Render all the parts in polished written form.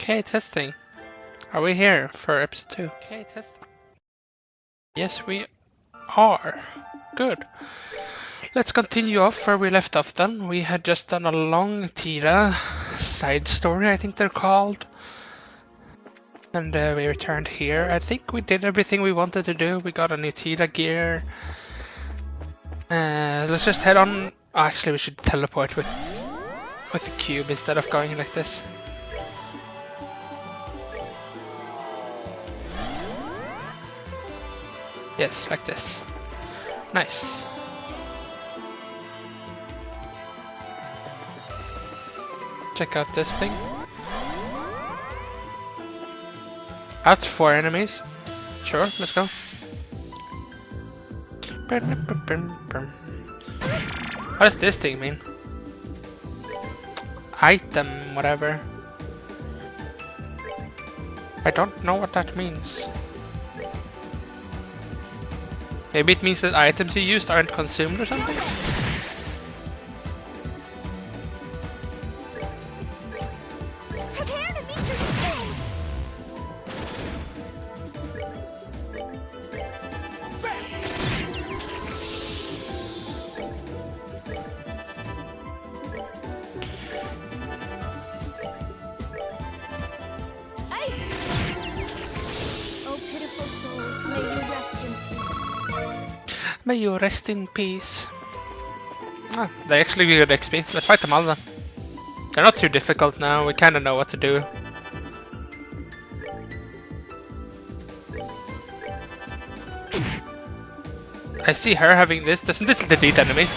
Okay, testing. Are we here for episode 2? Okay, testing. Yes, we are. Good. Let's continue off where we left off then. We had just done a long Tira side story, I think they're called. And we returned here. I think we did everything we wanted to do. We got a new Tira gear. Let's just head on. Oh, actually, we should teleport with the cube instead of going like this. Yes, like this. Nice. Check out this thing. Out 4 enemies. Sure, let's go. What does this thing mean? Item, whatever. I don't know what that means. Maybe it means that items you used aren't consumed or something? Prepare to meet your fate. Oh, pitiful souls, may you rest in peace. May you rest in peace. Ah, they actually give good XP. Let's fight them all then. They're not too difficult now, we kinda know what to do. I see her having this. Doesn't this delete enemies?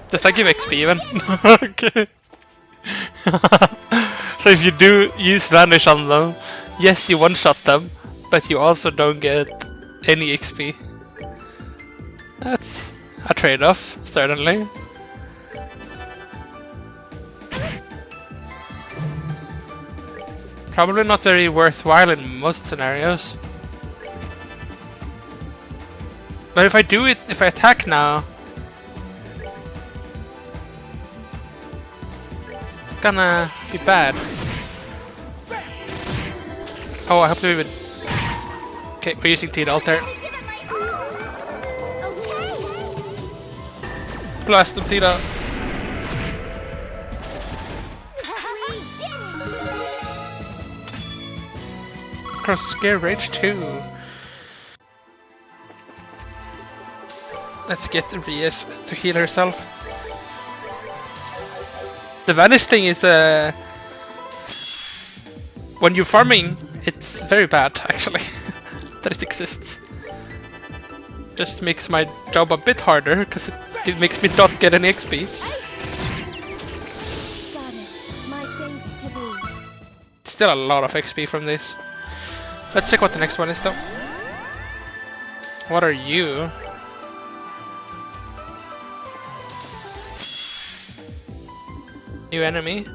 Does that give XP even? Okay. So if you do use Vanish on them, yes you one-shot them, but you also don't get any XP. That's a trade-off, certainly. Probably not very worthwhile in most scenarios. But if I do it, if I attack now, it's gonna be bad. Oh, I hope we would. Okay, we're using Teed Alter. Give it my all. Okay. Blast them, Tira. We did it. Cross Scare Rage 2. Let's get Rias to heal herself. The Vanish thing is when you're farming, it's very bad actually that it exists. Just makes my job a bit harder because it makes me not get any XP. Goddess, my thanks to thee. Still a lot of XP from this. Let's check what the next one is though. What are you? New enemy.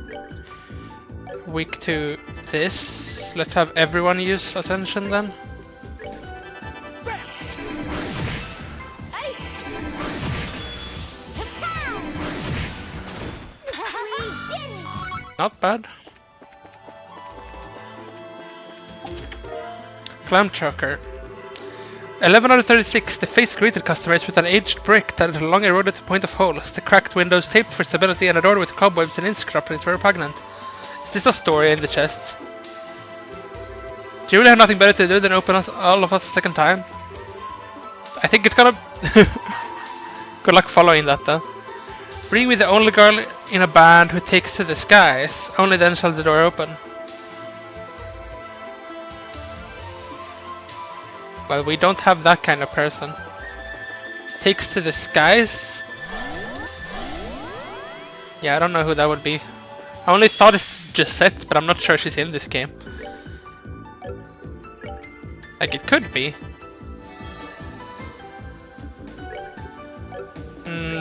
Weak to this. Let's have everyone use Ascension then. Not bad. Clam Choker. 11 out of 36. The face greeted customers with an aged brick that had long eroded to the point of holes. The cracked windows taped for stability and a door with cobwebs and inscriptions were repugnant. Is this a story in the chest? Do you really have nothing better to do than open us, all of us a second time? I think it's gonna... Good luck following that though. Bring me the only girl in a band who takes to the skies. Only then shall the door open. Well, we don't have that kind of person. Takes to the skies? Yeah, I don't know who that would be. I only thought it's Gisette, but I'm not sure she's in this game. Like, it could be.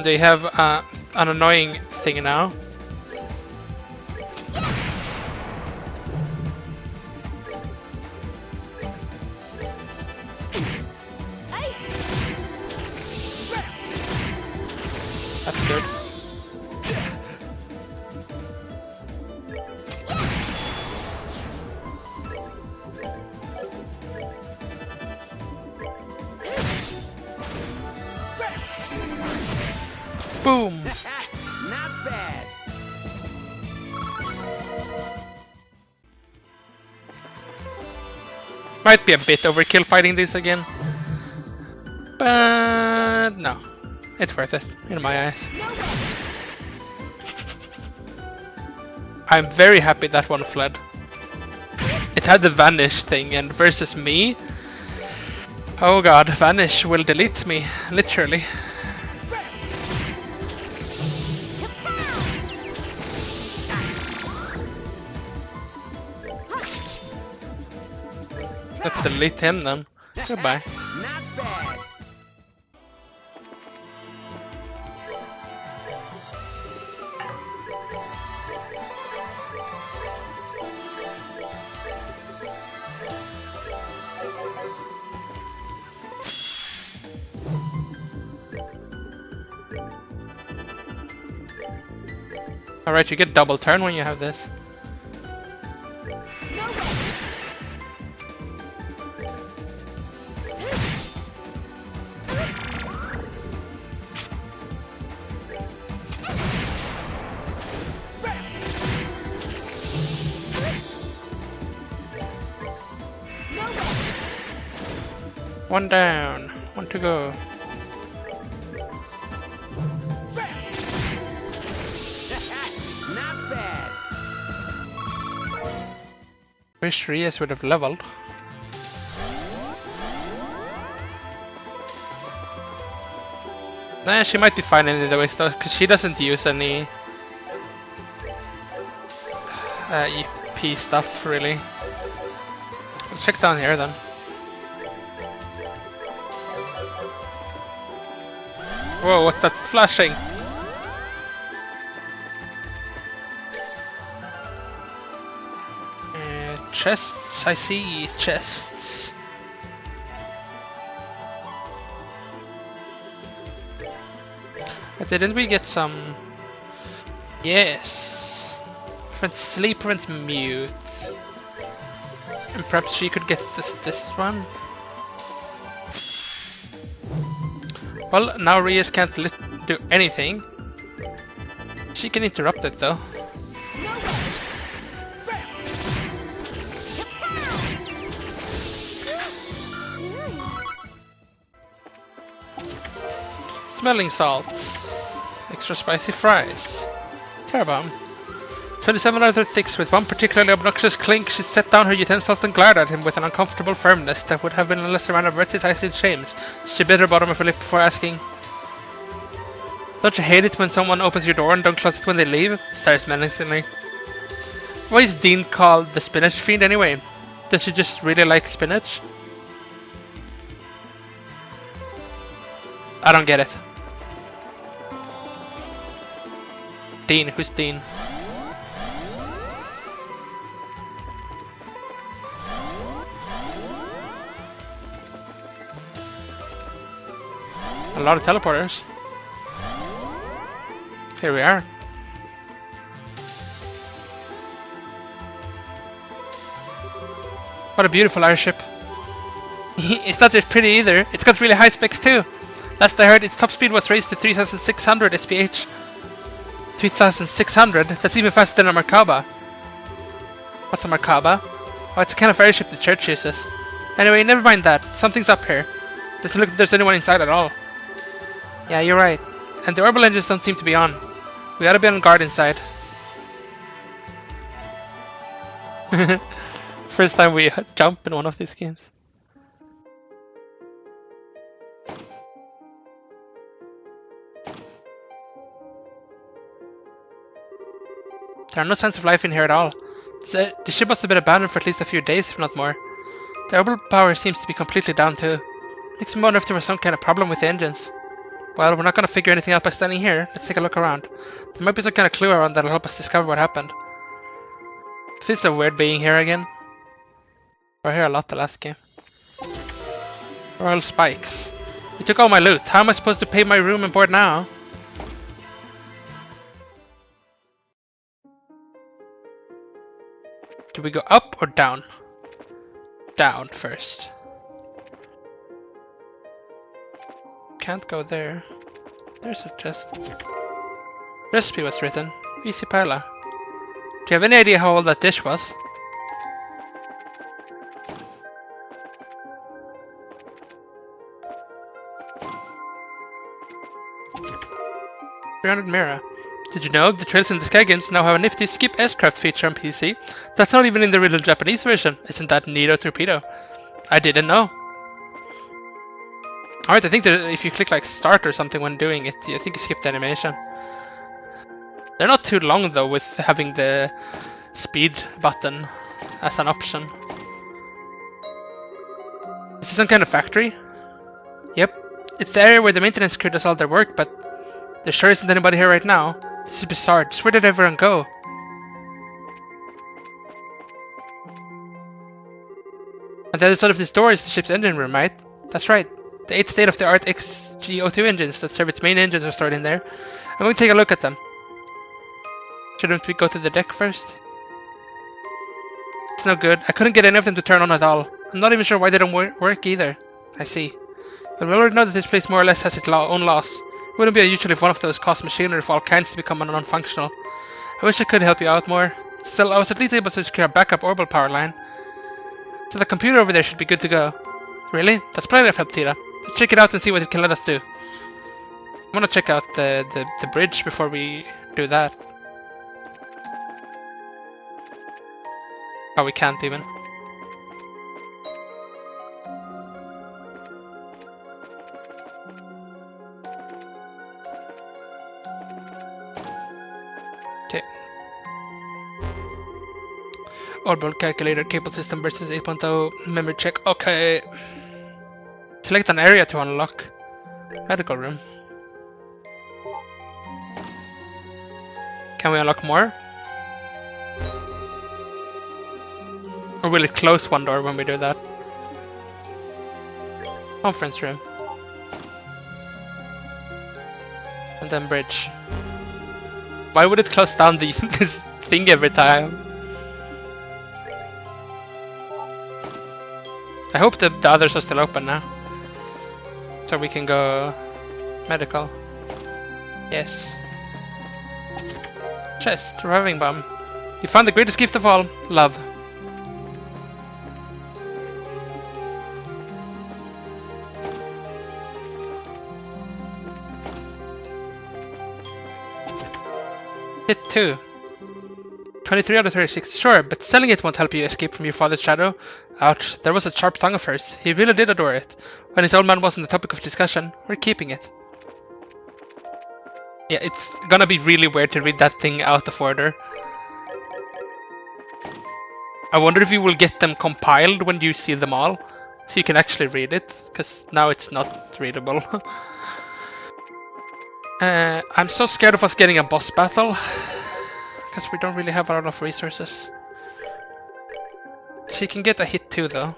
They have an annoying thing now. That's good. Boom! Not bad. Might be a bit overkill fighting this again. But no. It's worth it, in my eyes. I'm very happy that one fled. It had the vanish thing, and versus me, oh god, vanish will delete me, literally. Let's delete him then. Goodbye. Not bad. Alright, you get double turn when you have this. One down, one to go. Not bad. Wish Rias would have leveled. Nah, she might be fine anyways though, because she doesn't use any EP stuff really. Let's check down here then. Whoa, what's that flashing? Chests, I see chests. But didn't we get some? Yes. Prevents sleep, prevents mute. And perhaps she could get this one. Well, now Rias can't do anything. She can interrupt it though. Smelling salts. Extra spicy fries. Terror bomb. 27 out of 36 with one particularly obnoxious clink. She set down her utensils and glared at him with an uncomfortable firmness that would have been a lesser amount of verticized shames. She bit her bottom of her lip before asking, "Don't you hate it when someone opens your door and don't close it when they leave?" Stares menacingly. Why is Dean called the Spinach Fiend anyway? Does she just really like spinach? I don't get it. Dean, who's Dean? A lot of teleporters. Here we are. What a beautiful airship. It's not just pretty either, it's got really high specs too. Last I heard, its top speed was raised to 3600 SPH. 3600? That's even faster than a Merkaba. What's a Merkaba? Oh, it's a kind of airship the church uses. Anyway, never mind that. Something's up here. Doesn't look like there's anyone inside at all. Yeah, you're right. And the orbital engines don't seem to be on. We ought to be on guard inside. First time we jump in one of these games. There are no signs of life in here at all. The ship must have been abandoned for at least a few days, if not more. The orbital power seems to be completely down too. Makes me wonder if there was some kind of problem with the engines. Well, we're not going to figure anything out by standing here. Let's take a look around. There might be some kind of clue around that'll help us discover what happened. It feels so weird being here again. We were here a lot the last game. Royal spikes. You took all my loot. How am I supposed to pay my room and board now? Do we go up or down? Down first. Can't go there. There's a chest. Recipe was written. Easy paella. Do you have any idea how old that dish was? $300 Mira. Did you know the Trails in the Sky games now have a nifty skip S-craft feature on PC? That's not even in the original Japanese version. Isn't that neato torpedo? I didn't know. Alright, I think that if you click like start or something when doing it, I think you skip the animation. They're not too long though with having the speed button as an option. Is this some kind of factory? Yep. It's the area where the maintenance crew does all their work, but there sure isn't anybody here right now. This is bizarre. Just where did everyone go? On the other side of this door is the ship's engine room, right? That's right. The 8 state-of-the-art XG02 engines that serve its main engines are stored in there. I'm going to take a look at them. Shouldn't we go to the deck first? It's no good. I couldn't get any of them to turn on at all. I'm not even sure why they don't work either. I see. But we already know that this place more or less has its own laws. It wouldn't be unusual if one of those caused machinery of all kinds to become non-functional. I wish I could help you out more. Still, I was at least able to secure a backup orbital power line. So the computer over there should be good to go. Really? That's plenty of help, Tira. Let's check it out and see what it can let us do. I want to check out the bridge before we do that. Oh, we can't even. Okay. Orbital calculator, cable system versus 8.0, memory check. Okay. Select an area to unlock. Medical room. Can we unlock more? Or will it close one door when we do that? Conference room. And then bridge. Why would it close down this thing every time? I hope the others are still open now. So we can go medical. Yes. Chest, reviving bomb. You found the greatest gift of all, love. Hit 2. 23 out of 36, sure, but selling it won't help you escape from your father's shadow. Ouch, there was a sharp tongue of hers. He really did adore it. When his old man wasn't the topic of discussion, we're keeping it. Yeah, it's gonna be really weird to read that thing out of order. I wonder if you will get them compiled when you see them all, so you can actually read it, because now it's not readable. I'm so scared of us getting a boss battle, because we don't really have a lot of resources. She can get a hit too, though.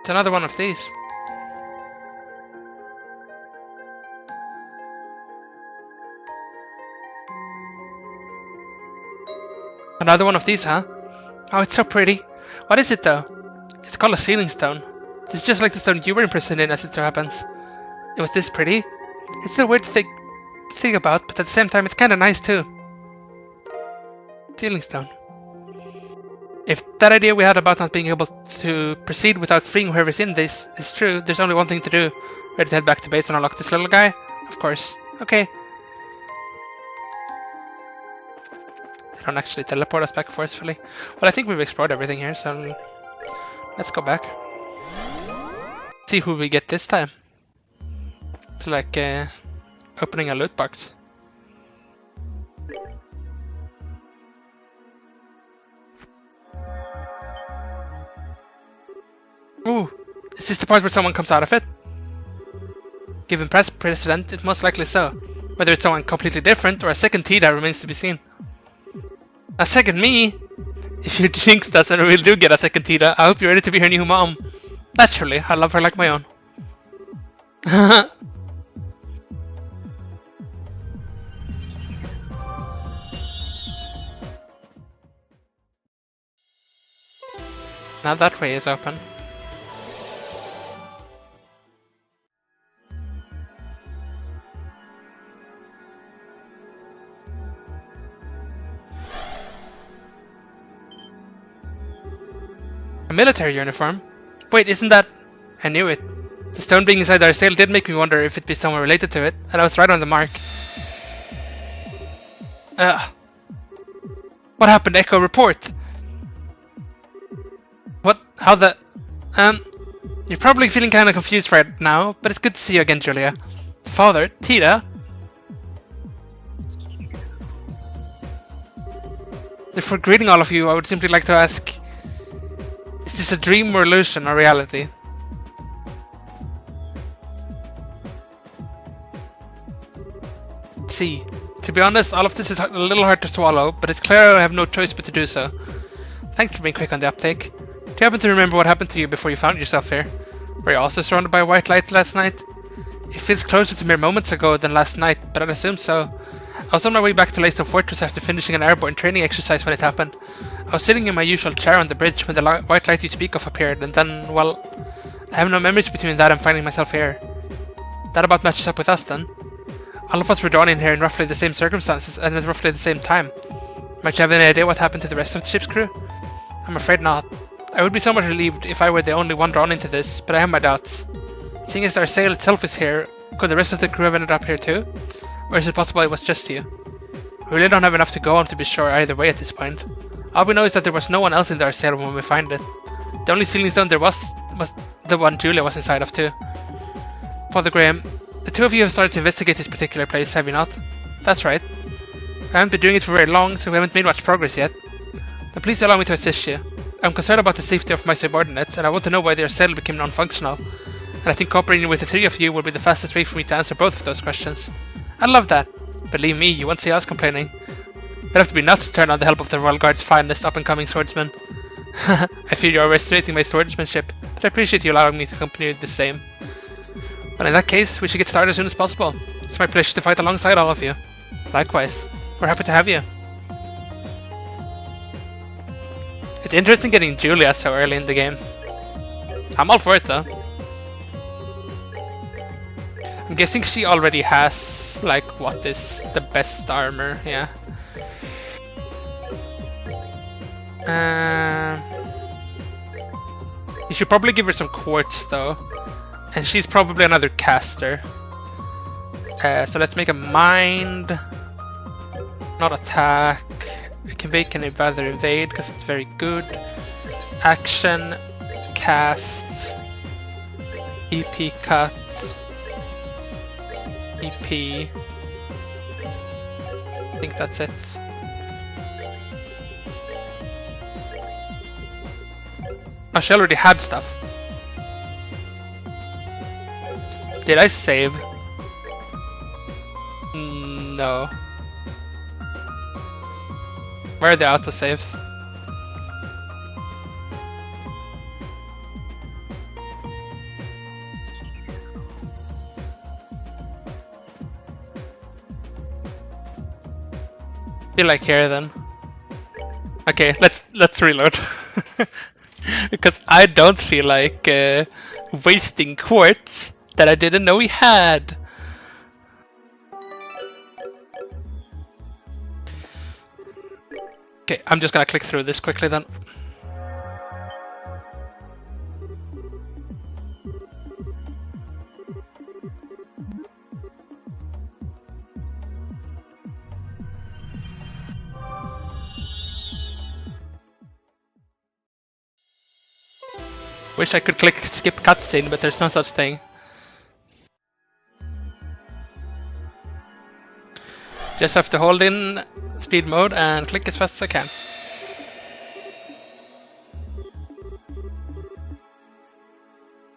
It's another one of these. Another one of these, huh? Oh, it's so pretty. What is it, though? It's called a sealing stone. It's just like the stone you were imprisoned in, as it so happens. It was this pretty? It's so weird to think about, but at the same time, it's kind of nice, too. Sealing stone. If that idea we had about not being able to proceed without freeing whoever's in this is true, there's only one thing to do. Ready to head back to base and unlock this little guy? Of course. Okay. They don't actually teleport us back forcefully. Well, I think we've explored everything here, so let's go back. See who we get this time. It's like opening a loot box. Ooh, is this the part where someone comes out of it? Given past precedent, it's most likely so. Whether it's someone completely different or a second Tida remains to be seen. A second me? If you jinx us and we really do get a second Tida, I hope you're ready to be her new mom. Naturally, I love her like my own. Now that way is open. A military uniform? Wait, isn't that... I knew it. The stone being inside our sail did make me wonder if it'd be someone related to it, and I was right on the mark. What happened, Echo? Report! What? How the... You're probably feeling kinda confused right now, but it's good to see you again, Julia. Father? Tita? Before greeting all of you, I would simply like to ask... Is this a dream or illusion or reality? See, to be honest, all of this is a little hard to swallow, but it's clear I have no choice but to do so. Thanks for being quick on the uptake. Do you happen to remember what happened to you before you found yourself here? Were you also surrounded by white light last night? It feels closer to mere moments ago than last night, but I'd assume so. I was on my way back to Leyston Fortress after finishing an airborne training exercise when it happened. I was sitting in my usual chair on the bridge when the white light you speak of appeared, and then, well, I have no memories between that and finding myself here. That about matches up with us then. All of us were drawn in here in roughly the same circumstances and at roughly the same time. Might you have any idea what happened to the rest of the ship's crew? I'm afraid not. I would be somewhat relieved if I were the only one drawn into this, but I have my doubts. Seeing as our sail itself is here, could the rest of the crew have ended up here too? Or is it possible it was just you? We really don't have enough to go on to be sure either way at this point. All we know is that there was no one else in our sail when we find it. The only sealing stone there was the one Julia was inside of too. Father Graham, the two of you have started to investigate this particular place, have you not? That's right. I haven't been doing it for very long, so we haven't made much progress yet. Then please allow me to assist you. I'm concerned about the safety of my subordinates, and I want to know why their sail became non-functional. And I think cooperating with the three of you will be the fastest way for me to answer both of those questions. I love that. Believe me, you won't see us complaining. You'd have to be nuts to turn on the help of the Royal Guard's finest up-and-coming swordsman. I fear you are overestimating my swordsmanship, but I appreciate you allowing me to accompany you the same. But in that case, we should get started as soon as possible. It's my pleasure to fight alongside all of you. Likewise, we're happy to have you. It's interesting getting Julia so early in the game. I'm all for it though. I'm guessing she already has, like, what is the best armor, yeah. You should probably give her some quartz though. And she's probably another caster. So let's make a mind, not attack. I can make an rather evade because it's very good. Action, cast, EP cut, EP. I think that's it. Oh, she already had stuff. Did I save? No. Where are the autosaves? Be like here then. Okay, let's reload. Because I don't feel like wasting quartz that I didn't know we had. Okay, I'm just gonna click through this quickly then. Wish I could click skip cutscene, but there's no such thing. Just have to hold in speed mode and click as fast as I can.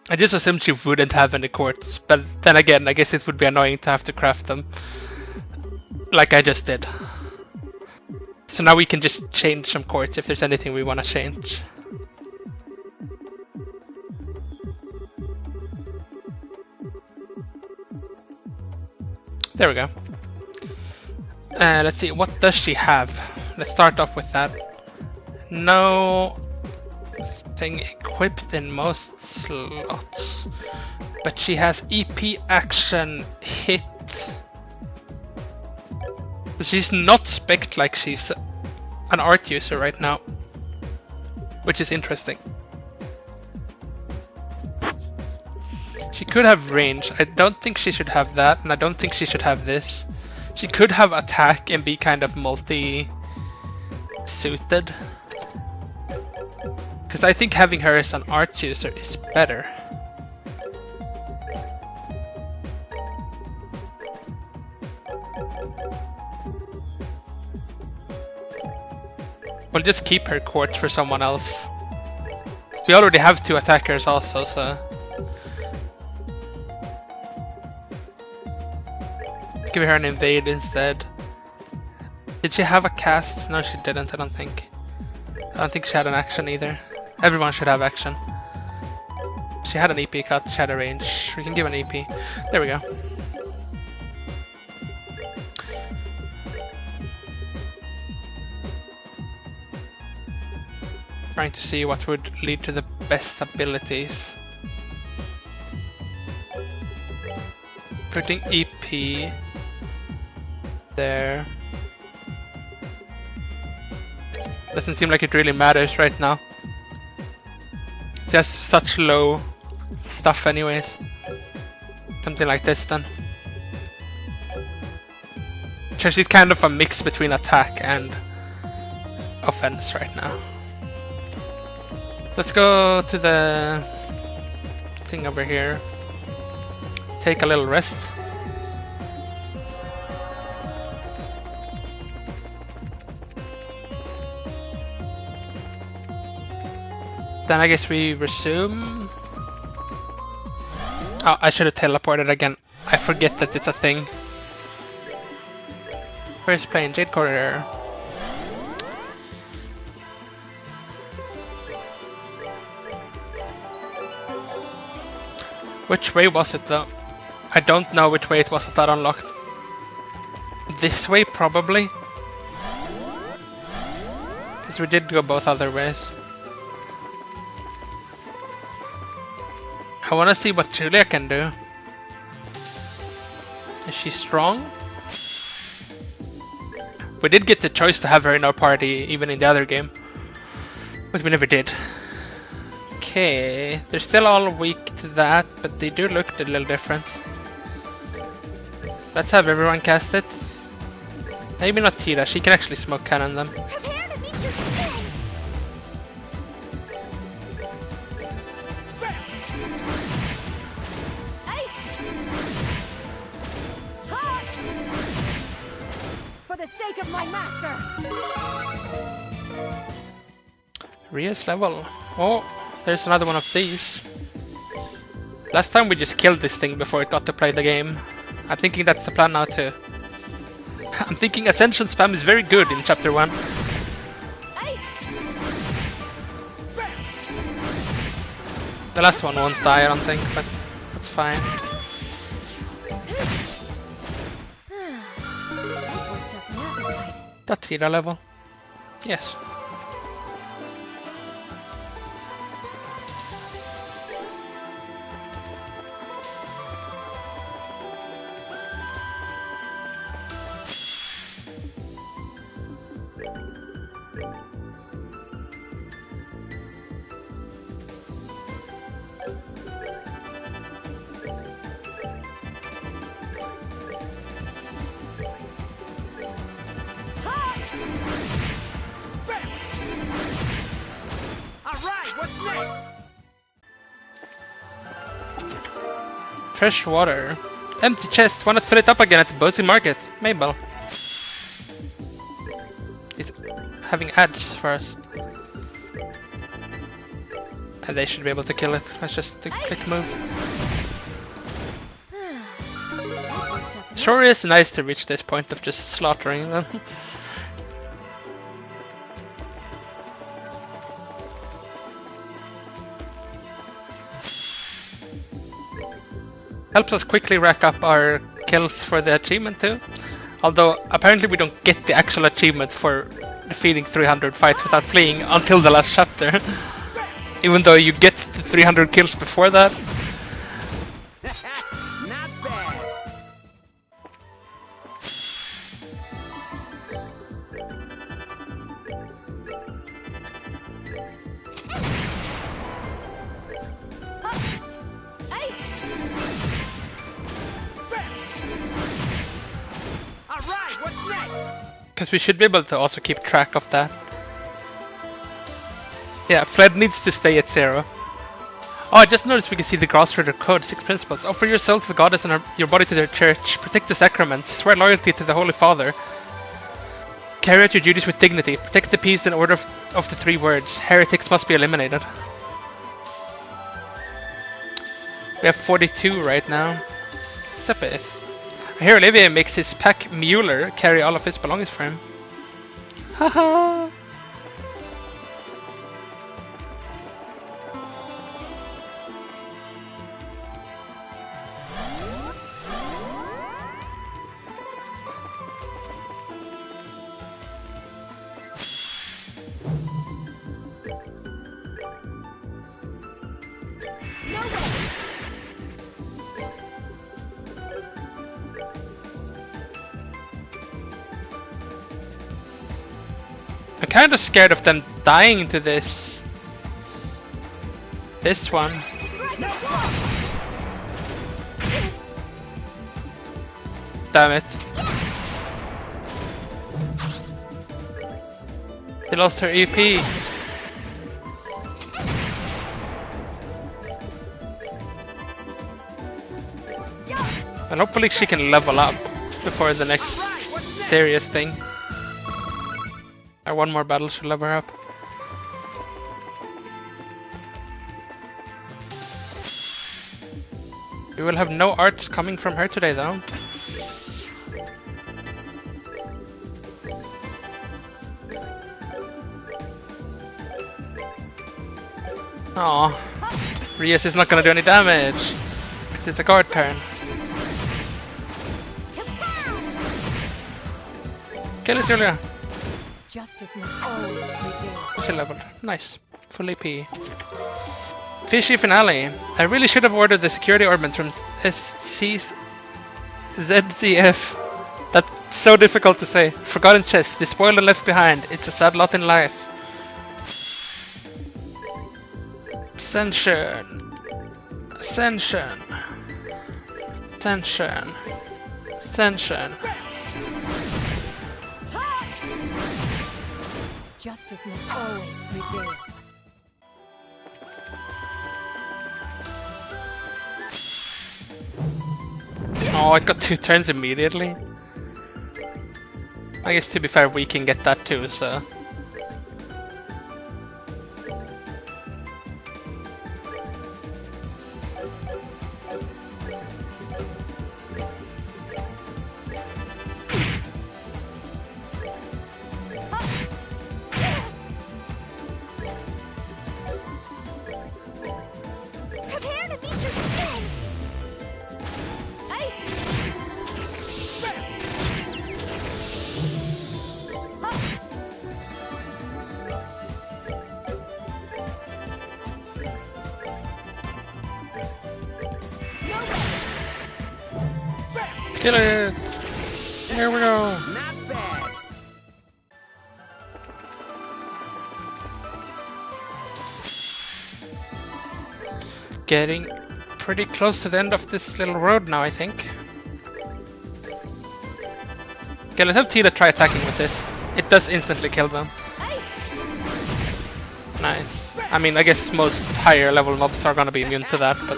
I just assumed she wouldn't have any quartz, but then again, I guess it would be annoying to have to craft them. Like I just did. So now we can just change some quartz if there's anything we want to change. There we go. Let's see, what does she have? Let's start off with that. No thing equipped in most slots, but she has EP, action, hit. She's not spec'd like she's an art user right now, which is interesting. She could have range. I don't think she should have that, and I don't think she should have this. She could have attack and be kind of multi-suited. Because I think having her as an arts user is better. We'll just keep her court for someone else. We already have 2 attackers also, so... give her an invade instead. Did she have a cast? No, she didn't, I don't think. I don't think she had an action either. Everyone should have action. She had an EP cut, she had a range. We can give an EP. There we go. Trying to see what would lead to the best abilities. Putting EP there. Doesn't seem like it really matters right now. It's just such low stuff anyways. Something like this then. She's kind of a mix between attack and offense right now. Let's go to the thing over here. Take a little rest. Then I guess we resume. Oh, I should have teleported again. I forget that it's a thing. First plane, Jade Corridor. Which way was it though? I don't know which way it was that unlocked. This way probably. Because we did go both other ways. I want to see what Julia can do. Is she strong? We did get the choice to have her in our party even in the other game. But we never did. Okay, they're still all weak to that, but they do look a little different. Let's have everyone cast it. Maybe not Tira, she can actually smoke cannon them. Prepare to meet your fate. Aye. Ha! For the sake of my master. Ria's level. Oh, there's another one of these. Last time we just killed this thing before it got to play the game. I'm thinking that's the plan now too. I'm thinking Ascension spam is very good in chapter 1. Aye. The last one won't die, I don't think, but that's fine. That worked up an appetite. That's Tira level. Yes. Alright, what's next? Fresh water. Empty chest. Why not fill it up again at the Bozy Market? Mabel. He's having ads for us. And they should be able to kill it. Let's just click move. That worked up an Sure is nice to reach this point of just slaughtering them. Helps us quickly rack up our kills for the achievement too. Although apparently we don't get the actual achievement for defeating 300 fights without fleeing until the last chapter. Even though you get the 300 kills before that. Not bad. Aye. Because we should be able to also keep track of that. Yeah, Fred needs to stay at 0. Oh, I just noticed we can see the Grass Rider code, 6 principles. Offer your soul to the goddess and your body to their church. Protect the sacraments. Swear loyalty to the Holy Father. Carry out your duties with dignity. Protect the peace and order of the 3 words. Heretics must be eliminated. We have 42 right now. Sepith. I hear Olivier makes his pack Mueller carry all of his belongings for him. Haha. I'm kind of scared of them dying to this. This one. Damn it. They lost her EP. And hopefully she can level up before the next serious thing. Or one more battle should level her up. We will have no arts coming from her today though. Aww. Rias is not gonna do any damage. Because it's a guard turn. Kill it, Julia! Justice must always prevail. She leveled. Nice. Full AP. Fishy finale. I really should have ordered the security orbits from ZCF. That's so difficult to say. Forgotten chest. Despoiled and left behind. It's a sad lot in life. Ascension. Ascension. Ascension. Ascension. Justice must always prevail. Oh, it got 2 turns immediately. I guess to be fair, we can get that too, so. Prepare to meet your king! Kill it! Here we go! Not bad. Getting pretty close to the end of this little road now, I think. Okay, let's have Tila try attacking with this. It does instantly kill them. Nice. I mean, I guess most higher level mobs are gonna be immune to that, but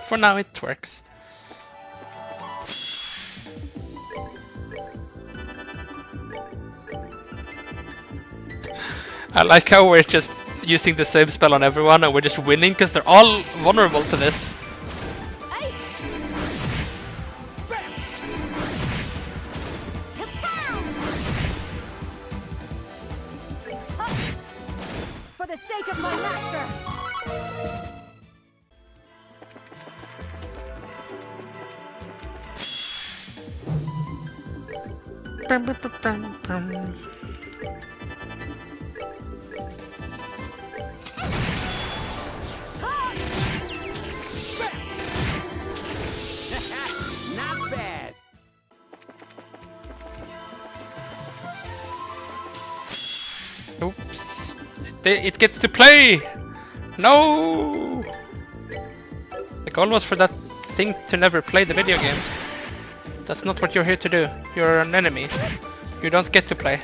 for now it works. I like how we're just using the same spell on everyone and we're just winning because they're all vulnerable to this. For the sake of my master! Not bad. Oops. It gets to play! No! The goal was for that thing to never play the video game. That's not what you're here to do. You're an enemy. You don't get to play.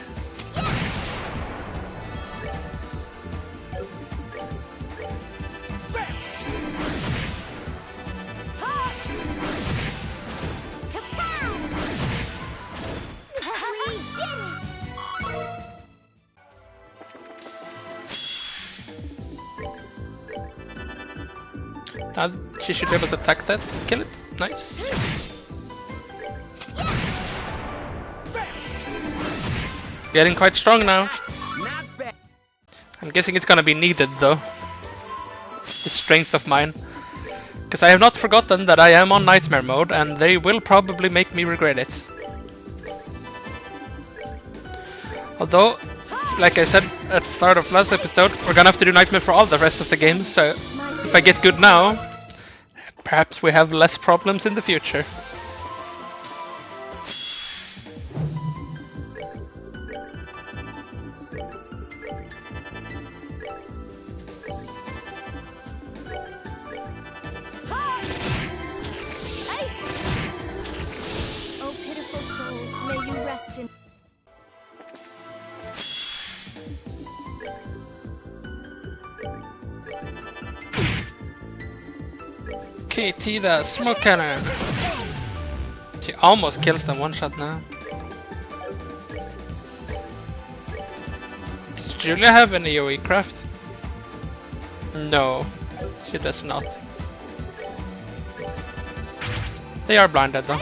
Now she should be able to attack that, kill it. Nice. Getting quite strong now. Not bad. I'm guessing it's gonna be needed though. This strength of mine. Because I have not forgotten that I am on nightmare mode and they will probably make me regret it. Although, like I said at the start of last episode, we're gonna have to do nightmare for all the rest of the game, so if I get good now, perhaps we have less problems in the future. Oh, pitiful souls, may you rest in. KT the smoke cannon. She almost kills them one shot now. Does Julia have an AoE craft? No, she does not. They are blinded though.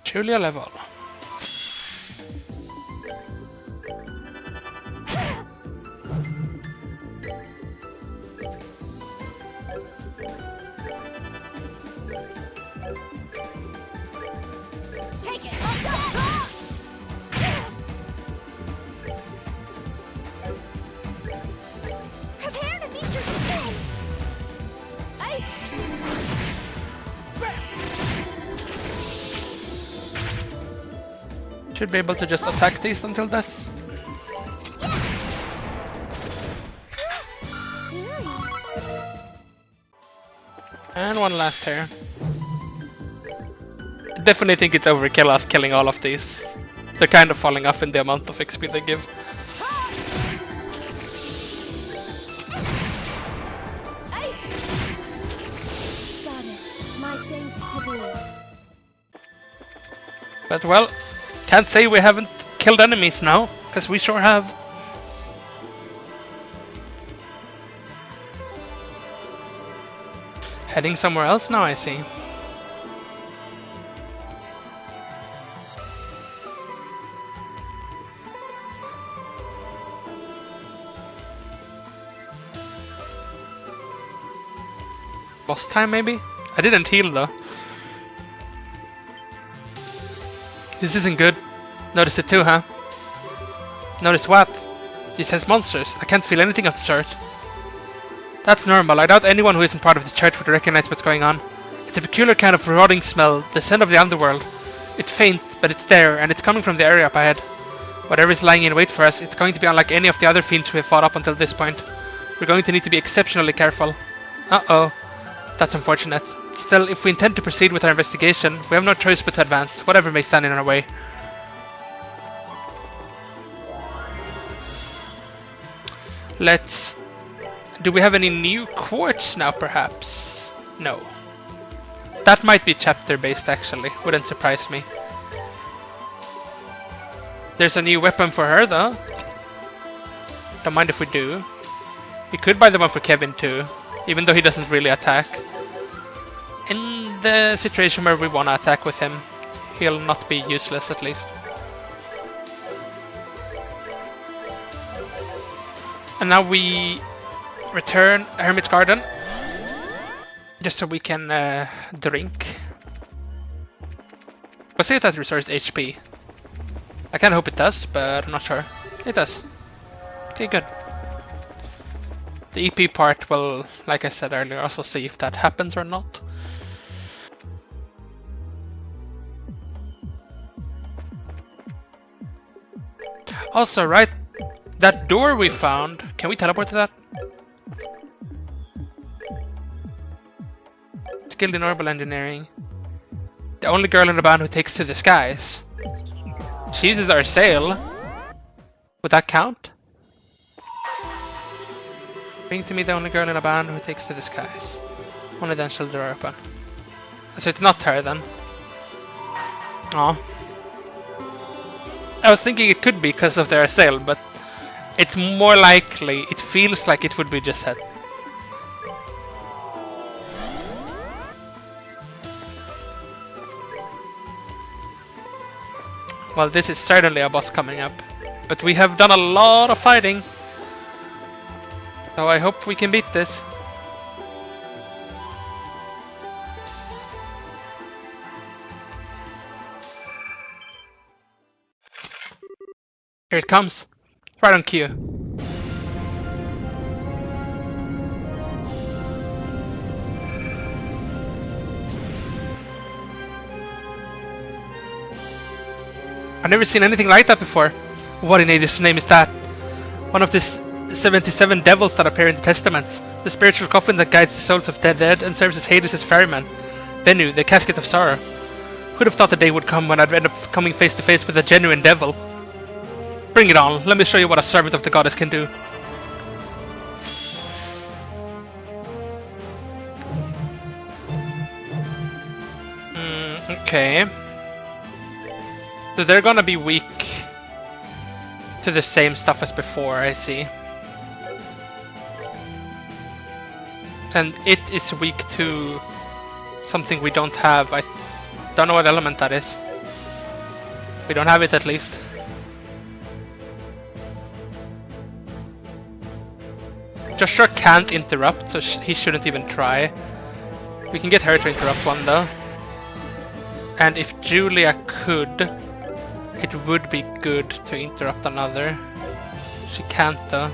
Julia level. Take it! Prepare to meet your defense! Should be able to just attack these until death. And one last here. I definitely think it's overkill us killing all of these. They're kind of falling off in the amount of XP they give. Goddess, my thanks to thee. But well, can't say we haven't killed enemies now, because we sure have. Heading somewhere else now, I see. Boss time maybe? I didn't heal though. This isn't good. Notice it too, huh? Notice what? This has monsters. I can't feel anything of the sort. That's normal. I doubt anyone who isn't part of the church would recognize what's going on. It's a peculiar kind of rotting smell, the scent of the underworld. It's faint, but it's there, and it's coming from the area up ahead. Whatever is lying in wait for us, it's going to be unlike any of the other fiends we have fought up until this point. We're going to need to be exceptionally careful. Uh-oh. That's unfortunate. Still, if we intend to proceed with our investigation, we have no choice but to advance, whatever may stand in our way. Let's... Do we have any new quartz now, perhaps? No. That might be chapter-based, actually. Wouldn't surprise me. There's a new weapon for her, though. Don't mind if we do. We could buy the one for Kevin, too. Even though he doesn't really attack. In the situation where we want to attack with him, he'll not be useless, at least. And now we return Hermit's Garden. Just so we can drink. Let's see if that restores HP. I kinda hope it does, but I'm not sure. It does. Okay, good. The EP part will, like I said earlier, also see if that happens or not. Also, right, That door we found, can we teleport to that? Skilled in orbital engineering. The only girl in the band who takes to the skies. She uses our sail. Would that count? Bring to me the only girl in the band who takes to the skies. Only then shall the door open. So it's not her then. Aw. I was thinking it could be because of their sail, but it's more likely, it feels like it would be just her. Well, this is certainly a boss coming up, but we have done a lot of fighting, so I hope we can beat this. Here it comes, right on cue. I've never seen anything like that before. What in Hades' name is that? One of the 77 devils that appear in the Testaments. The spiritual coffin that guides the souls of dead and serves as Hades' ferryman. Bennu, the casket of sorrow. Who'd have thought the day would come when I'd end up coming face to face with a genuine devil? Bring it on, let me show you what a servant of the goddess can do. Okay. So they're gonna be weak to the same stuff as before, I see. And it is weak to something we don't have. I don't know what element that is. We don't have it at least. Joshua can't interrupt, so he shouldn't even try. We can get her to interrupt one though. And if Julia could, it would be good to interrupt another. She can't though.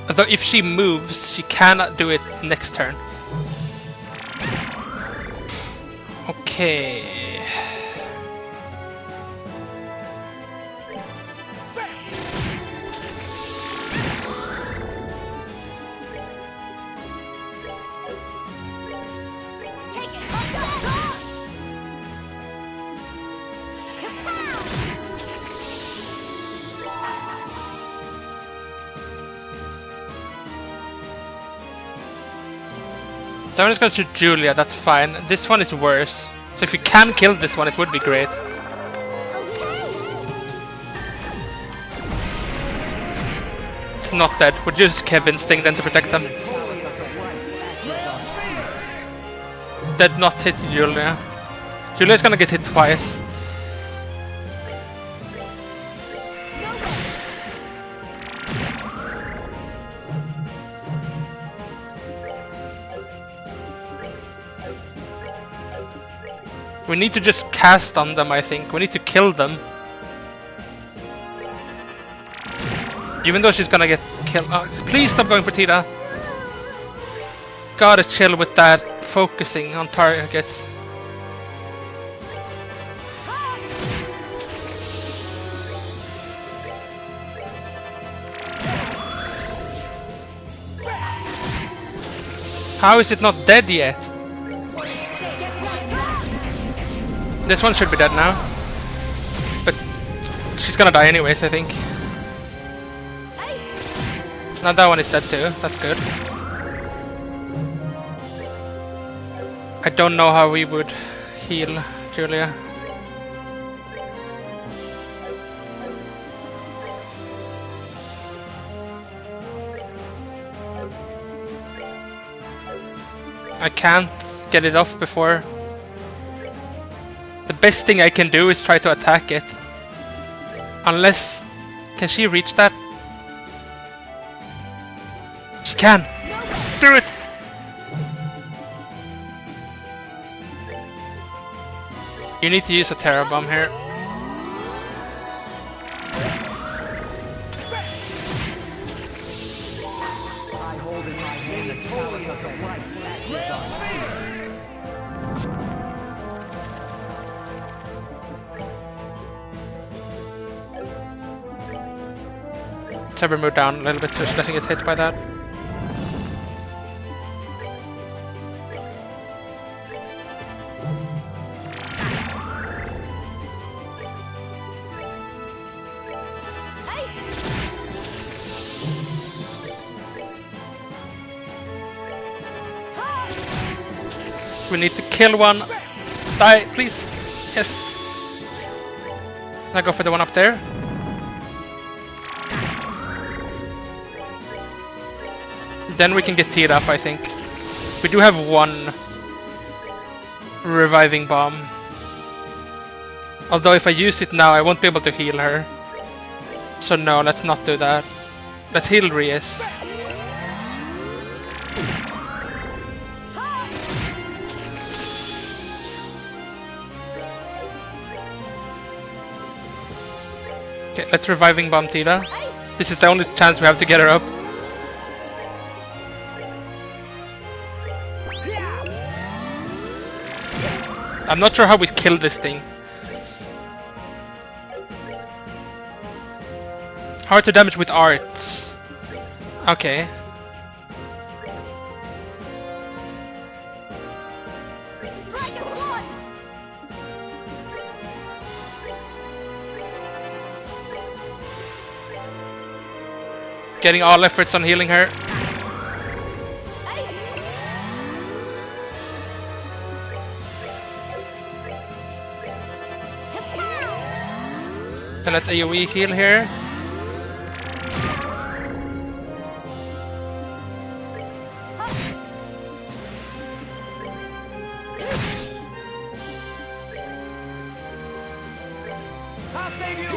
Although if she moves, she cannot do it next turn. Okay. That one is going to shoot Julia, that's fine. This one is worse. So if you can kill this one, it would be great. It's not dead. We'll use Kevin's thing then to protect them. Did not hit Julia. Julia's gonna get hit twice. We need to just cast on them, I think. We need to kill them. Even though she's gonna get killed. Oh, please stop going for Tita. Gotta chill with that focusing on targets. How is it not dead yet? This one should be dead now. But she's gonna die anyways, I think. Now that one is dead too, that's good. I don't know how we would heal Julia. I can't get it off before. The best thing I can do is try to attack it. Unless... Can she reach that? She can! Do it! You need to use a Terror Bomb here. I hold in my hand the chalice of the light that is on Saber moved down a little bit, so she doesn't get hit by that. We need to kill one. Die, please. Yes. Now go for the one up there. Then we can get teed up, I think. We do have one reviving bomb. Although if I use it now, I won't be able to heal her. So no, let's not do that. Let's heal Reyes. Okay, let's reviving bomb Tira. This is the only chance we have to get her up. I'm not sure how we kill this thing. Hard to damage with arts. Okay. Getting all efforts on healing her. So let's AoE heal here. I'll save you.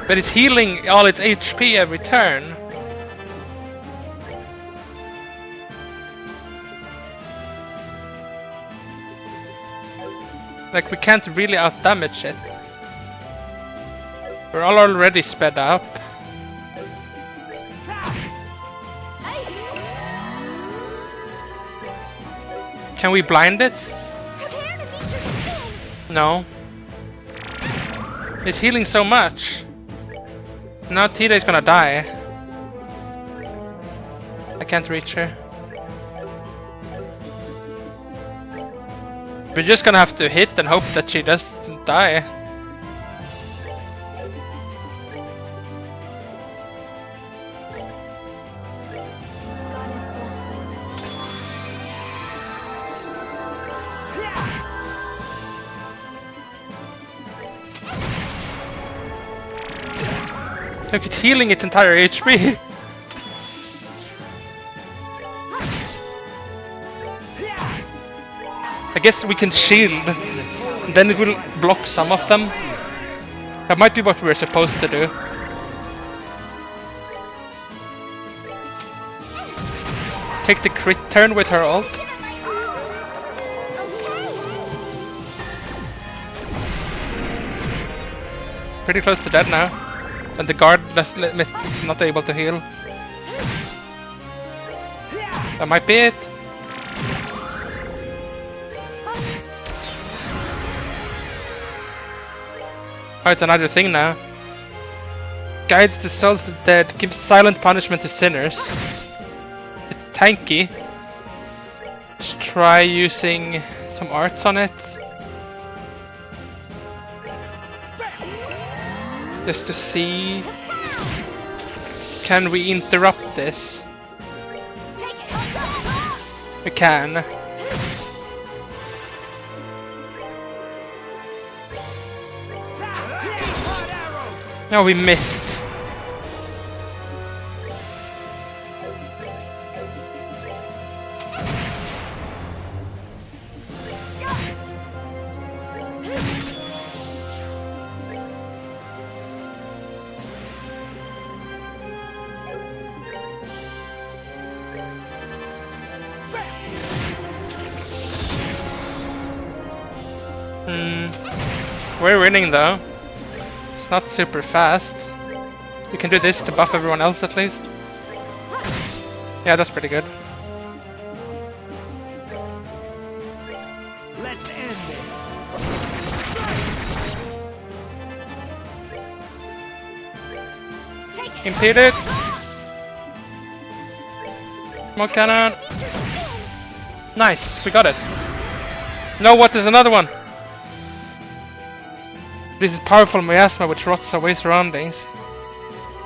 But it's healing all its HP every turn. Like, we can't really outdamage it. We're all already sped up. Can we blind it? No. It's healing so much. Now Tira is gonna die. I can't reach her. We're just gonna have to hit and hope that she doesn't die. Look, it's healing its entire HP. I guess we can shield, and then it will block some of them. That might be what we're supposed to do. Take the crit turn with her ult. Pretty close to dead now. And the guard is not able to heal. That might be it. Oh, it's another thing now. Guides the souls of the dead. Gives silent punishment to sinners. It's tanky. Let's try using some arts on it. Just to see. Can we interrupt this? We can. No, we missed. We're winning though. It's not super fast. We can do this to buff everyone else at least. Yeah, that's pretty good. Let's end this. Impeded. More cannon. Nice, we got it. No, what? There's another one. This is powerful miasma which rots away surroundings.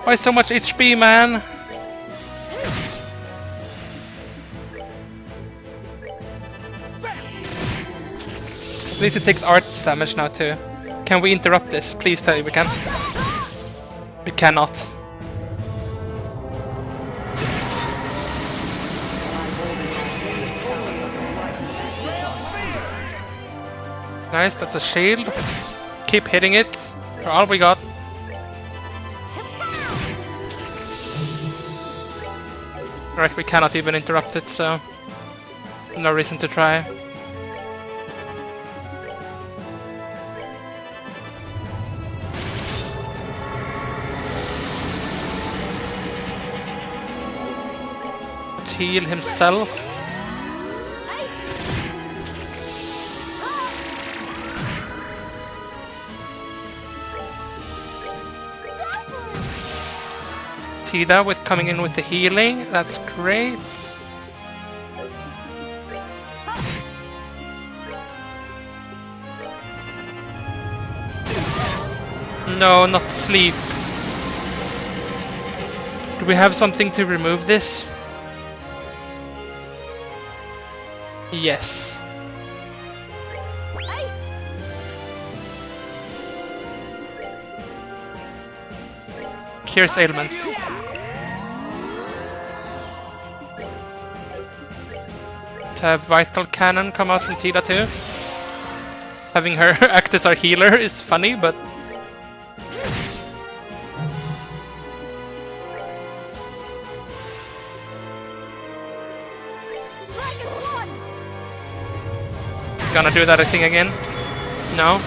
Why so much HP, man? At least it takes art damage now too. Can we interrupt this? Please tell me we can. We cannot. Nice, that's a shield. Keep hitting it. For all we got. Right, we cannot even interrupt it, so no reason to try. Let's heal himself. Tida with coming in with the healing, that's great. No, not sleep. Do we have something to remove this? Yes. Cures ailments. To have Vital Cannon come out from Tida too. Having her act as our healer is funny, but gonna do that thing again? No?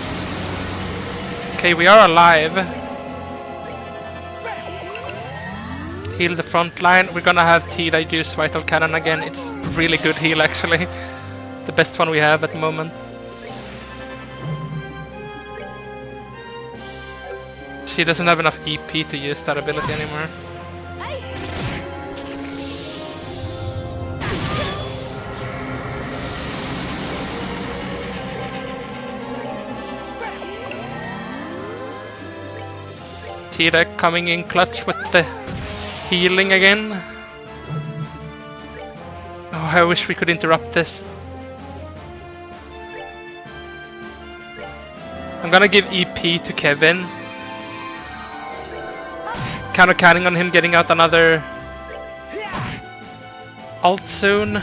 Okay, we are alive. Heal the front line. We're gonna have Tida use Vital Cannon again. It's really good heal actually. The best one we have at the moment. She doesn't have enough EP to use that ability anymore. Tida coming in clutch with the healing again. Oh, I wish we could interrupt this. I'm gonna give EP to Kevin. Kind of counting on him getting out another ult soon.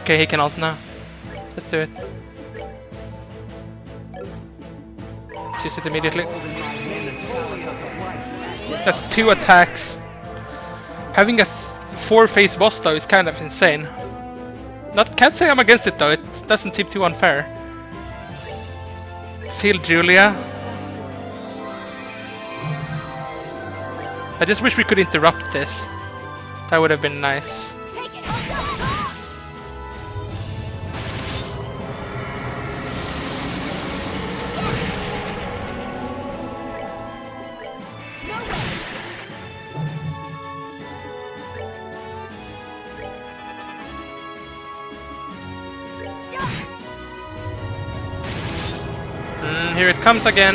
Okay, he can ult now. Let's do it. Use it immediately. That's 2 attacks. Having a 4-phase boss though is kind of insane. Can't say I'm against it though, it doesn't seem too unfair. Heal Julia. I just wish we could interrupt this. That would have been nice. Here it comes again.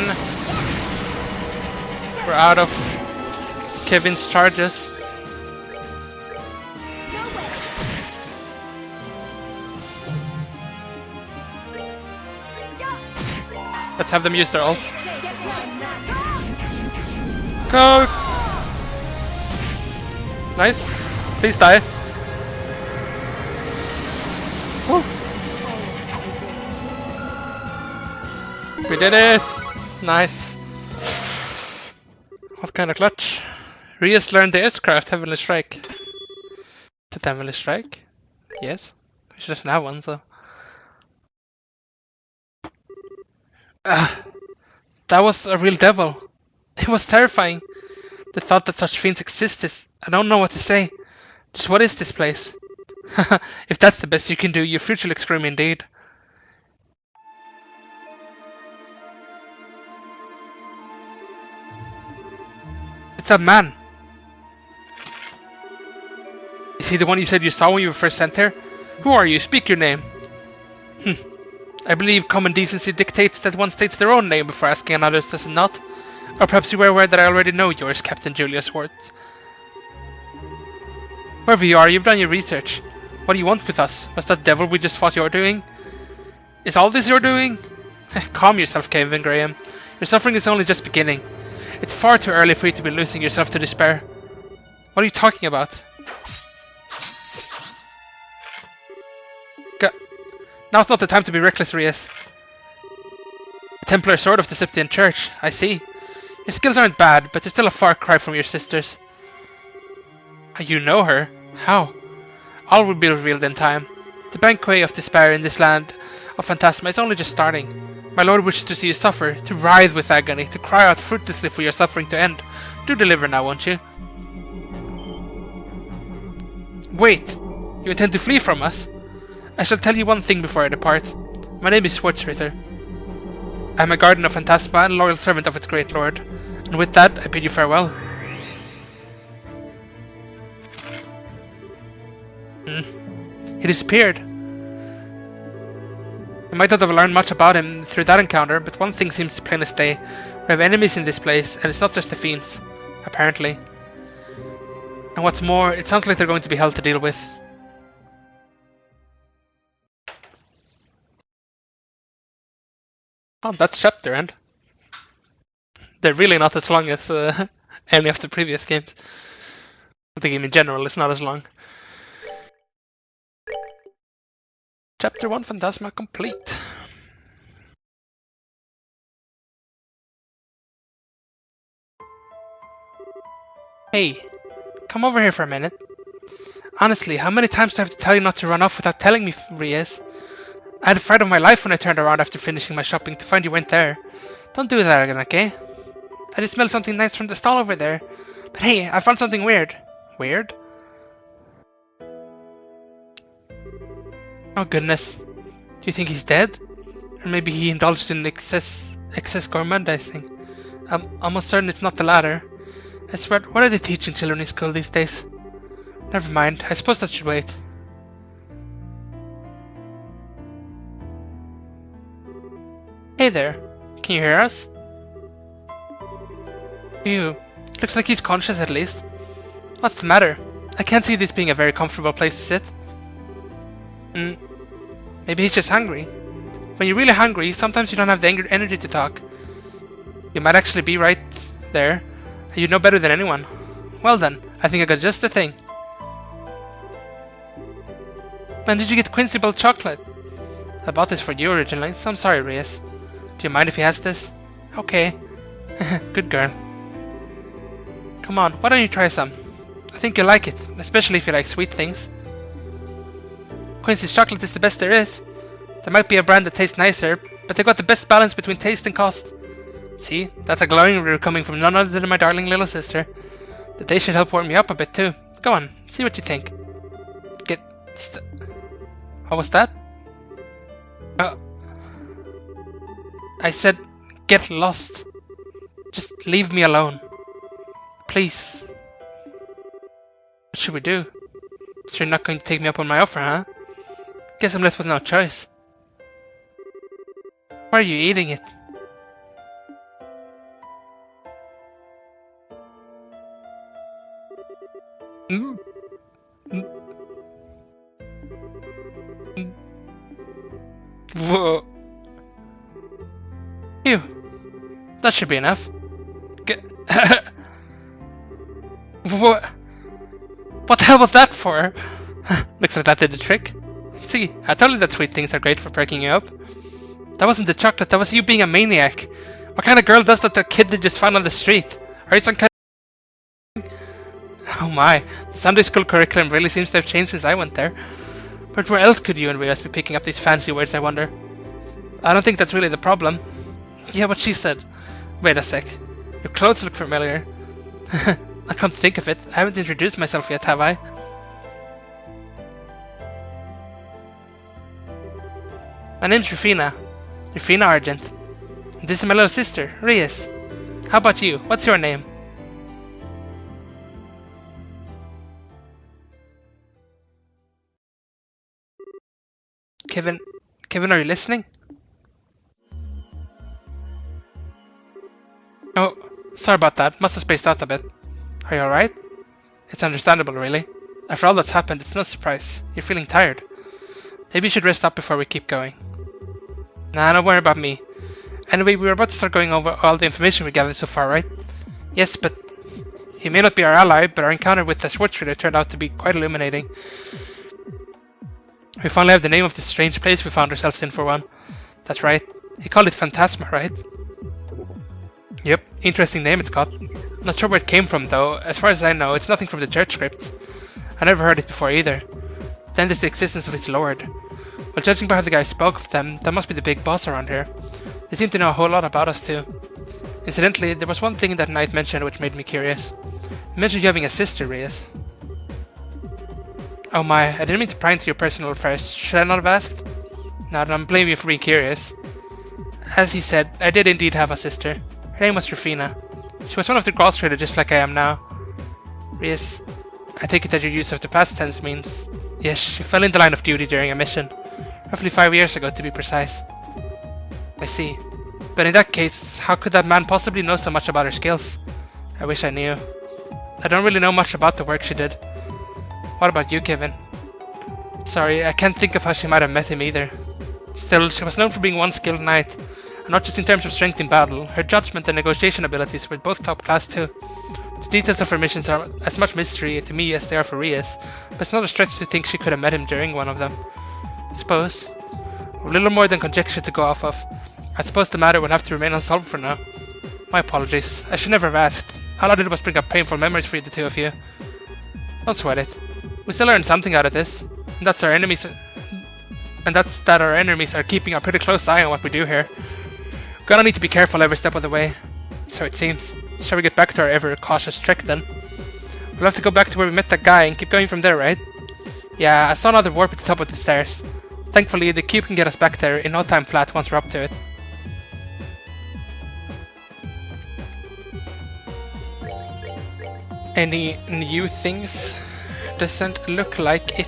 We're out of Kevin's charges. Let's have them use their ult. Go! Nice. Please die. Woo. We did it! Nice. What kind of clutch? Rias learned the S-craft Heavenly Strike. Is it Heavenly Strike? Yes. She doesn't have one, so... That was a real devil. It was terrifying. The thought that such fiends exist is... I don't know what to say. Just what is this place? If that's the best you can do, your future looks grim indeed. It's that man. Is he the one you said you saw when you were first sent here? Who are you? Speak your name. I believe common decency dictates that one states their own name before asking another's, does it not? Or perhaps you were aware that I already know yours, Captain Julius Worth. Wherever you are, you've done your research. What do you want with us? Was that devil we just thought you were doing? Is all this you're doing? Calm yourself, Kevin Graham. Your suffering is only just beginning. It's far too early for you to be losing yourself to despair. What are you talking about? Now's not the time to be reckless, Reyes. The Templar sword of the Septian Church, I see. Your skills aren't bad, but you're still a far cry from your sisters. You know her? How? All will be revealed in time. The banquet of despair in this land of Phantasma is only just starting. My lord wishes to see you suffer, to writhe with agony, to cry out fruitlessly for your suffering to end. Do deliver now, won't you? Wait! You intend to flee from us? I shall tell you one thing before I depart. My name is Schwarzritter. I am a guardian of Phantasma and loyal servant of its great lord. And with that, I bid you farewell. He disappeared. I might not have learned much about him through that encounter, but one thing seems plain as day. We have enemies in this place, and it's not just the fiends, apparently. And what's more, it sounds like they're going to be hell to deal with. Oh, that's chapter end. They're really not as long as any of the previous games. The game in general is not as long. Chapter 1 Phantasma complete. Hey, come over here for a minute. Honestly, how many times do I have to tell you not to run off without telling me, Reyes? I had a fright of my life when I turned around after finishing my shopping to find you went there. Don't do that again, okay? I just smelled something nice from the stall over there. But hey, I found something weird. Weird? Oh goodness. Do you think he's dead? Or maybe he indulged in excess gormandizing? I'm almost certain it's not the latter. I swear, what are they teaching children in school these days? Never mind, I suppose that should wait. Hey there, can you hear us? Ew, looks like he's conscious at least. What's the matter? I can't see this being a very comfortable place to sit. Maybe he's just hungry. When you're really hungry, sometimes you don't have the energy to talk. You might actually be right there, and you know better than anyone. Well then, I think I got just the thing. When did you get Quincy Bell chocolate? I bought this for you originally, so I'm sorry, Reyes. Do you mind if he has this? Okay. Good girl. Come on, why don't you try some? I think you'll like it, especially if you like sweet things. Quincy's chocolate is the best there is. There might be a brand that tastes nicer, but they got the best balance between taste and cost. See, that's a glowing review coming from none other than my darling little sister. The taste should help warm me up a bit too. Go on, see what you think. What was that? I said, get lost. Just leave me alone. Please. What should we do? So you're not going to take me up on my offer, huh? Guess I'm left with no choice. Why are you eating it? Whoa. Ew. That should be enough. What? What the hell was that for? Looks like that did the trick. See, I told you that sweet things are great for perking you up. That wasn't the chocolate, that was you being a maniac. What kind of girl does that to a kid they just found on the street? Are you some kind of... Oh my, the Sunday school curriculum really seems to have changed since I went there. But where else could you and Reyes be picking up these fancy words, I wonder? I don't think that's really the problem. Yeah, what she said. Wait a sec. Your clothes look familiar. I can't think of it. I haven't introduced myself yet, have I? My name's Rufina. Rufina Argent. This is my little sister, Reyes. How about you? What's your name? Kevin, are you listening? Oh, sorry about that. Must have spaced out a bit. Are you alright? It's understandable, really. After all that's happened, it's no surprise. You're feeling tired. Maybe you should rest up before we keep going. Nah, don't worry about me. Anyway, we were about to start going over all the information we gathered so far, right? Yes, but he may not be our ally, but our encounter with the Schwartz Trader turned out to be quite illuminating. We finally have the name of this strange place we found ourselves in for one. That's right. He called it Phantasma, right? Yep, interesting name it's got. Not sure where it came from though. As far as I know, it's nothing from the church scripts. I never heard it before either. Then there's the existence of its lord. Well, judging by how the guy spoke of them, that must be the big boss around here. They seem to know a whole lot about us too. Incidentally, there was one thing that Knight mentioned which made me curious. He mentioned you having a sister, Reyes. Oh my, I didn't mean to pry into your personal affairs. Should I not have asked? No, I don't blame you for being curious. As he said, I did indeed have a sister. Her name was Rufina. She was one of the Gross Trader just like I am now. Reyes, I take it that your use of the past tense means... Yes, she fell in the line of duty during a mission. Roughly 5 years ago to be precise. I see. But in that case, how could that man possibly know so much about her skills? I wish I knew. I don't really know much about the work she did. What about you, Kevin? Sorry, I can't think of how she might have met him either. Still, she was known for being one skilled knight, and not just in terms of strength in battle. Her judgment and negotiation abilities were both top class too. The details of her missions are as much mystery to me as they are for Reyes, but it's not a stretch to think she could have met him during one of them. I suppose. A little more than conjecture to go off of. I suppose the matter would have to remain unsolved for now. My apologies. I should never have asked. All I did was bring up painful memories for the two of you. Don't sweat it. We still learned something out of this, and that's our enemies. And that's that our enemies are keeping a pretty close eye on what we do here. We're gonna need to be careful every step of the way. So it seems. Shall we get back to our ever cautious trek then? We'll have to go back to where we met that guy and keep going from there, right? Yeah, I saw another warp at the top of the stairs. Thankfully, the cube can get us back there in no time flat once we're up to it. Any new things? Doesn't look like it.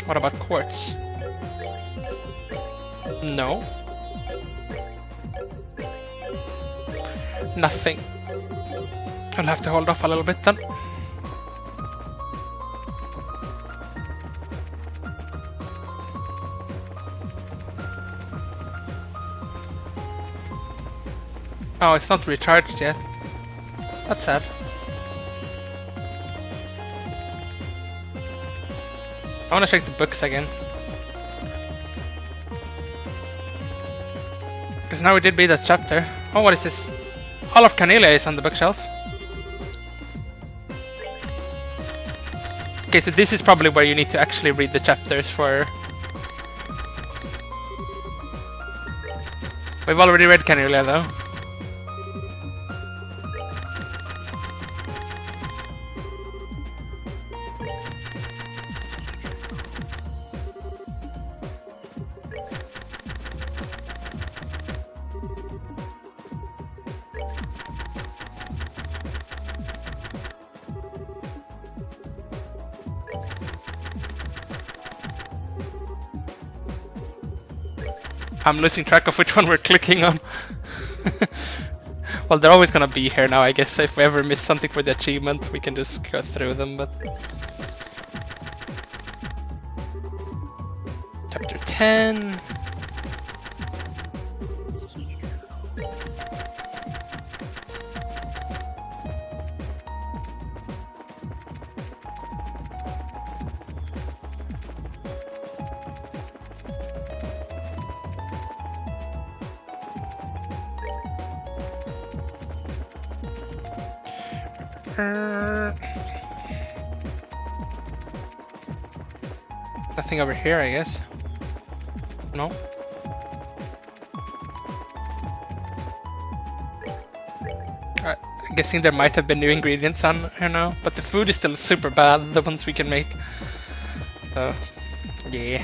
What about quartz? No. Nothing. I'll have to hold off a little bit then. Oh, it's not recharged yet. That's sad. I wanna check the books again. Because now we did beat that chapter. Oh, what is this? All of Carnelia is on the bookshelf. Okay, so this is probably where you need to actually read the chapters for... We've already read Carnelia though. I'm losing track of which one we're clicking on. Well, they're always gonna be here now, I guess. If we ever miss something for the achievement, we can just go through them, but... Chapter 10... Nothing over here, I guess. No? I'm guessing there might have been new ingredients on here now, but the food is still super bad, the ones we can make. So, yeah.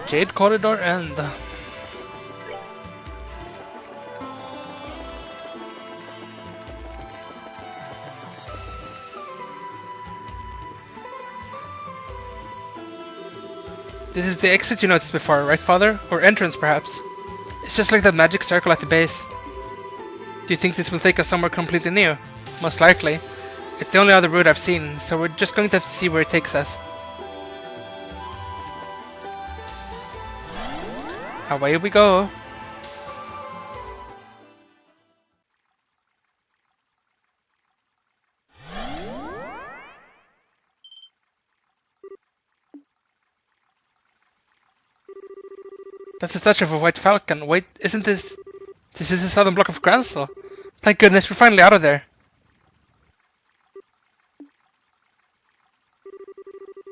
Jade Corridor End. This is the exit you noticed before, right, Father? Or entrance, perhaps? It's just like that magic circle at the base. Do you think this will take us somewhere completely new? Most likely. It's the only other route I've seen, so we're just going to have to see where it takes us. Away we go. That's the statue of a white falcon. Wait, isn't this... This is the southern block of Gransel. Thank goodness, we're finally out of there.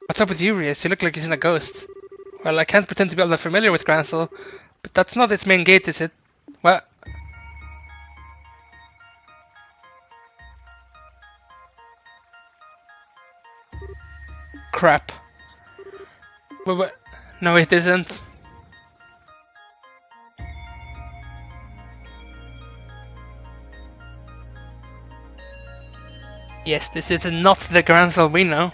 What's up with you, Rias? You look like you've seen a ghost. Well, I can't pretend to be all that familiar with Gransel, but that's not its main gate, is it? What? Crap. But, no, it isn't. Yes, this is not the Gransel we know.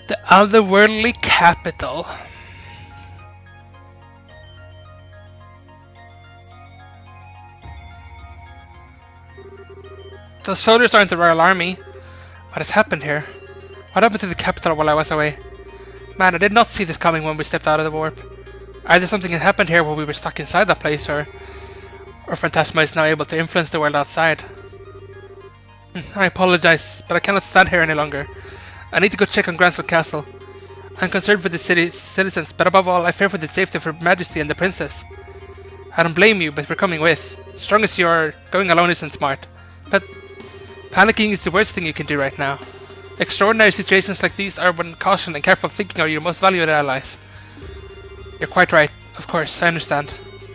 The otherworldly capital. Those soldiers aren't the Royal Army. What has happened here? What happened to the capital while I was away? Man, I did not see this coming when we stepped out of the warp. Either something had happened here while we were stuck inside that place, or Phantasma is now able to influence the world outside. I apologize, but I cannot stand here any longer. I need to go check on Gransel Castle. I'm concerned for the city's citizens, but above all, I fear for the safety of Her Majesty and the Princess. I don't blame you, but we're coming with. Strong as you are, going alone isn't smart. But panicking is the worst thing you can do right now. Extraordinary situations like these are when caution and careful thinking are your most valued allies. You're quite right, of course, I understand.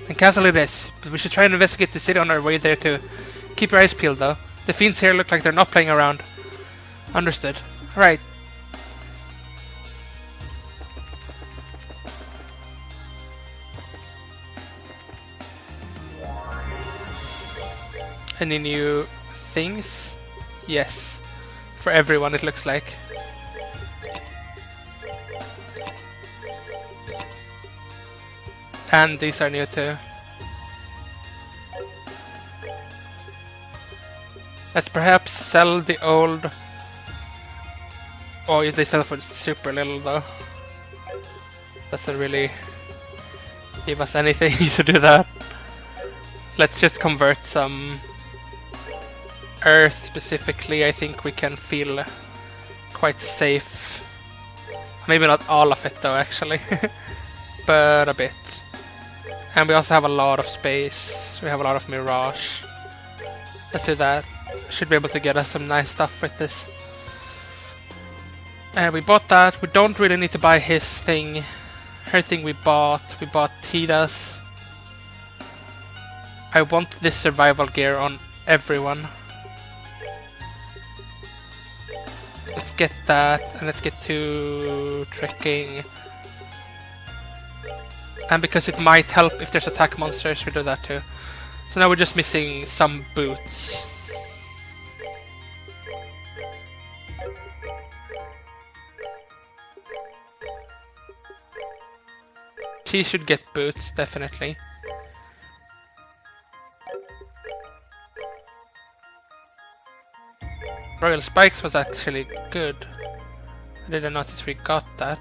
Then castle it is, but we should try and investigate the city on our way there too. Keep your eyes peeled though. The fiends here look like they're not playing around. Understood. Right. Any new things? Yes. For everyone it looks like. And these are new too. Let's perhaps sell the old... Oh, they sell for super little though. Doesn't really give us anything to do that. Let's just convert some earth specifically. I think we can feel quite safe. Maybe not all of it though actually, but a bit. And we also have a lot of space. We have a lot of Mirage. Let's do that. Should be able to get us some nice stuff with this. We bought that. We don't really need to buy his thing. Her thing we bought. We bought Tita's. I want this survival gear on everyone. Let's get that, and let's get to trekking. And because it might help if there's attack monsters, we do that too. So now we're just missing some boots. She should get boots, definitely. Royal Spikes was actually good. I didn't notice we got that.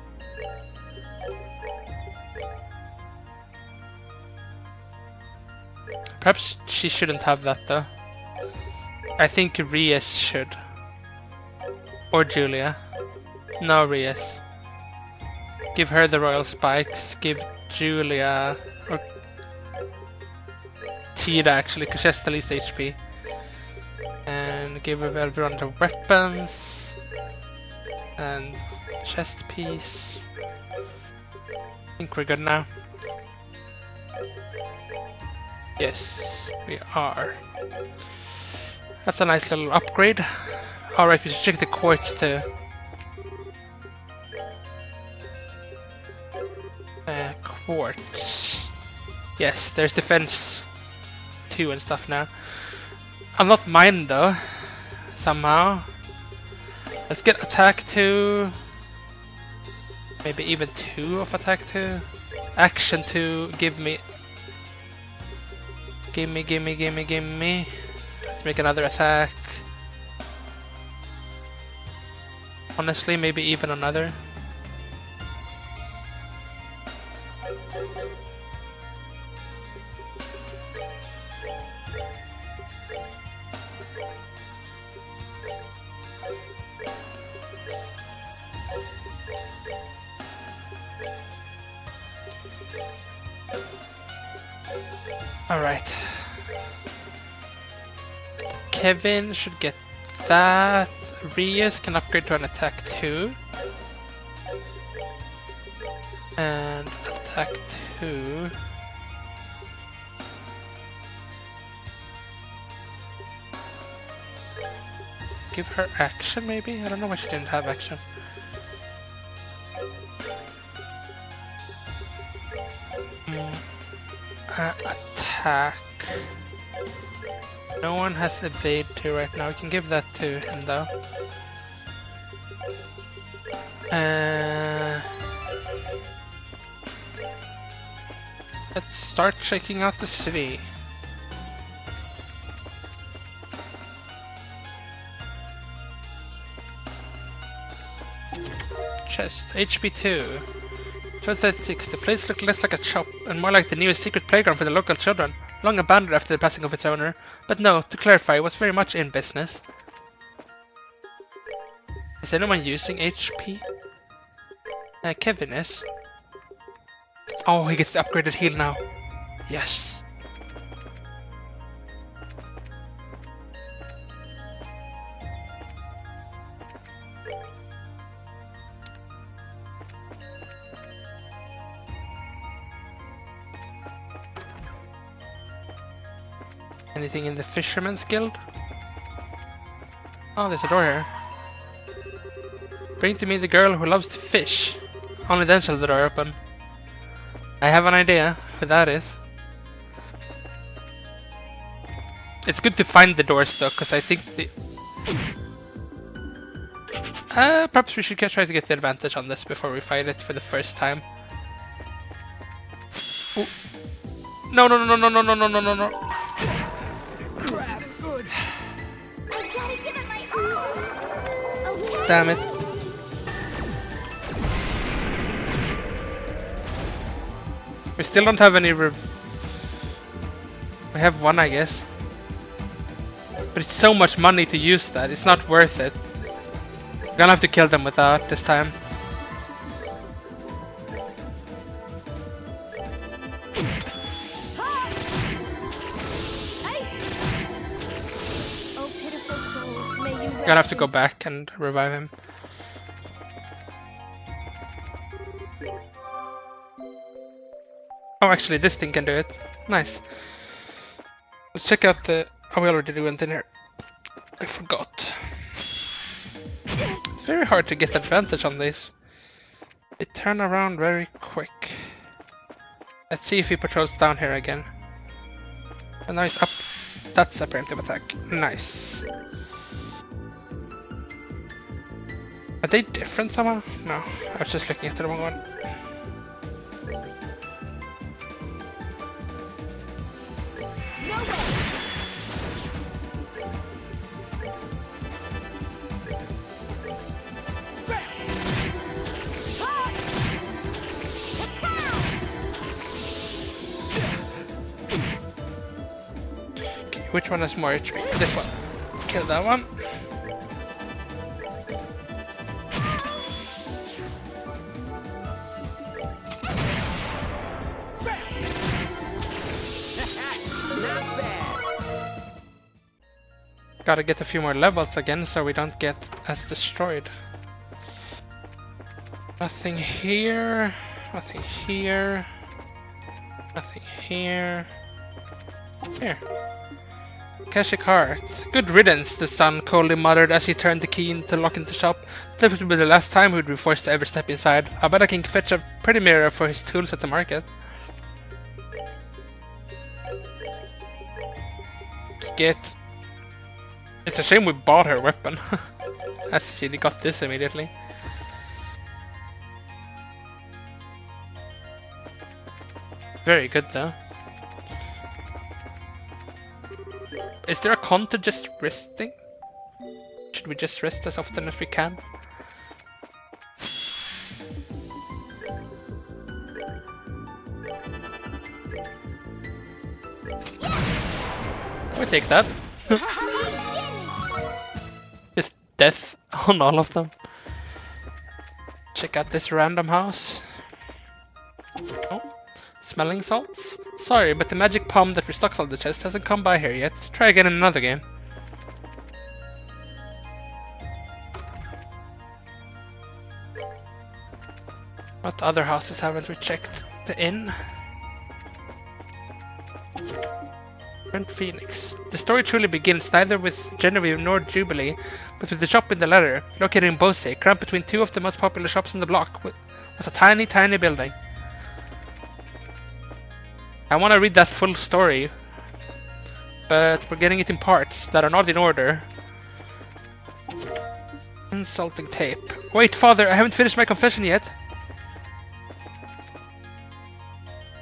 Perhaps she shouldn't have that though. I think Rias should. Or Julia. No, Rias. Give her the Royal Spikes. Give Julia... Or Tira actually, because she has the least HP. And give everyone the weapons. And chest piece. I think we're good now. Yes, we are. That's a nice little upgrade. Alright, we should check the quartz too. Quartz. Yes, there's defense 2 and stuff now. I'll not mind though, somehow. Let's get attack 2. Maybe even 2 of attack 2. Action 2, gimme. Let's make another attack. Honestly, maybe even another. Alright. Kevin should get that. Rias can upgrade to an attack 2. And attack 2. Give her action maybe? I don't know why she didn't have action. Attack. No one has evade 2 right now. We can give that to him though. Let's start checking out the city. Chest. HP 2. 1236. The place looked less like a shop and more like the newest secret playground for the local children, long abandoned after the passing of its owner. But no, to clarify, it was very much in business. Is anyone using HP? Kevin is. Oh, he gets the upgraded heal now. Yes. Anything in the Fisherman's Guild? Oh, there's a door here. Bring to me the girl who loves to fish. Only then shall the door open. I have an idea who that is. It's good to find the doors though, because I think the... perhaps we should try to get the advantage on this before we fight it for the first time. Ooh. No, no, no, no, no, no, no, no, no, no. Damn it. We still don't have any we have one, I guess. But it's so much money to use that, it's not worth it. We're gonna have to kill them without this time. Gonna have to go back and revive him. Oh, actually, this thing can do it. Nice. Let's check out the... Oh, we already went in here. I forgot. It's very hard to get advantage on this. They turn around very quick. Let's see if he patrols down here again. And now he's up. That's a preemptive attack. Nice. Are they different somehow? No, I was just looking at the wrong one. Okay, which one has more HP? This one. Kill that one. Gotta get a few more levels again so we don't get as destroyed. Nothing here. Nothing here. Nothing here. Here. Keshik Heart. Good riddance, the son coldly muttered as he turned the key to lock in the shop. This would be the last time he would be forced to ever step inside. I bet I can fetch a pretty mirror for his tools at the market. Get. It's a shame we bought her weapon. As she got this immediately. Very good though. Is there a con to just resting? Should we just rest as often as we can? We take that. Just death on all of them. Check out this random house. Oh. Smelling salts? Sorry, but the magic palm that restocks all the chests hasn't come by here yet. Try again in another game. What other houses haven't we checked? The inn? Brent Phoenix. The story truly begins neither with Genevieve nor Jubilee, but with the shop in the letter, located in Bose, cramped between two of the most popular shops in the block, was a tiny, tiny building. I want to read that full story, but we're getting it in parts that are not in order. Insulting tape. Wait, father, I haven't finished my confession yet.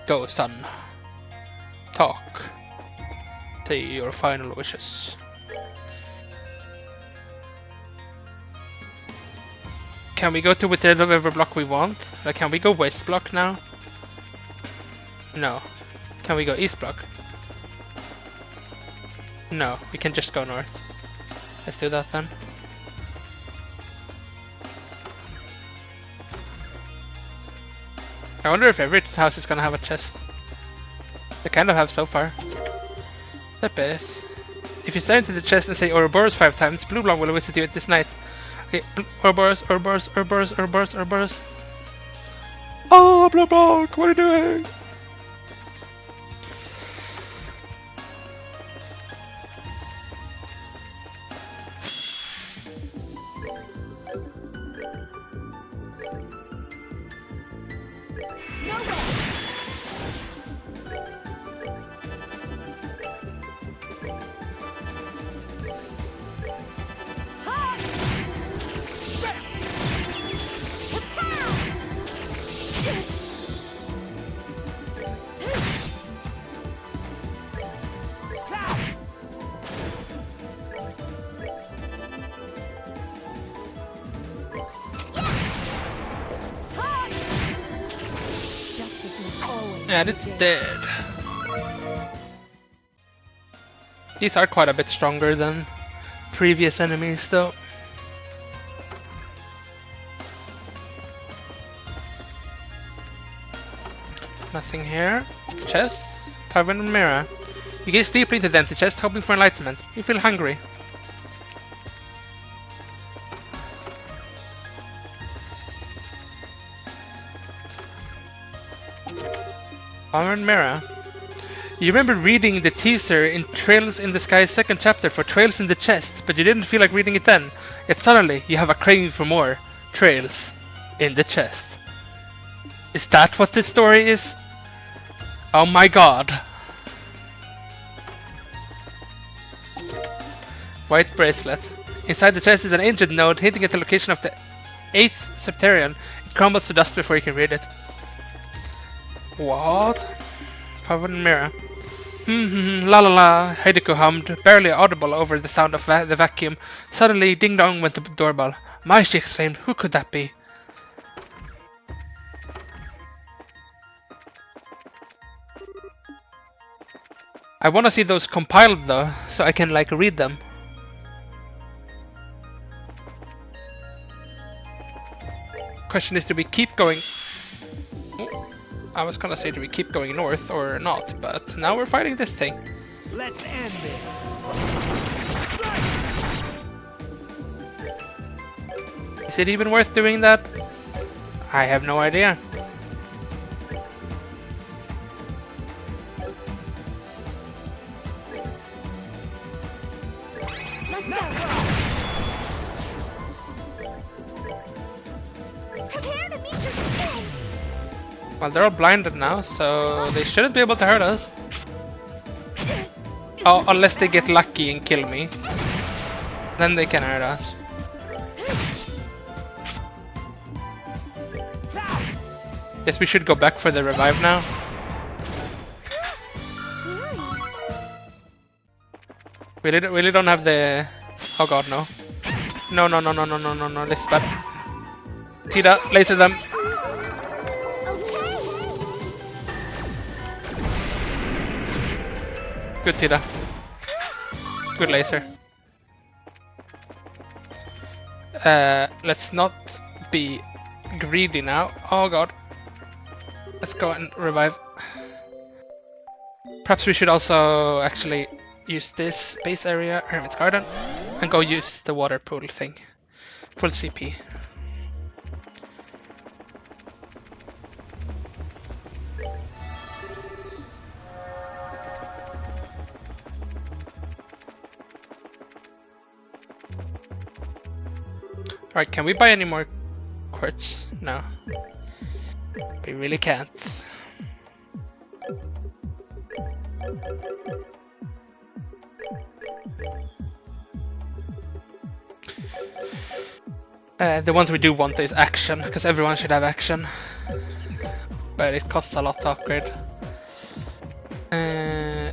Go, son. Talk. Say your final wishes. Can we go to whichever block we want? Like, can we go west block now? No. Can we go east block? No, we can just go north. Let's do that then. I wonder if every house is gonna have a chest. They kind of have so far. Sepith. If you stare into the chest and say Ouroboros 5 times, Blue Blood will visit you this night. Okay, Ouroboros, Ouroboros, Ouroboros, Ouroboros, Ouroboros. Oh, Blue Blood, what are you doing? And it's dead. These are quite a bit stronger than previous enemies though. Nothing here. Chest. Tavern and mirror. You gaze deeply into the empty chest, hoping for enlightenment. You feel hungry. Tavern mirror. You remember reading the teaser in Trails in the Sky's second chapter for Trails in the Chest, but you didn't feel like reading it then. Yet suddenly you have a craving for more. Trails in the Chest. Is that what this story is? Oh my god. White bracelet. Inside the chest is an ancient node hinting at the location of the 8th Septarian. It crumbles to dust before you can read it. What? Covered in mirror. La la la, Hideko hummed, barely audible over the sound of the vacuum. Suddenly, ding dong went the doorbell. My, she exclaimed, who could that be? I wanna see those compiled though, so I can like read them. Question is, do we keep going? I was gonna say, do we keep going north or not, but now we're fighting this thing. Let's end this. Is it even worth doing that? I have no idea. Let's go. Prepare to meet your king. Well, they're all blinded now, so they shouldn't be able to hurt us. Oh, unless they get lucky and kill me. Then they can hurt us. Guess we should go back for the revive now. Really don't have the... Oh god, no. No, this is bad. Tida, laser them. Good Tida. Good laser. Let's not be greedy now. Oh god. Let's go and revive. Perhaps we should also actually use this base area, Hermit's Garden, and go use the water pool thing. Full CP. Alright, can we buy any more quartz? No. We really can't. The ones we do want is action, because everyone should have action. But it costs a lot to upgrade.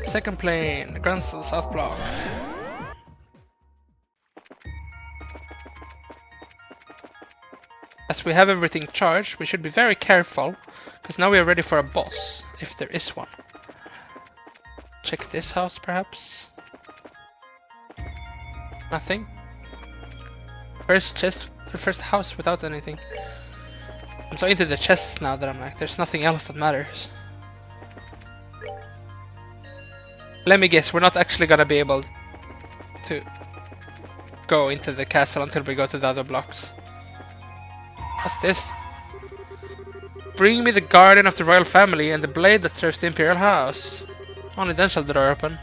Second plane, Gransel, South Block. As we have everything charged, we should be very careful, because now we are ready for a boss, if there is one. Check this house, perhaps? Nothing? First chest, the first house without anything. I'm so into the chests now that I'm like, there's nothing else that matters. Let me guess, we're not actually gonna be able to go into the castle until we go to the other blocks. What's this? Bring me the guardian of the royal family and the blade that serves the imperial house. Only then shall the door open.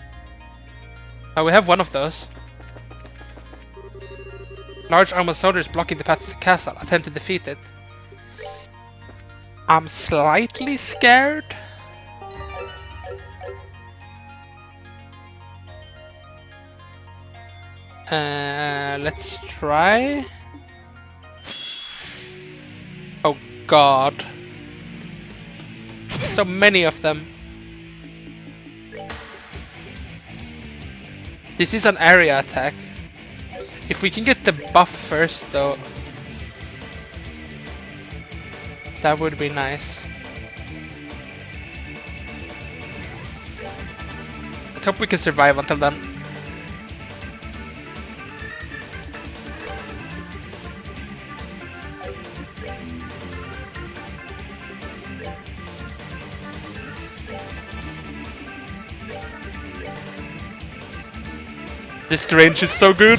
Oh, we have one of those. Large armored soldiers blocking the path to the castle. Attempt to defeat it. I'm slightly scared. Let's try. Oh god. So many of them. This is an area attack. If we can get the buff first though, that would be nice. Let's hope we can survive until then. This range is so good.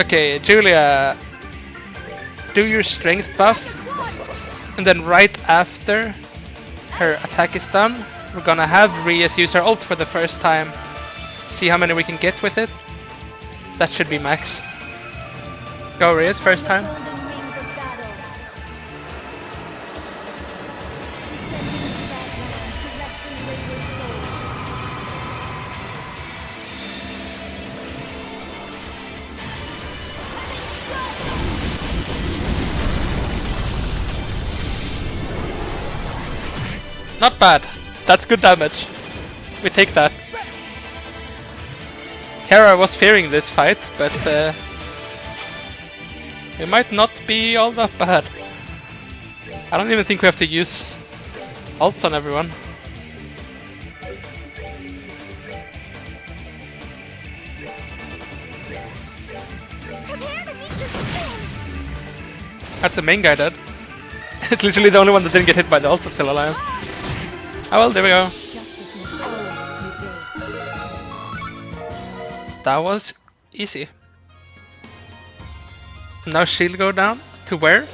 Okay, Julia, do your strength buff, and then right after her attack is done, we're gonna have Rias use her ult for the first time. See how many we can get with it. That should be max. Go Rias, first time. Not bad. That's good damage. We take that. Hera was fearing this fight, but it might not be all that bad. I don't even think we have to use ults on everyone. That's the main guy dead. It's literally the only one that didn't get hit by the ult that's still alive. Oh well, there we go. That was easy. Now shield go down. To where?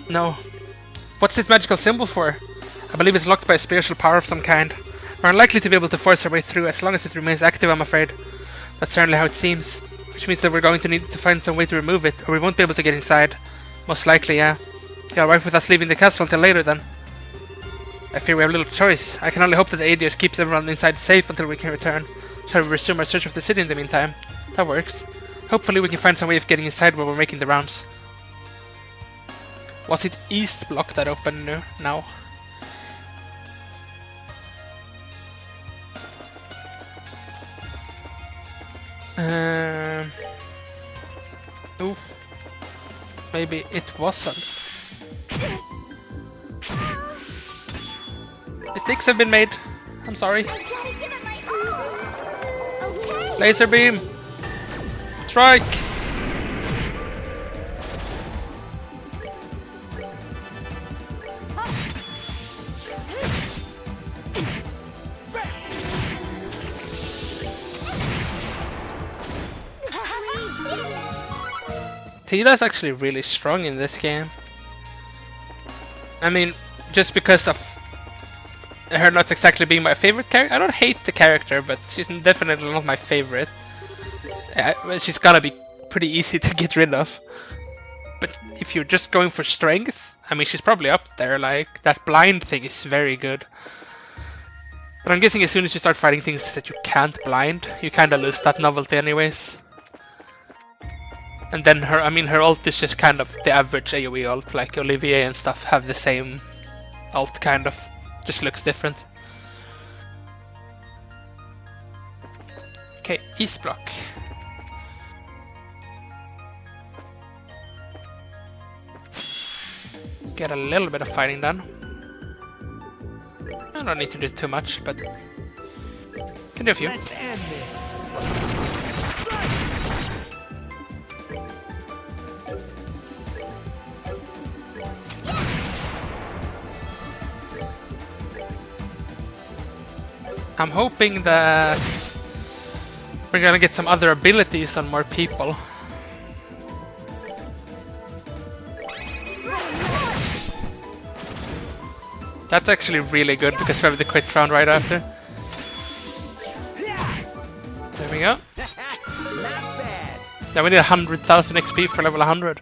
No. What's this magical symbol for? I believe it's locked by a spiritual power of some kind. We're unlikely to be able to force our way through as long as it remains active, I'm afraid. That's certainly how it seems. Which means that we're going to need to find some way to remove it, or we won't be able to get inside. Most likely, yeah. You alright with us leaving the castle until later then? I fear we have little choice. I can only hope that Adios keeps everyone inside safe until we can return. Shall we resume our search of the city in the meantime? That works. Hopefully we can find some way of getting inside while we're making the rounds. Was it East Block that opened now? Ooh. Maybe it wasn't. Mistakes have been made. I'm sorry. Gotta give it my all. Okay. Laser beam! Strike! Tida's actually really strong in this game. I mean, just because of her not exactly being my favorite character. I don't hate the character, but she's definitely not my favorite. She's gotta be pretty easy to get rid of. But if you're just going for strength, I mean, she's probably up there. Like, that blind thing is very good. But I'm guessing as soon as you start fighting things that you can't blind, you kinda lose that novelty anyways. And then her ult is just kind of the average AoE ult, like Olivier and stuff have the same ult kind of, just looks different. Okay, East Block. Get a little bit of fighting done. I don't need to do too much, but can do a few. Let's end this. I'm hoping that we're gonna get some other abilities on more people. That's actually really good because we have the quit round right after. There we go. Not bad. Now we need 100,000 XP for level 100.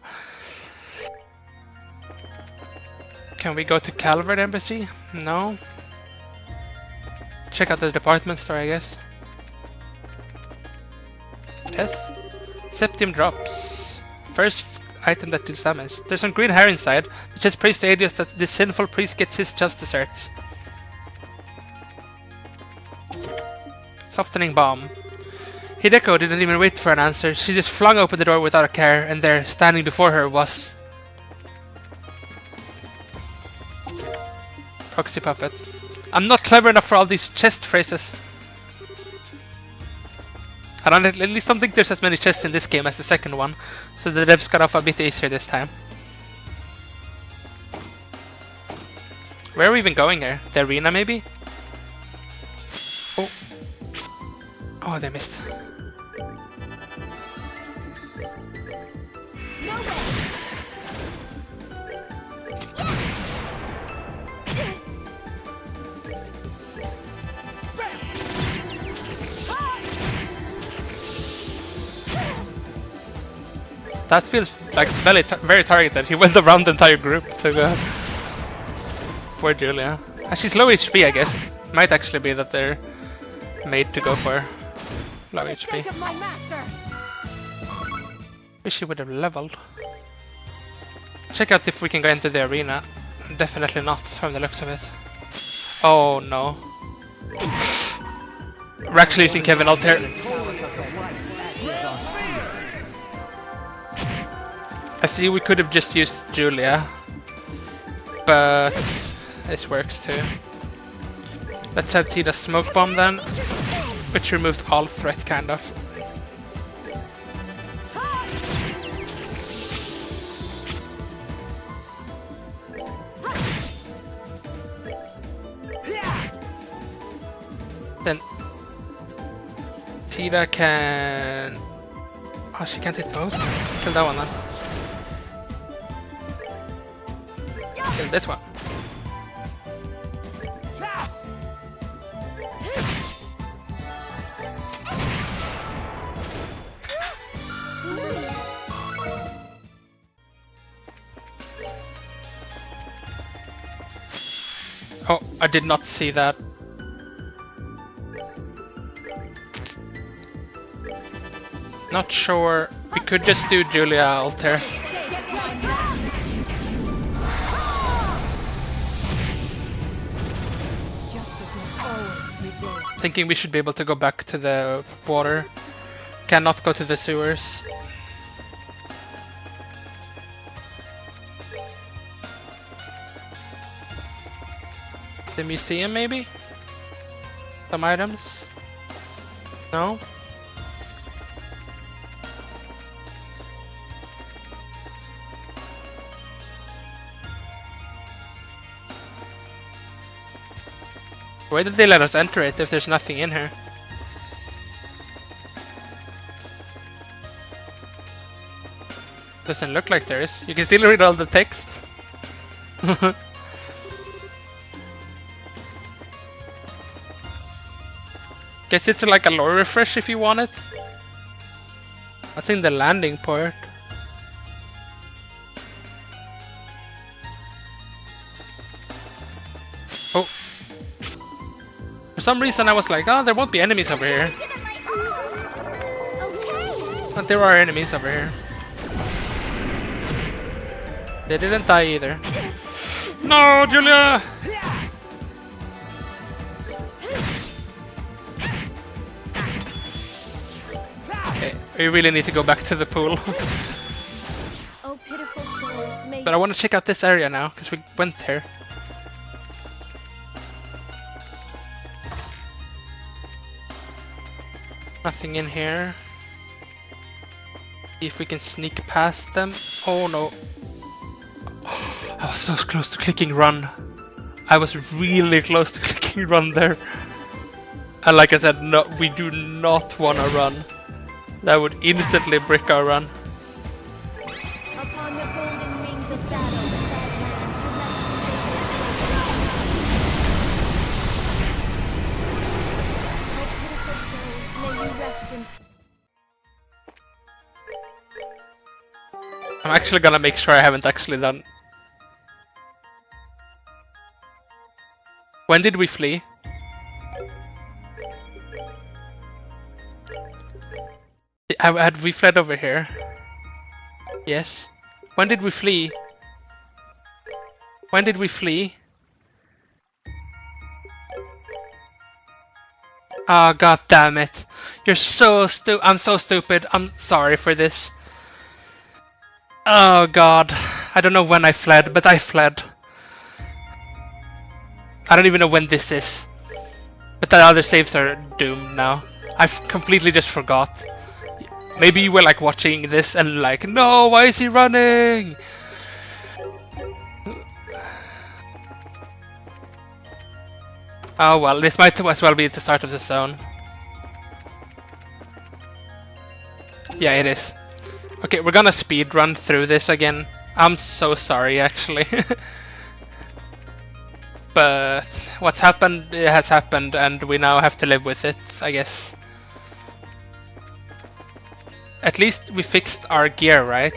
Can we go to Calvert Embassy? No. Check out the department store, I guess. Test. Septium drops. First item that deals damage. There's some green hair inside. It just prays to Adios that this sinful priest gets his just desserts. Softening bomb. Hideko didn't even wait for an answer. She just flung open the door without a care, and there, standing before her, was Proxy Puppet. I'm not clever enough for all these chest phrases. I at least don't think there's as many chests in this game as the second one, so the devs got off a bit easier this time. Where are we even going here? The arena maybe? Oh. Oh, they missed. No way. That feels like very targeted. He went around the entire group to go. Poor Julia. She's low HP, I guess. Might actually be that they're made to go for low HP. Sake of my master. Wish she would have leveled. Check out if we can go into the arena. Definitely not from the looks of it. Oh no. We're actually using Kevin ult here. I see we could have just used Julia, but this works too. Let's have Tida smoke bomb then, which removes all threat kind of. Then Rita can... Oh, she can't hit both? Kill that one then. Kill this one. Oh, I did not see that. Not sure. We could just do Julia Alter. Thinking we should be able to go back to the water. Cannot go to the sewers. The museum, maybe? Some items? No? Why did they let us enter it if there's nothing in here? Doesn't look like there is. You can still read all the text. Guess it's like a lore refresh if you want it. That's in the landing port. Oh. For some reason I was like, oh, there won't be enemies over here. But there are enemies over here. They didn't die either. No, Julia! Okay, we really need to go back to the pool. Oh, pitiful souls, may But I want to check out this area now, because we went here. Nothing in here. See if we can sneak past them. Oh no. I was so close to clicking run. I was really close to clicking run there. And like I said, no, we do not want to run. That would instantly brick our run. upon the golden wings of saddle, that land to rescue. Oh, pitiful souls, may you rest in. I'm actually gonna make sure I haven't actually done. When did we flee? Had we fled over here? Yes. When did we flee? When did we flee? Oh, god damn it. You're so I'm so stupid. I'm sorry for this. Oh god. I don't know when I fled, but I fled. I don't even know when this is. But the other saves are doomed now. I've completely just forgot. Maybe you were like watching this and like, no, why is he running? Oh well, this might as well be the start of the zone. Yeah, it is. Okay, we're gonna speed run through this again. I'm so sorry, actually. But what's happened has happened, and we now have to live with it, I guess. At least we fixed our gear, right?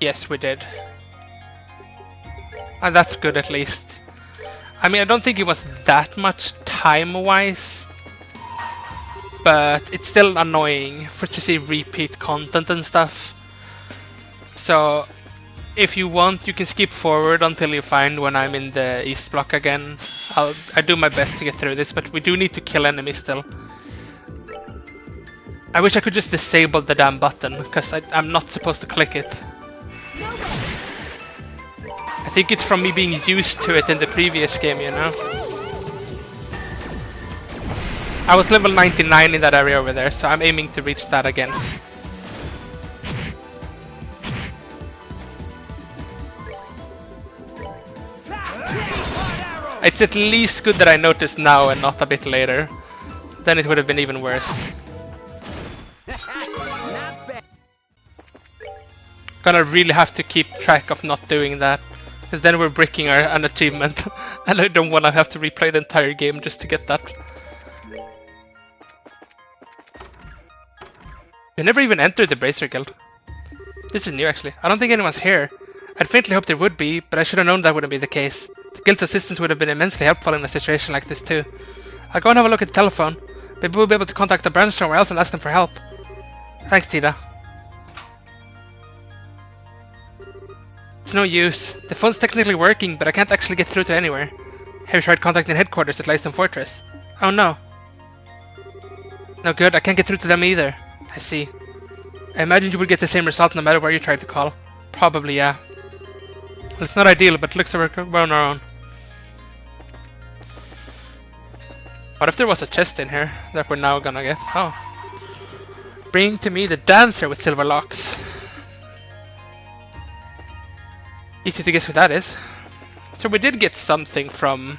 Yes, we did. And that's good, at least. I mean, I don't think it was that much time-wise, but it's still annoying to see repeat content and stuff. So, if you want, you can skip forward until you find when I'm in the East Block again. I do my best to get through this, but we do need to kill enemies still. I wish I could just disable the damn button, because I'm not supposed to click it. I think it's from me being used to it in the previous game, you know? I was level 99 in that area over there, so I'm aiming to reach that again. It's at least good that I noticed now and not a bit later. Then it would have been even worse. Not bad. Gonna really have to keep track of not doing that, because then we're breaking an achievement, and I don't want to have to replay the entire game just to get that. We never even entered the Bracer Guild. This is new actually. I don't think anyone's here. I'd faintly hoped there would be, but I should have known that wouldn't be the case. The guild's assistance would have been immensely helpful in a situation like this too. I'll go and have a look at the telephone. Maybe we'll be able to contact the branch somewhere else and ask them for help. Thanks, Tina. It's no use. The phone's technically working, but I can't actually get through to anywhere. Have you tried contacting headquarters at Leiston Fortress? Oh no. No good, I can't get through to them either. I see. I imagine you would get the same result no matter where you tried to call. Probably, yeah. Well, it's not ideal, but it looks like we're on our own. What if there was a chest in here that we're now gonna get? Oh. Bring to me the dancer with silver locks. Easy to guess who that is. So we did get something from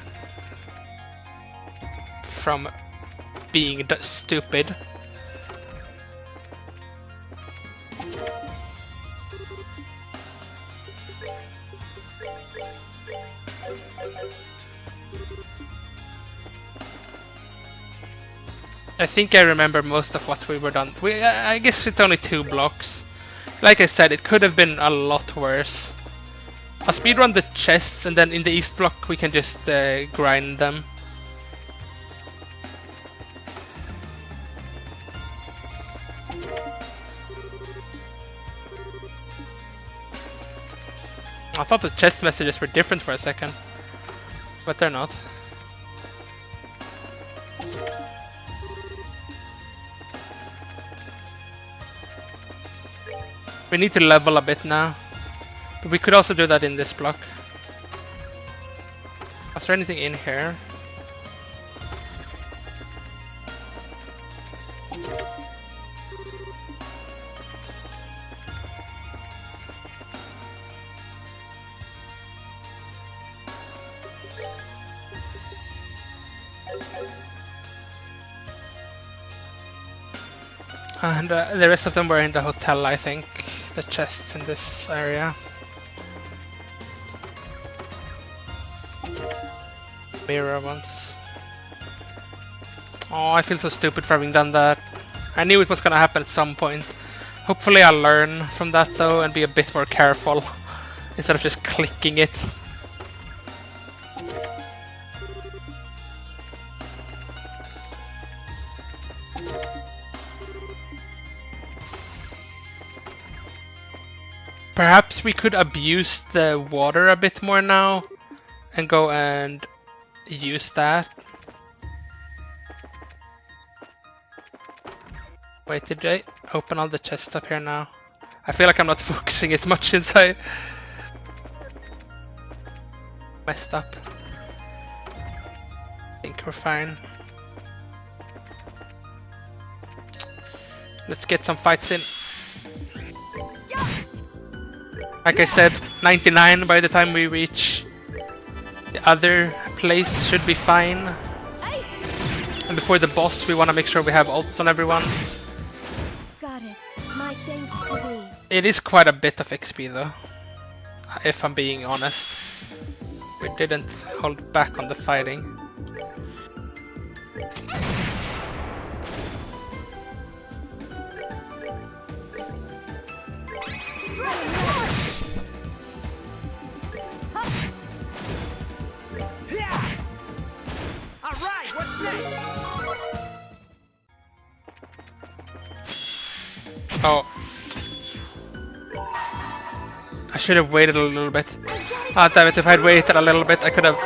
being stupid. I think I remember most of what we were done. I guess it's only 2 blocks. Like I said, it could have been a lot worse. I'll speedrun the chests, and then in the east block we can just grind them. I thought the chest messages were different for a second, but they're not. We need to level a bit now, but we could also do that in this block. Is there anything in here? And the rest of them were in the hotel, I think. The chests in this area. Mirror ones. Oh, I feel so stupid for having done that. I knew it was gonna happen at some point. Hopefully I'll learn from that though and be a bit more careful instead of just clicking it. Perhaps we could abuse the water a bit more now and go and use that. Wait, did I open all the chests up here now? I feel like I'm not focusing as much since I messed up. I think we're fine. Let's get some fights in. Like I said, 99 by the time we reach the other place should be fine. And before the boss, we want to make sure we have ults on everyone. Goddess, my thanks to thee. It is quite a bit of XP though, if I'm being honest. We didn't hold back on the fighting. Alright, what's next? Oh. I should have waited a little bit. Ah, damn it, if I'd waited a little bit, I could have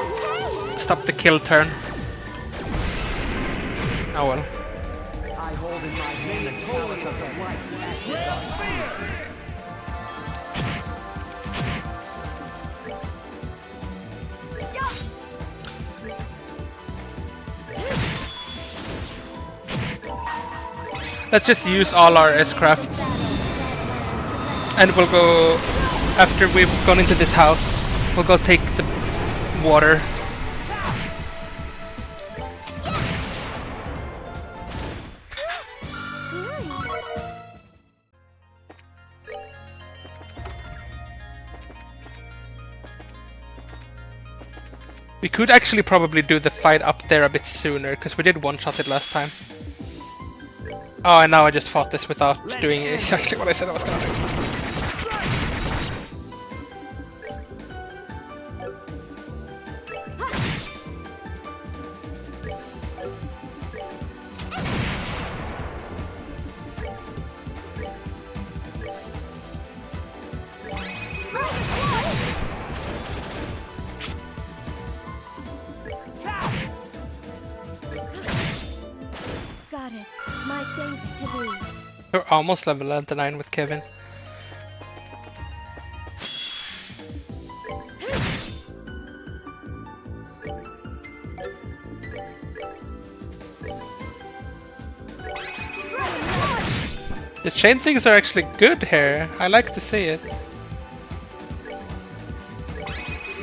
stopped the kill turn. Oh well. I hold in my hand the chalice of the lights at his authority. Let's just use all our S-crafts. And we'll go, after we've gone into this house, we'll go take the water. We could actually probably do the fight up there a bit sooner, because we did one-shot it last time. Oh, and now I just fought this without doing exactly what I said I was gonna do. Goddess, my thanks to thee. We're almost level 99 with Kevin. The chain things are actually good here. I like to see it.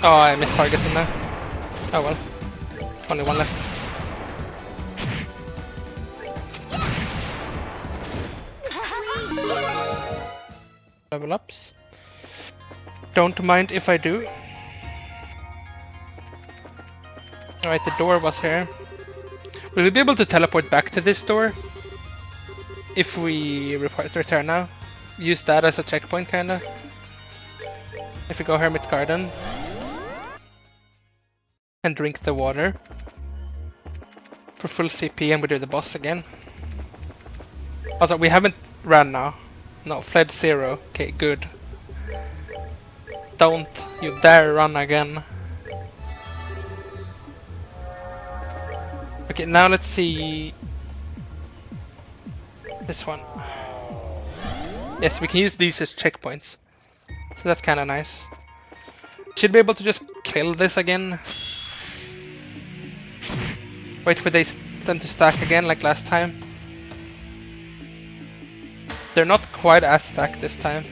Oh, I missed targeting there. Oh well. Only one left. Level ups. Don't mind if I do. Alright, the door was here. Will we be able to teleport back to this door? If we return now? Use that as a checkpoint, kinda? If we go Hermit's Garden. And drink the water. For full CP and we do the boss again. Also, we haven't ran now. No, fled 0. Okay, good. Don't you dare run again. Okay, now let's see this one. Yes, we can use these as checkpoints. So that's kinda nice. Should be able to just kill this again. Wait for them to stack again like last time. They're not quite as stacked this time.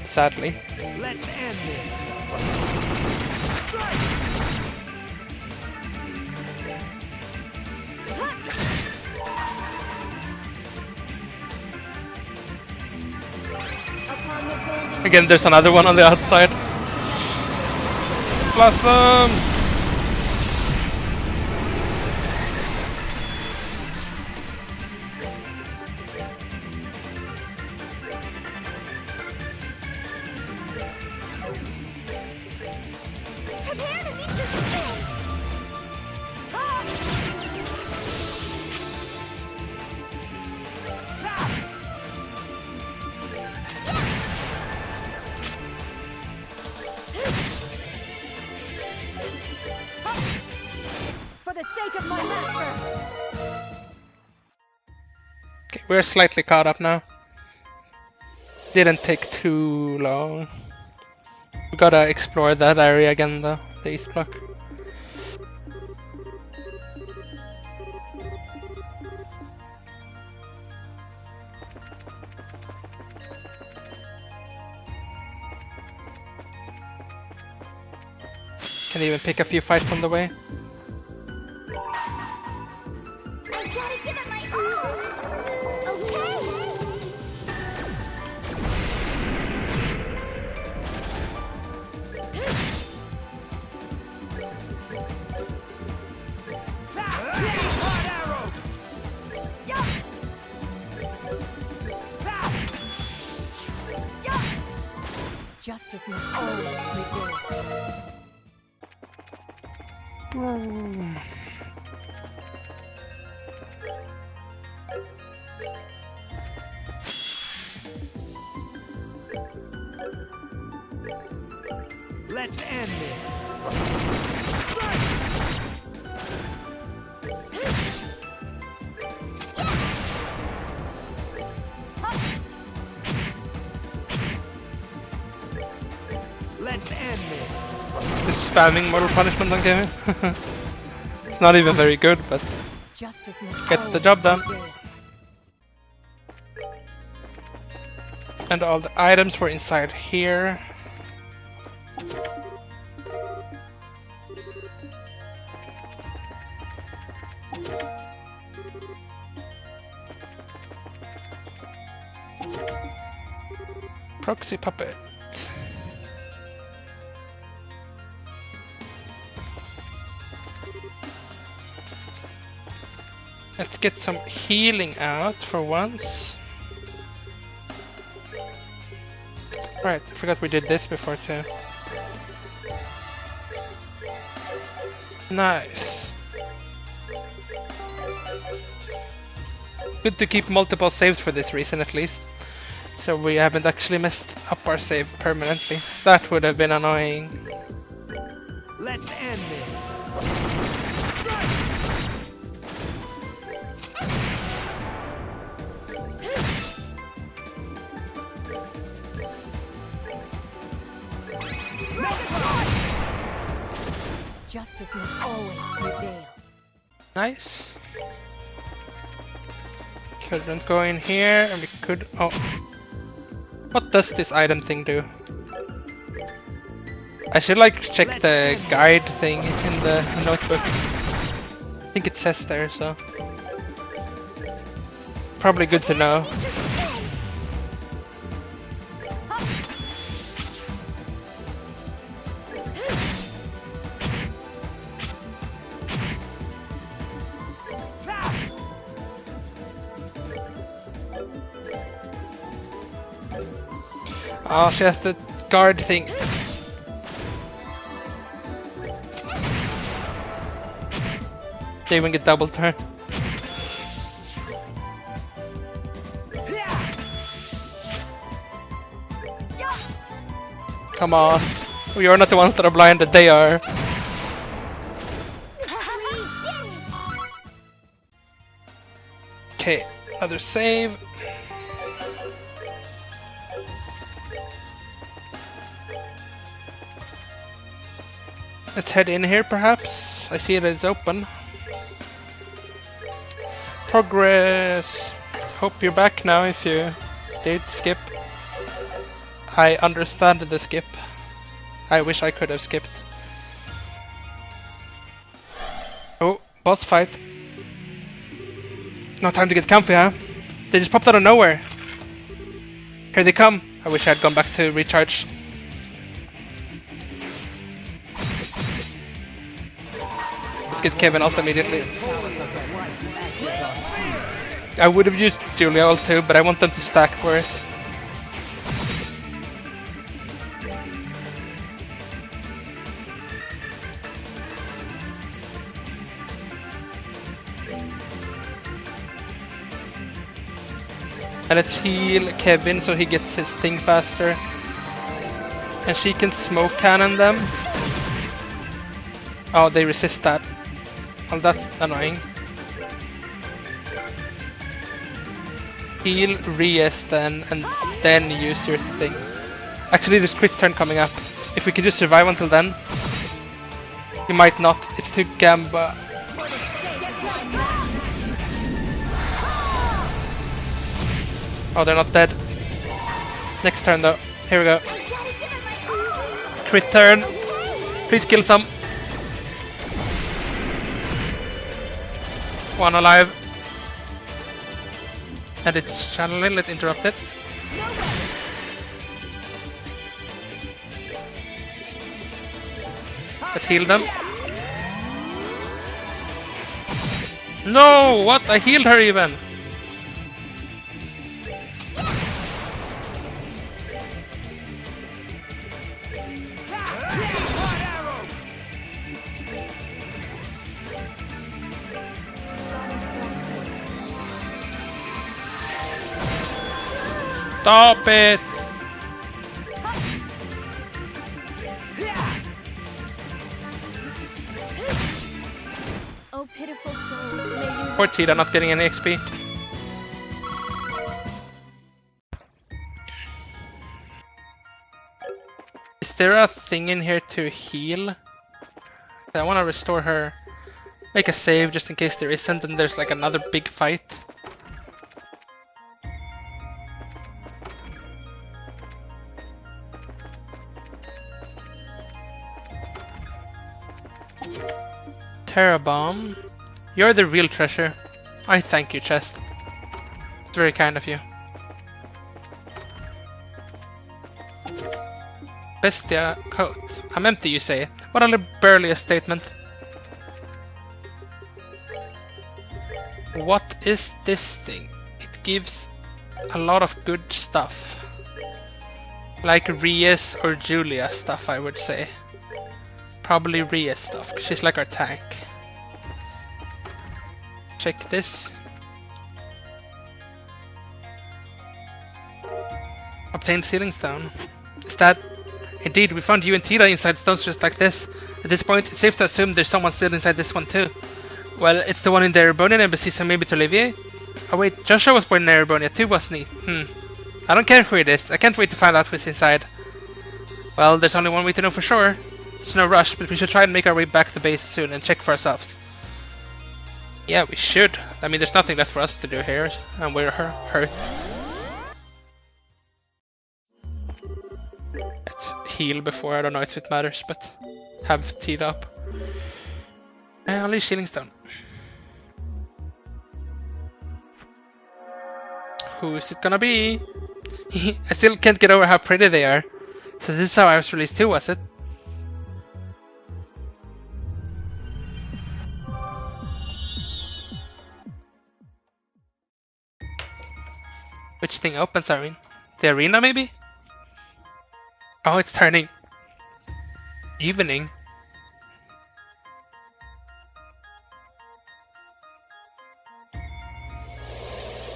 Sadly. Let's end this. Upon the golden Again, there's another one on the outside. Blast them! prepare to meet this thing. For the sake of my master. Okay, we're slightly caught up now. Didn't take too long. We gotta explore that area again though, the east block. Can even pick a few fights on the way. I gotta give it my all. Okay. Hot arrow. Yeah. Yeah. Justice must always prevail. Let's end this. Let's end this. Just spamming mortal punishment on Kevin. It's not even very good, but Justice must gets the always job done. prevail. And all the items were inside here. Proxy puppet. Let's get some healing out for once. Right, I forgot we did this before too. Nice. Good to keep multiple saves for this reason at least. So we haven't actually messed up our save permanently. That would have been annoying. Let's end this. Justice must always prevail. Nice. Couldn't go in here, and we could. Oh. What does this item thing do? I should like check the guide thing in the notebook. I think it says there, so. Probably good to know. Oh, she has the guard thing. They even get double turn. Come on. We are not the ones that are blinded, they are. Okay, another save. Let's head in here perhaps. I see that it's open. Progress. Hope you're back now if you did skip. I understand the skip. I wish I could have skipped. Oh, boss fight. No time to get comfy, huh? They just popped out of nowhere. Here they come. I wish I had gone back to recharge. Let's get Kevin ult immediately. I would have used Julia ult too, but I want them to stack for it. And let's heal Kevin so he gets his thing faster. And she can smoke cannon them. Oh, they resist that. Well, that's annoying. Heal, re-es then, and then use your thing. Actually, there's quick turn coming up. If we can just survive until then. You might not. It's too gamba. Oh, they're not dead. Next turn though. Here we go. Crit turn. Please kill some. One alive. And it's channeling. Let's interrupt it. Let's heal them. No! What? I healed her even. Stop it! Oh, pitiful souls, may you Poor Tita not getting any XP. Is there a thing in here to heal? I want to restore her. Make a save just in case there isn't and there's like another big fight. Terra Bomb. You're the real treasure. I thank you, Chest. It's very kind of you. Bestia coat. I'm empty, you say. What a burly statement. What is this thing? It gives a lot of good stuff. Like Rias or Julia stuff, I would say. Probably Rias stuff, 'cause she's like our tank. Check this. Obtained sealing stone. Is that... Indeed, we found you and Tila inside stones just like this. At this point, it's safe to assume there's someone still inside this one too. Well, it's the one in the Erebonian embassy, so maybe it's Olivier? Oh wait, Joshua was born in Erebonia too, wasn't he? I don't care who it is. I can't wait to find out who's inside. Well, there's only one way to know for sure. There's no rush, but we should try and make our way back to the base soon and check for ourselves. Yeah, we should. I mean, there's nothing left for us to do here, and we're hurt. Let's heal before, I don't know if it matters, but have teed up. Only Sealing Stone. Who is it gonna be? I still can't get over how pretty they are. So this is how I was released too, was it? Which thing opens, Irene? The arena, maybe? Oh, it's turning evening.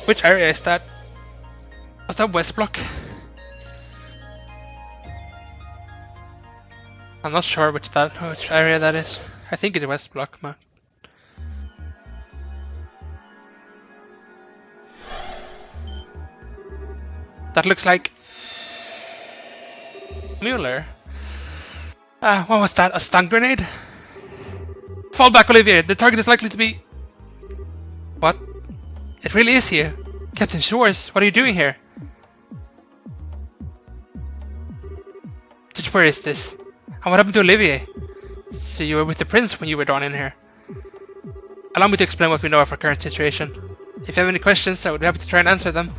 Which area is that? Was that West Block? I'm not sure which area that is. I think it's West Block, man. That looks like Mueller. What was that? A stun grenade? Fall back, Olivier. The target is likely to be... What? It really is you. Captain Shores, what are you doing here? Just where is this? And what happened to Olivier? So you were with the prince when you were drawn in here. Allow me to explain what we know of our current situation. If you have any questions, I would be happy to try and answer them.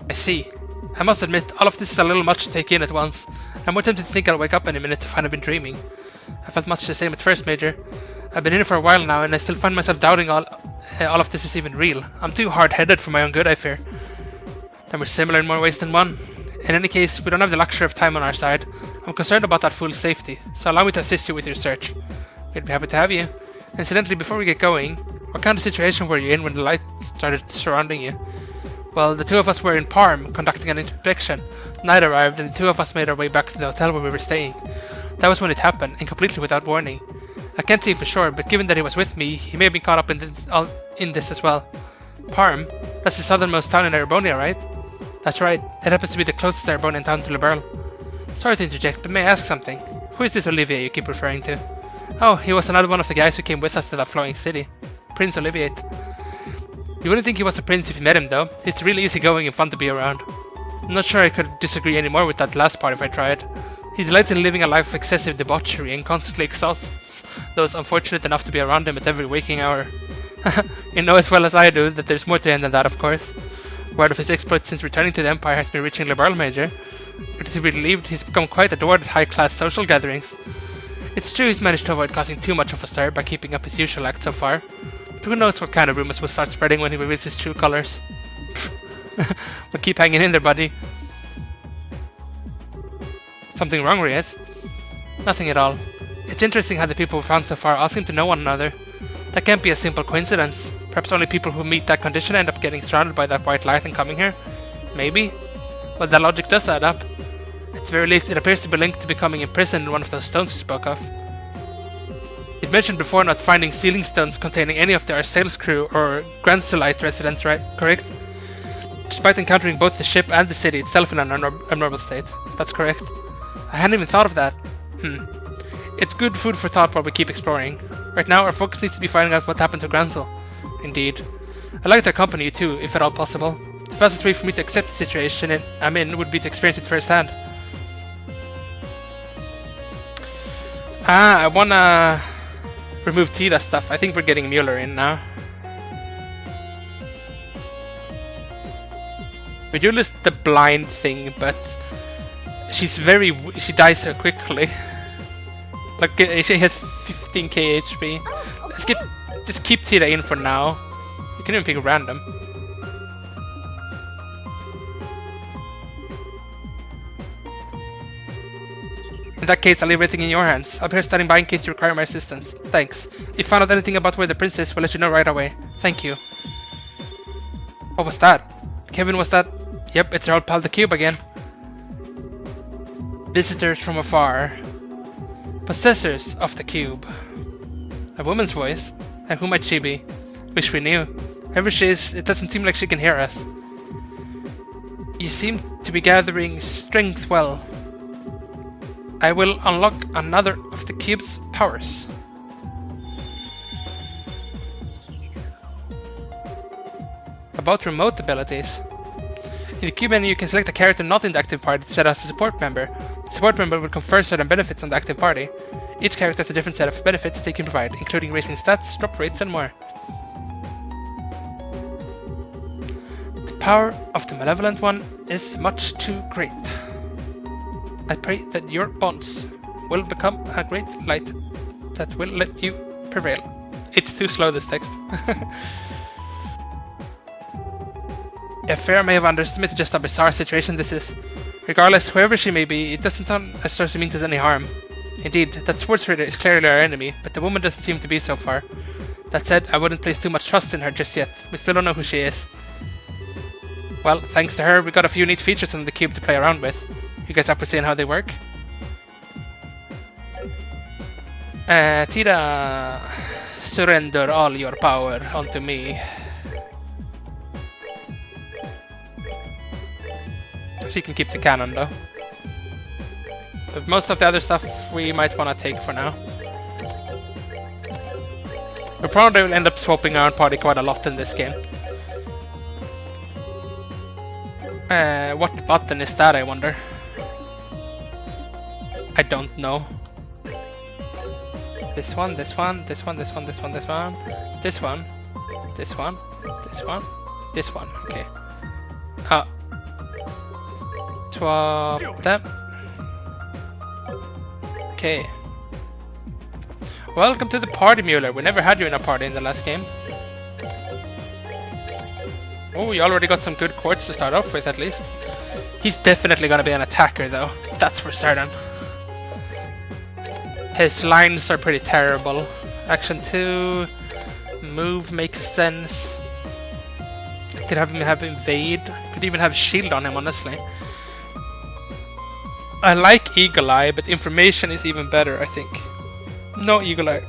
I see. I must admit, all of this is a little much to take in at once. I'm more tempted to think I'll wake up any minute to find I've been dreaming. I felt much the same at first, Major. I've been here for a while now, and I still find myself doubting all of this is even real. I'm too hard-headed for my own good, I fear. Then we're similar in more ways than one. In any case, we don't have the luxury of time on our side. I'm concerned about that fool's safety, so allow me to assist you with your search. We'd be happy to have you. Incidentally, before we get going, what kind of situation were you in when the light started surrounding you? Well, the two of us were in Parm, conducting an inspection. Night arrived, and the two of us made our way back to the hotel where we were staying. That was when it happened, and completely without warning. I can't say for sure, but given that he was with me, he may have been caught up in this as well. Parm? That's the southernmost town in Erebonia, right? That's right. It happens to be the closest Erebonian town to Liberl. Sorry to interject, but may I ask something? Who is this Olivier you keep referring to? Oh, he was another one of the guys who came with us to that flowing city. Prince Olivier. You wouldn't think he was a prince if you met him, though. He's really easygoing and fun to be around. I'm not sure I could disagree anymore with that last part if I tried. He delights in living a life of excessive debauchery and constantly exhausts those unfortunate enough to be around him at every waking hour. You know as well as I do that there's more to him than that, of course. Word of his exploits since returning to the Empire has been reaching Liberl, Major. But to be relieved, he's become quite adored at high-class social gatherings. It's true he's managed to avoid causing too much of a stir by keeping up his usual act so far. But who knows what kind of rumors will start spreading when he reveals his true colors. But keep hanging in there, buddy. Something wrong, Reyes? Nothing at all. It's interesting how the people we've found so far all seem to know one another. That can't be a simple coincidence. Perhaps only people who meet that condition end up getting surrounded by that white light and coming here? Maybe. Well, that logic does add up. At the very least, it appears to be linked to becoming imprisoned in one of those stones you spoke of. You'd mentioned before not finding sealing stones containing any of the Arsail's crew or Grand Solite residents, right? Correct? Despite encountering both the ship and the city itself in an abnormal state. That's correct. I hadn't even thought of that. It's good food for thought while we keep exploring. Right now, our focus needs to be finding out what happened to Gransel. Indeed. I'd like to accompany you too, if at all possible. The fastest way for me to accept the situation I'm in would be to experience it firsthand. I wanna remove Tila stuff. I think we're getting Mueller in now. Medula is the blind thing, but she dies so quickly. Like she has 15k HP. Just keep Tira in for now. You can even pick random. In that case, I'll leave everything in your hands. I'll be here standing by in case you require my assistance. Thanks. If you found out anything about where the prince is, we'll let you know right away. Thank you. What was that? Kevin, was that? Yep, it's our old pal the Cube again. Visitors from afar. Possessors of the Cube. A woman's voice? And who might she be? Wish we knew. Whoever she is, it doesn't seem like she can hear us. You seem to be gathering strength well. I will unlock another of the Cube's powers. About remote abilities. In the Cube menu, you can select a character not in the active party to set as a support member. The support member will confer certain benefits on the active party. Each character has a different set of benefits they can provide, including raising stats, drop rates, and more. The power of the Malevolent One is much too great. I pray that your bonds will become a great light that will let you prevail. It's too slow, this text. Fair may have underestimated just how bizarre a situation this is. Regardless, whoever she may be, it doesn't sound as though she means us any harm. Indeed, that sports trader is clearly our enemy, but the woman doesn't seem to be so far. That said, I wouldn't place too much trust in her just yet. We still don't know who she is. Well, thanks to her, we got a few neat features on the Cube to play around with. You guys up for seeing how they work? Tira, surrender all your power onto me. She can keep the cannon though. But most of the other stuff we might want to take for now. We probably will end up swapping our party quite a lot in this game. What button is that, I wonder? I don't know. This one, this one, this one, this one, this one, this one, this one, this one, this one, this one. Okay. Swap them. Okay. Welcome to the party, Mueller. We never had you in a party in the last game. Oh, you already got some good quartz to start off with, at least. He's definitely gonna be an attacker, though. That's for certain. His lines are pretty terrible. Action 2, move makes sense. Could have him have invade. Could even have shield on him, honestly. I like Eagle Eye, but information is even better, I think. No Eagle Eye.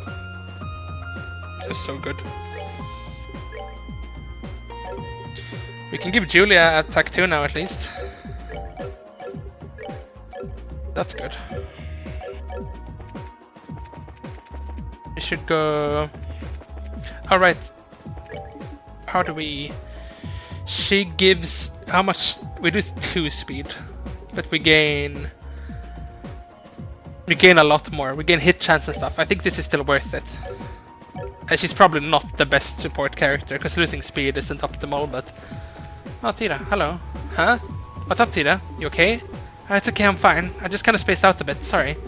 Just so good. We can give Julia attack 2 now, at least. That's good. We should go... Alright. How do we... She gives... How much... We lose 2 speed. But we gain... We gain a lot more. We gain hit chance and stuff. I think this is still worth it. And she's probably not the best support character, because losing speed isn't optimal, but... Oh, Tira, hello. Huh? What's up, Tira? You okay? It's okay, I'm fine. I just kinda spaced out a bit, sorry.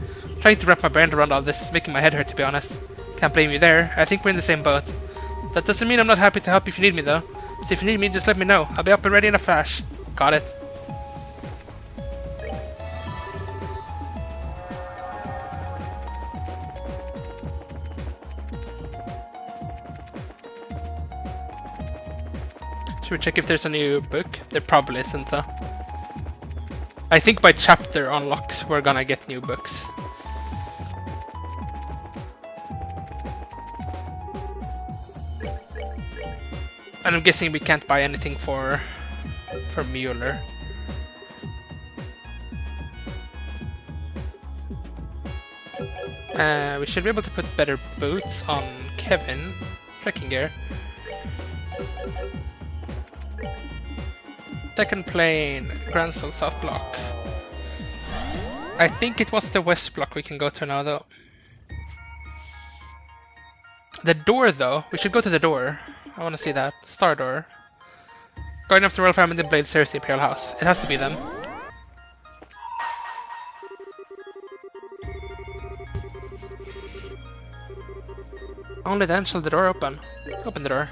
Trying to wrap my brain around all this is making my head hurt, to be honest. Can't blame you there. I think we're in the same boat. That doesn't mean I'm not happy to help if you need me, though. So if you need me, just let me know. I'll be up and ready in a flash. Got it. Should we check if there's a new book? There probably isn't, though. I think by chapter unlocks we're gonna get new books. And I'm guessing we can't buy anything for Mueller. We should be able to put better boots on Kevin. Trekking gear. Second plane, Grand Soul South block. I think it was the west block we can go to now, though. The door, though, we should go to the door. I want to see that. Star door. Guardian of the Royal Family and Blade serves the Imperial House. It has to be them. Only then shall the door open. Open the door.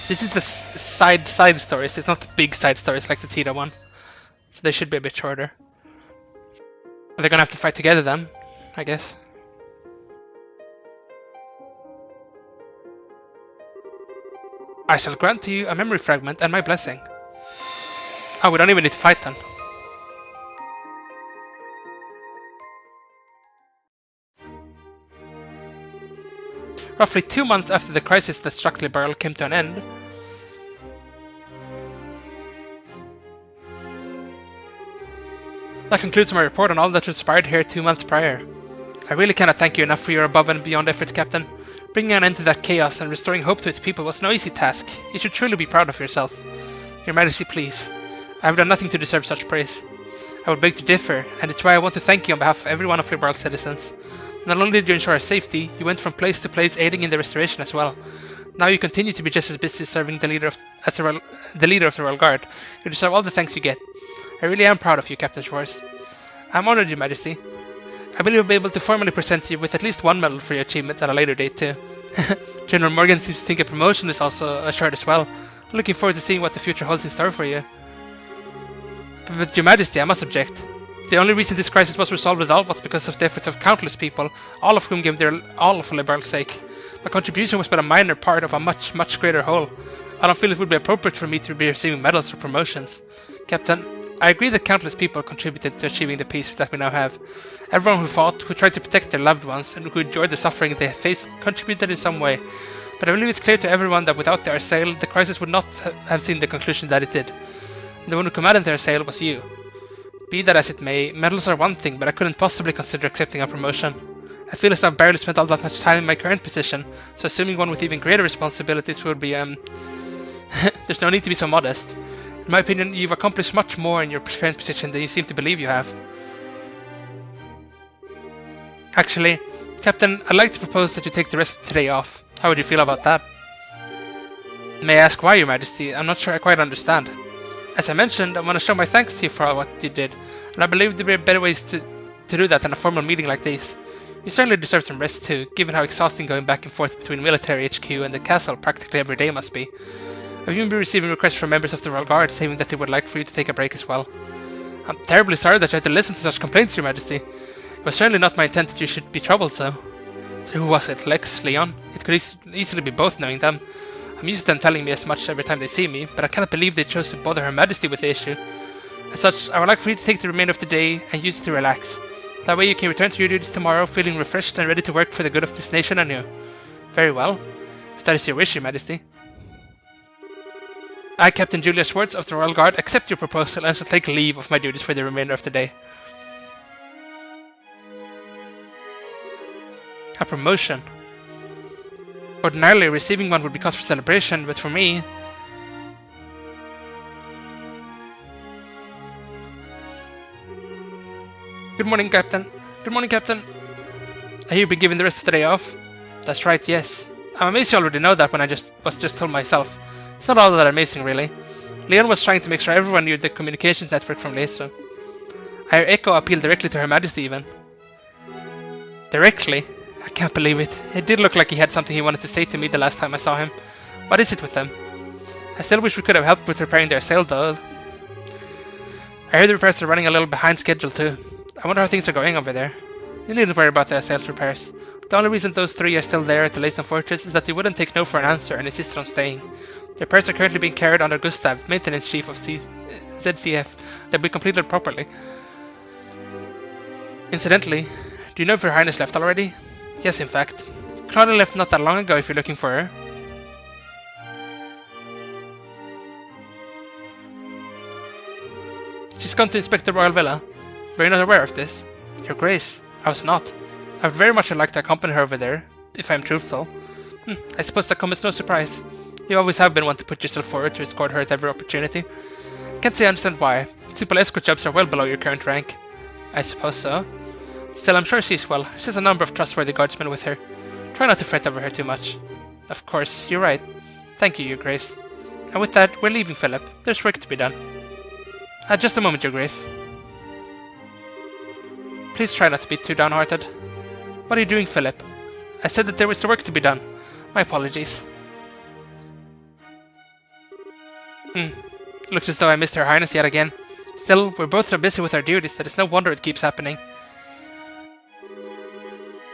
This is the side stories. It's not the big side stories like the Tita one. So they should be a bit shorter. But they're gonna have to fight together then, I guess. I shall grant to you a memory fragment and my blessing. Oh, we don't even need to fight then. Roughly 2 months after the crisis that struck Liberl came to an end, that concludes my report on all that transpired here 2 months prior. I really cannot thank you enough for your above and beyond efforts, Captain. Bringing an end to that chaos and restoring hope to its people was no easy task. You should truly be proud of yourself. Your Majesty, please. I have done nothing to deserve such praise. I would beg to differ, and it's why I want to thank you on behalf of every one of Liberl's citizens. Not only did you ensure our safety, you went from place to place aiding in the restoration as well. Now you continue to be just as busy serving the leader of the Royal Guard. You deserve all the thanks you get. I really am proud of you, Captain Schwartz. I am honored, Your Majesty. I believe I'll be able to formally present you with at least one medal for your achievement at a later date too. General Morgan seems to think a promotion is also assured as well. I'm looking forward to seeing what the future holds in store for you. But Your Majesty, I must object. The only reason this crisis was resolved at all was because of the efforts of countless people, all of whom gave their all for Liberl's sake. My contribution was but a minor part of a much, much greater whole. I don't feel it would be appropriate for me to be receiving medals or promotions. Captain, I agree that countless people contributed to achieving the peace that we now have. Everyone who fought, who tried to protect their loved ones, and who endured the suffering they faced contributed in some way. But I believe it's clear to everyone that without the Arsail, the crisis would not have seen the conclusion that it did. And the one who commanded the Arsail was you. Be that as it may, medals are one thing, but I couldn't possibly consider accepting a promotion. I feel as though I've barely spent all that much time in my current position, so assuming one with even greater responsibilities would be, there's no need to be so modest. In my opinion, you've accomplished much more in your current position than you seem to believe you have. Actually, Captain, I'd like to propose that you take the rest of today off. How would you feel about that? May I ask why, Your Majesty? I'm not sure I quite understand. As I mentioned, I want to show my thanks to you for all what you did, and I believe there are better ways to do that than a formal meeting like this. You certainly deserve some rest too, given how exhausting going back and forth between military HQ and the castle practically every day must be. I've even been receiving requests from members of the Royal Guard saying that they would like for you to take a break as well. I'm terribly sorry that you had to listen to such complaints, Your Majesty. It was certainly not my intent that you should be troubled so. So who was it? Lex? Leon? It could easily be both knowing them. I'm used to them telling me as much every time they see me, but I cannot believe they chose to bother Her Majesty with the issue. As such, I would like for you to take the remainder of the day and use it to relax. That way you can return to your duties tomorrow feeling refreshed and ready to work for the good of this nation anew. Very well. If that is your wish, Your Majesty. I, Captain Julius Schwartz of the Royal Guard, accept your proposal and shall take leave of my duties for the remainder of the day. A promotion. Ordinarily, receiving one would be cause for celebration, but for me... Good morning, Captain. Good morning, Captain. I hear you've been given the rest of the day off? That's right, yes. I'm amazed you already know that when I was just told myself. It's not all that amazing, really. Leon was trying to make sure everyone knew the communications network from Leso. I hear Echo appealed directly to Her Majesty even. Directly? I can't believe it. It did look like he had something he wanted to say to me the last time I saw him. What is it with them? I still wish we could have helped with repairing their sail though. I heard the repairs are running a little behind schedule too. I wonder how things are going over there. You needn't worry about their sails repairs. The only reason those three are still there at the Layton Fortress is that they wouldn't take no for an answer and insisted on staying. Their repairs are currently being carried under Gustav, maintenance chief of ZCF. They'll be completed properly. Incidentally, do you know if Her Highness left already? Yes, in fact. Claudia left not that long ago if you're looking for her. She's gone to inspect the royal villa. Were you not aware of this? Your Grace, I was not. I would very much like to accompany her over there, if I am truthful. I suppose that comes as no surprise. You always have been one to put yourself forward to escort her at every opportunity. Can't say I understand why. Simple escort jobs are well below your current rank. I suppose so. Still, I'm sure she's well. She has a number of trustworthy guardsmen with her. Try not to fret over her too much. Of course, you're right. Thank you, Your Grace. And with that, we're leaving, Philip. There's work to be done. Just a moment, Your Grace. Please try not to be too downhearted. What are you doing, Philip? I said that there was work to be done. My apologies. Looks as though I missed Her Highness yet again. Still, we're both so busy with our duties that it's no wonder it keeps happening.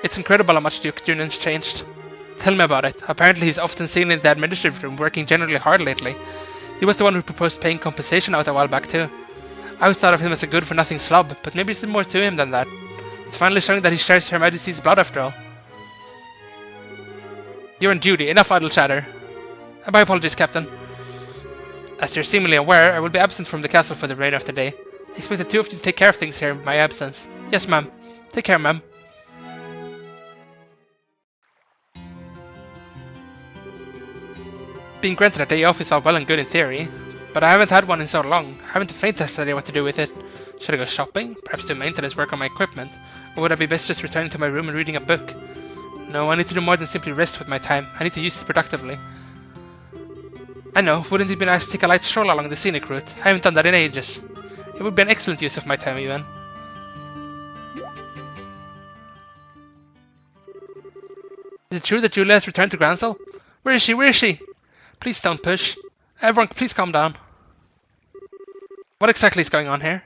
It's incredible how much Duke Junan's changed. Tell me about it. Apparently he's often seen in the administrative room working generally hard lately. He was the one who proposed paying compensation out a while back too. I always thought of him as a good-for-nothing slob, but maybe there's more to him than that. It's finally showing that he shares Her Majesty's blood after all. You're on duty. Enough idle chatter. My apologies, Captain. As you're seemingly aware, I will be absent from the castle for the remainder of the day. I expect the two of you to take care of things here in my absence. Yes, ma'am. Take care, ma'am. Being granted a day off is all well and good in theory, but I haven't had one in so long. I haven't the faintest idea what to do with it. Should I go shopping? Perhaps do maintenance work on my equipment? Or would I be best just returning to my room and reading a book? No, I need to do more than simply rest with my time. I need to use it productively. I know, wouldn't it be nice to take a light stroll along the scenic route? I haven't done that in ages. It would be an excellent use of my time, even. Is it true that Julia has returned to Gransel? Where is she? Where is she? Please don't push. Everyone, please calm down. What exactly is going on here?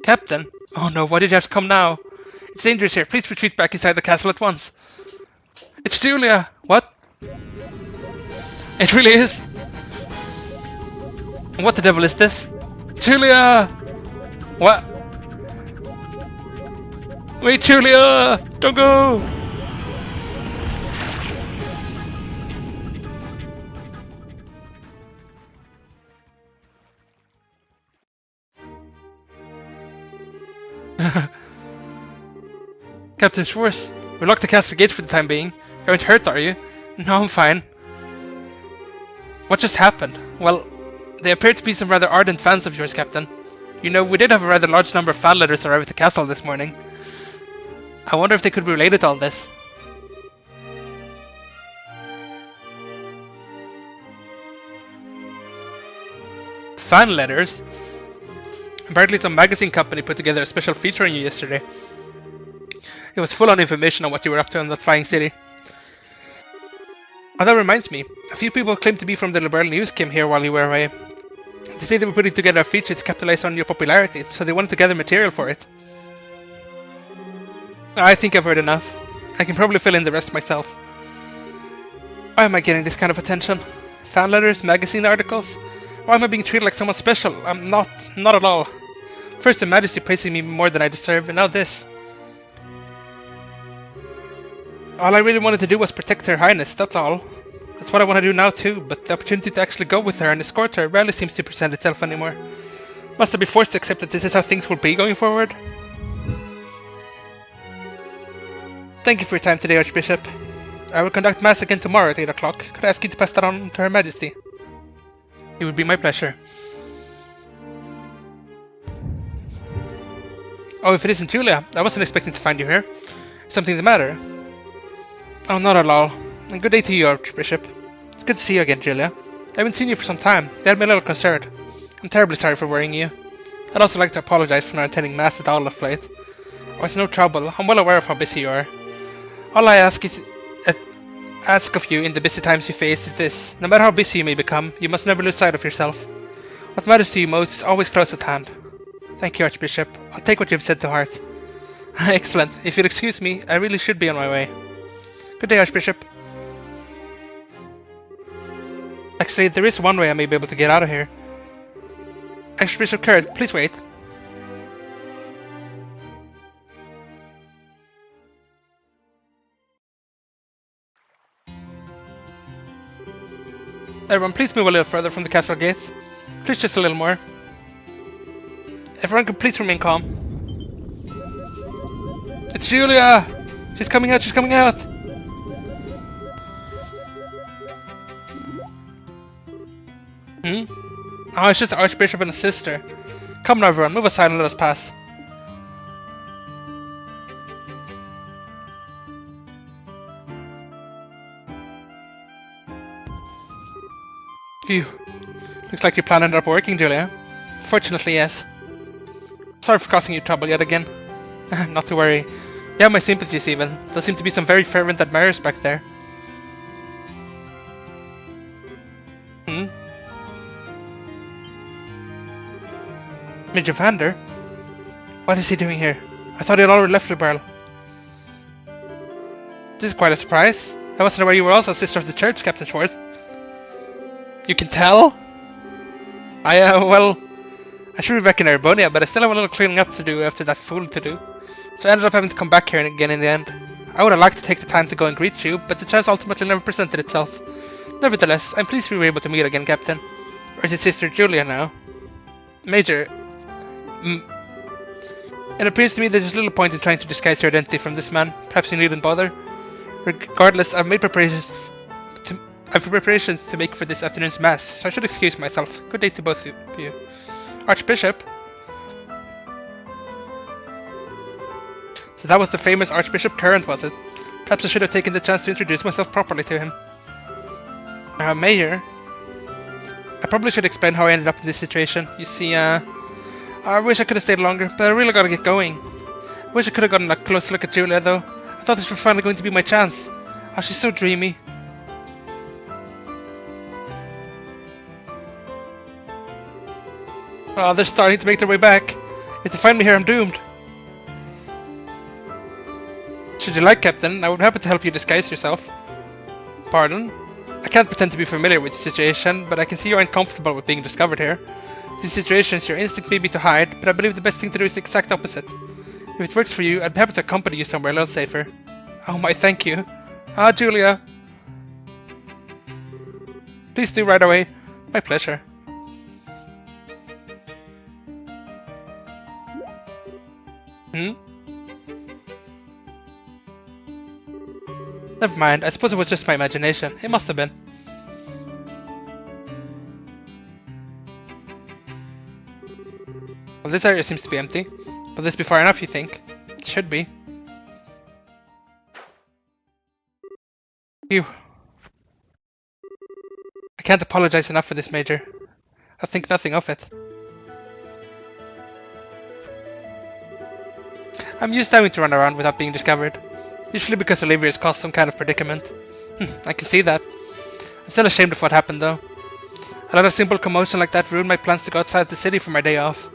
Captain? Oh no, why did you have to come now? It's dangerous here. Please retreat back inside the castle at once. It's Julia! What? It really is? What the devil is this? Julia! What? Wait, Julia! Don't go! Captain Schwartz, we locked the castle gates for the time being. You aren't hurt, are you? No, I'm fine. What just happened? Well, they appear to be some rather ardent fans of yours, Captain. You know, we did have a rather large number of fan letters arrive at the castle this morning. I wonder if they could be related to all this. Fan letters? Apparently some magazine company put together a special feature on you yesterday. It was full on information on what you were up to in that flying city. Oh, that reminds me. A few people claimed to be from the Liberal News came here while you were away. They say they were putting together a feature to capitalize on your popularity, so they wanted to gather material for it. I think I've heard enough. I can probably fill in the rest myself. Why am I getting this kind of attention? Fan letters, magazine articles? Why am I being treated like someone special? I'm not at all. First Her Majesty praising me more than I deserve, and now this. All I really wanted to do was protect Her Highness, that's all. That's what I want to do now too, but the opportunity to actually go with her and escort her rarely seems to present itself anymore. Must I be forced to accept that this is how things will be going forward? Thank you for your time today, Archbishop. I will conduct Mass again tomorrow at 8 o'clock. Could I ask you to pass that on to Her Majesty? It would be my pleasure. Oh, if it isn't Julia, I wasn't expecting to find you here. Something the matter? Oh, not at all. And good day to you, Archbishop. It's good to see you again, Julia. I haven't seen you for some time. They had me a little concerned. I'm terribly sorry for worrying you. I'd also like to apologize for not attending Mass at all of late. Oh, it's no trouble. I'm well aware of how busy you are. All I ask of you in the busy times you face is this. No matter how busy you may become, you must never lose sight of yourself. What matters to you most is always close at hand. Thank you, Archbishop. I'll take what you've said to heart. Excellent. If you'll excuse me, I really should be on my way. Good day, Archbishop. Actually, there is one way I may be able to get out of here. Archbishop Kurt, please wait. Everyone, please move a little further from the castle gates. Please just a little more. Everyone can please remain calm. It's Julia! She's coming out, she's coming out! Oh, it's just the Archbishop and his sister. Come now, everyone, move aside and let us pass. Phew. Looks like your plan ended up working, Julia. Fortunately, yes. Sorry for causing you trouble yet again. Not to worry. You have my sympathies even. There seem to be some very fervent admirers back there. Hmm? Major Vander? What is he doing here? I thought he had already left Liberl. This is quite a surprise. I wasn't aware you were also a sister of the church, Captain Schwartz. You can tell? Well, I should be back in Erebonia, but I still have a little cleaning up to do after that fool to do. So I ended up having to come back here again in the end. I would have liked to take the time to go and greet you, but the chance ultimately never presented itself. Nevertheless, I'm pleased we were able to meet again, Captain. Or is it Sister Julia now? Major... It appears to me there's little point in trying to disguise your identity from this man. Perhaps you needn't bother. Regardless, I've made preparations to make for this afternoon's mass, so I should excuse myself. Good day to both of you. Archbishop? So that was the famous Archbishop Current, was it? Perhaps I should have taken the chance to introduce myself properly to him. Mayor? I probably should explain how I ended up in this situation. You see, I wish I could have stayed longer, but I really gotta get going. I wish I could have gotten a close look at Julia, though. I thought this was finally going to be my chance. Oh, she's so dreamy. Oh, they're starting to make their way back. If they find me here, I'm doomed. Should you like, Captain, I would be happy to help you disguise yourself. Pardon? I can't pretend to be familiar with the situation, but I can see you're uncomfortable with being discovered here. In these situations, your instinct may be to hide, but I believe the best thing to do is the exact opposite. If it works for you, I'd be happy to accompany you somewhere a little safer. Oh my, thank you. Ah, Julia. Please do right away. My pleasure. Never mind, I suppose it was just my imagination. It must have been. Well, this area seems to be empty. Will this be far enough, you think? It should be. Phew. I can't apologize enough for this, Major. I think nothing of it. I'm used to having to run around without being discovered. Usually because Olivia has caused some kind of predicament. I can see that. I'm still ashamed of what happened though. A lot of simple commotion like that ruined my plans to go outside the city for my day off.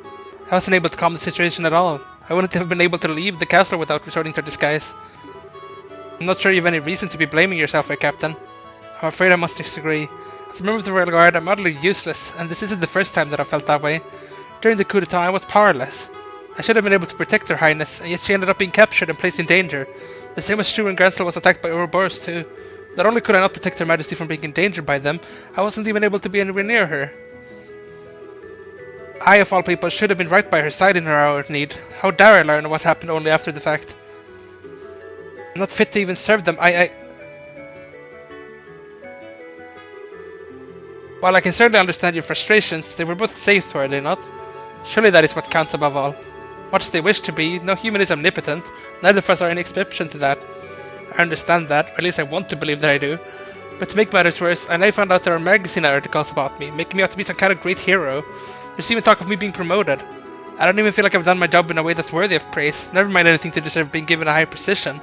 I wasn't able to calm the situation at all. I wouldn't have been able to leave the castle without resorting to disguise. I'm not sure you have any reason to be blaming yourself here, Captain. I'm afraid I must disagree. As a member of the Royal Guard, I'm utterly useless, and this isn't the first time that I felt that way. During the coup d'etat, I was powerless. I should have been able to protect Her Highness, and yet she ended up being captured and placed in danger. The same was true when Gransel was attacked by Ouroboros too. Not only could I not protect Her Majesty from being endangered by them, I wasn't even able to be anywhere near her. I, of all people, should have been right by her side in her hour of need. How dare I learn what happened only after the fact? I'm not fit to even serve them. While I can certainly understand your frustrations, they were both safe, were they not? Surely that is what counts above all. Much as they wish to be, no human is omnipotent. Neither of us are any exception to that. I understand that, or at least I want to believe that I do. But to make matters worse, I now found out there are magazine articles about me, making me out to be some kind of great hero. There's even talk of me being promoted. I don't even feel like I've done my job in a way that's worthy of praise, never mind anything to deserve being given a high position.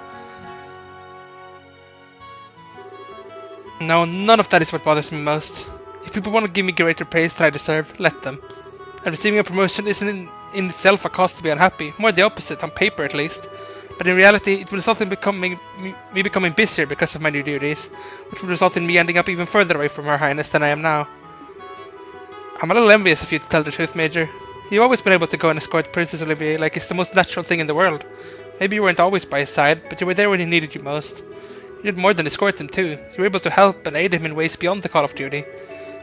No, none of that is what bothers me most. If people want to give me greater praise than I deserve, let them. And receiving a promotion isn't in itself a cause to be unhappy, more the opposite, on paper at least. But in reality, it will result in me becoming busier because of my new duties, which will result in me ending up even further away from Her Highness than I am now. I'm a little envious of you, to tell the truth, Major. You've always been able to go and escort Princess Olivier like it's the most natural thing in the world. Maybe you weren't always by his side, but you were there when he needed you most. You did more than escort him too. You were able to help and aid him in ways beyond the call of duty.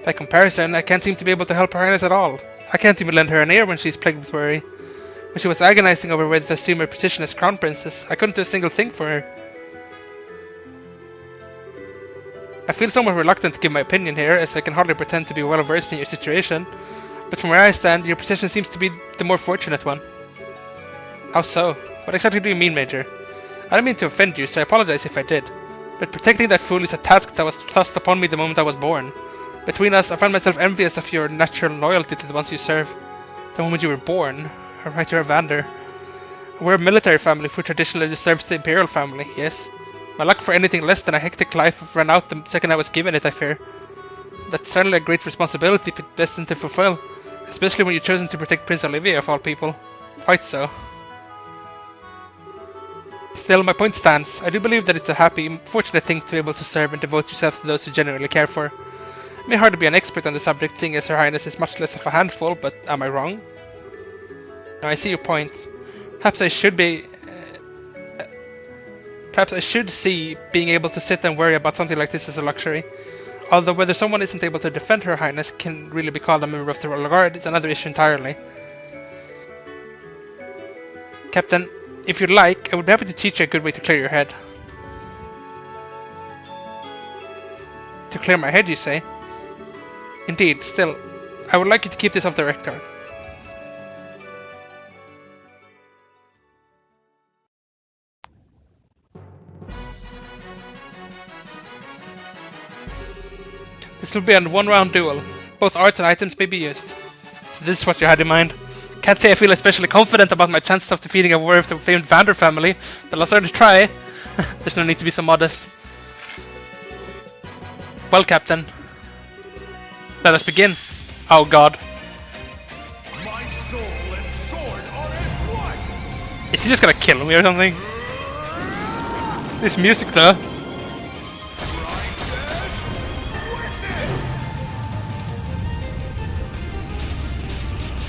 By comparison, I can't seem to be able to help Her Highness at all. I can't even lend her an ear when she's plagued with worry. When she was agonizing over whether to assume her position as Crown Princess, I couldn't do a single thing for her. I feel somewhat reluctant to give my opinion here, as I can hardly pretend to be well versed in your situation. But from where I stand, your position seems to be the more fortunate one. How so? What exactly do you mean, Major? I don't mean to offend you, so I apologize if I did. But protecting that fool is a task that was thrust upon me the moment I was born. Between us, I find myself envious of your natural loyalty to the ones you serve. The moment you were born, right, you're a Vander. We're a military family who traditionally serves the Imperial family, yes. My luck for anything less than a hectic life ran out the second I was given it, I fear. That's certainly a great responsibility destined to fulfill, especially when you've chosen to protect Prince Olivia of all people. Quite so. Still, my point stands. I do believe that it's a happy, fortunate thing to be able to serve and devote yourself to those you genuinely care for. It may hard to be an expert on the subject, seeing as Her Highness is much less of a handful, but am I wrong? No, I see your point. Perhaps I should see being able to sit and worry about something like this as a luxury. Although whether someone isn't able to defend Her Highness can really be called a member of the Royal Guard is another issue entirely. Captain, if you'd like, I would be happy to teach you a good way to clear your head. To clear my head, you say? Indeed, still, I would like you to keep this off the record. This will be a one-round duel. Both arts and items may be used. So this is what you had in mind. Can't say I feel especially confident about my chances of defeating a warrior of the famed Vander family, but I'll certainly try. There's no need to be so modest. Well, Captain, let us begin. Oh God. My soul and sword are as one. Is he just gonna kill me or something? This music though.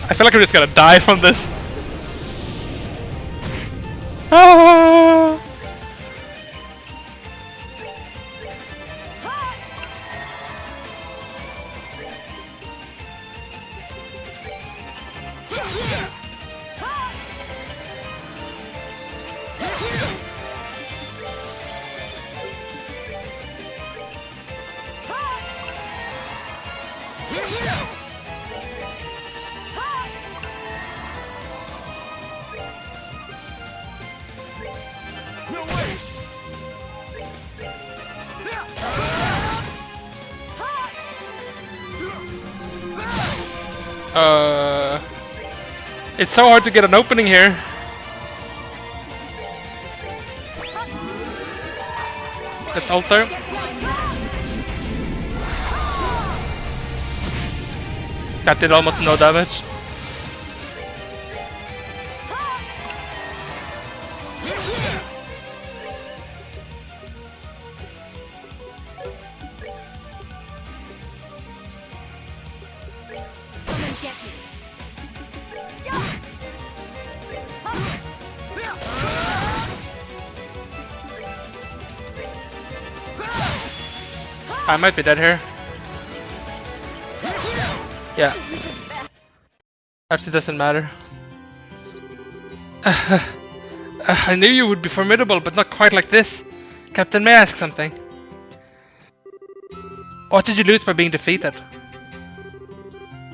I feel like I'm just gonna die from this. Ah! No way. It's so hard to get an opening here. Let's alter. That did almost no damage. Come and get me. I might be dead here. Yeah. Perhaps it doesn't matter. I knew you would be formidable, but not quite like this. Captain, may I ask something? What did you lose by being defeated?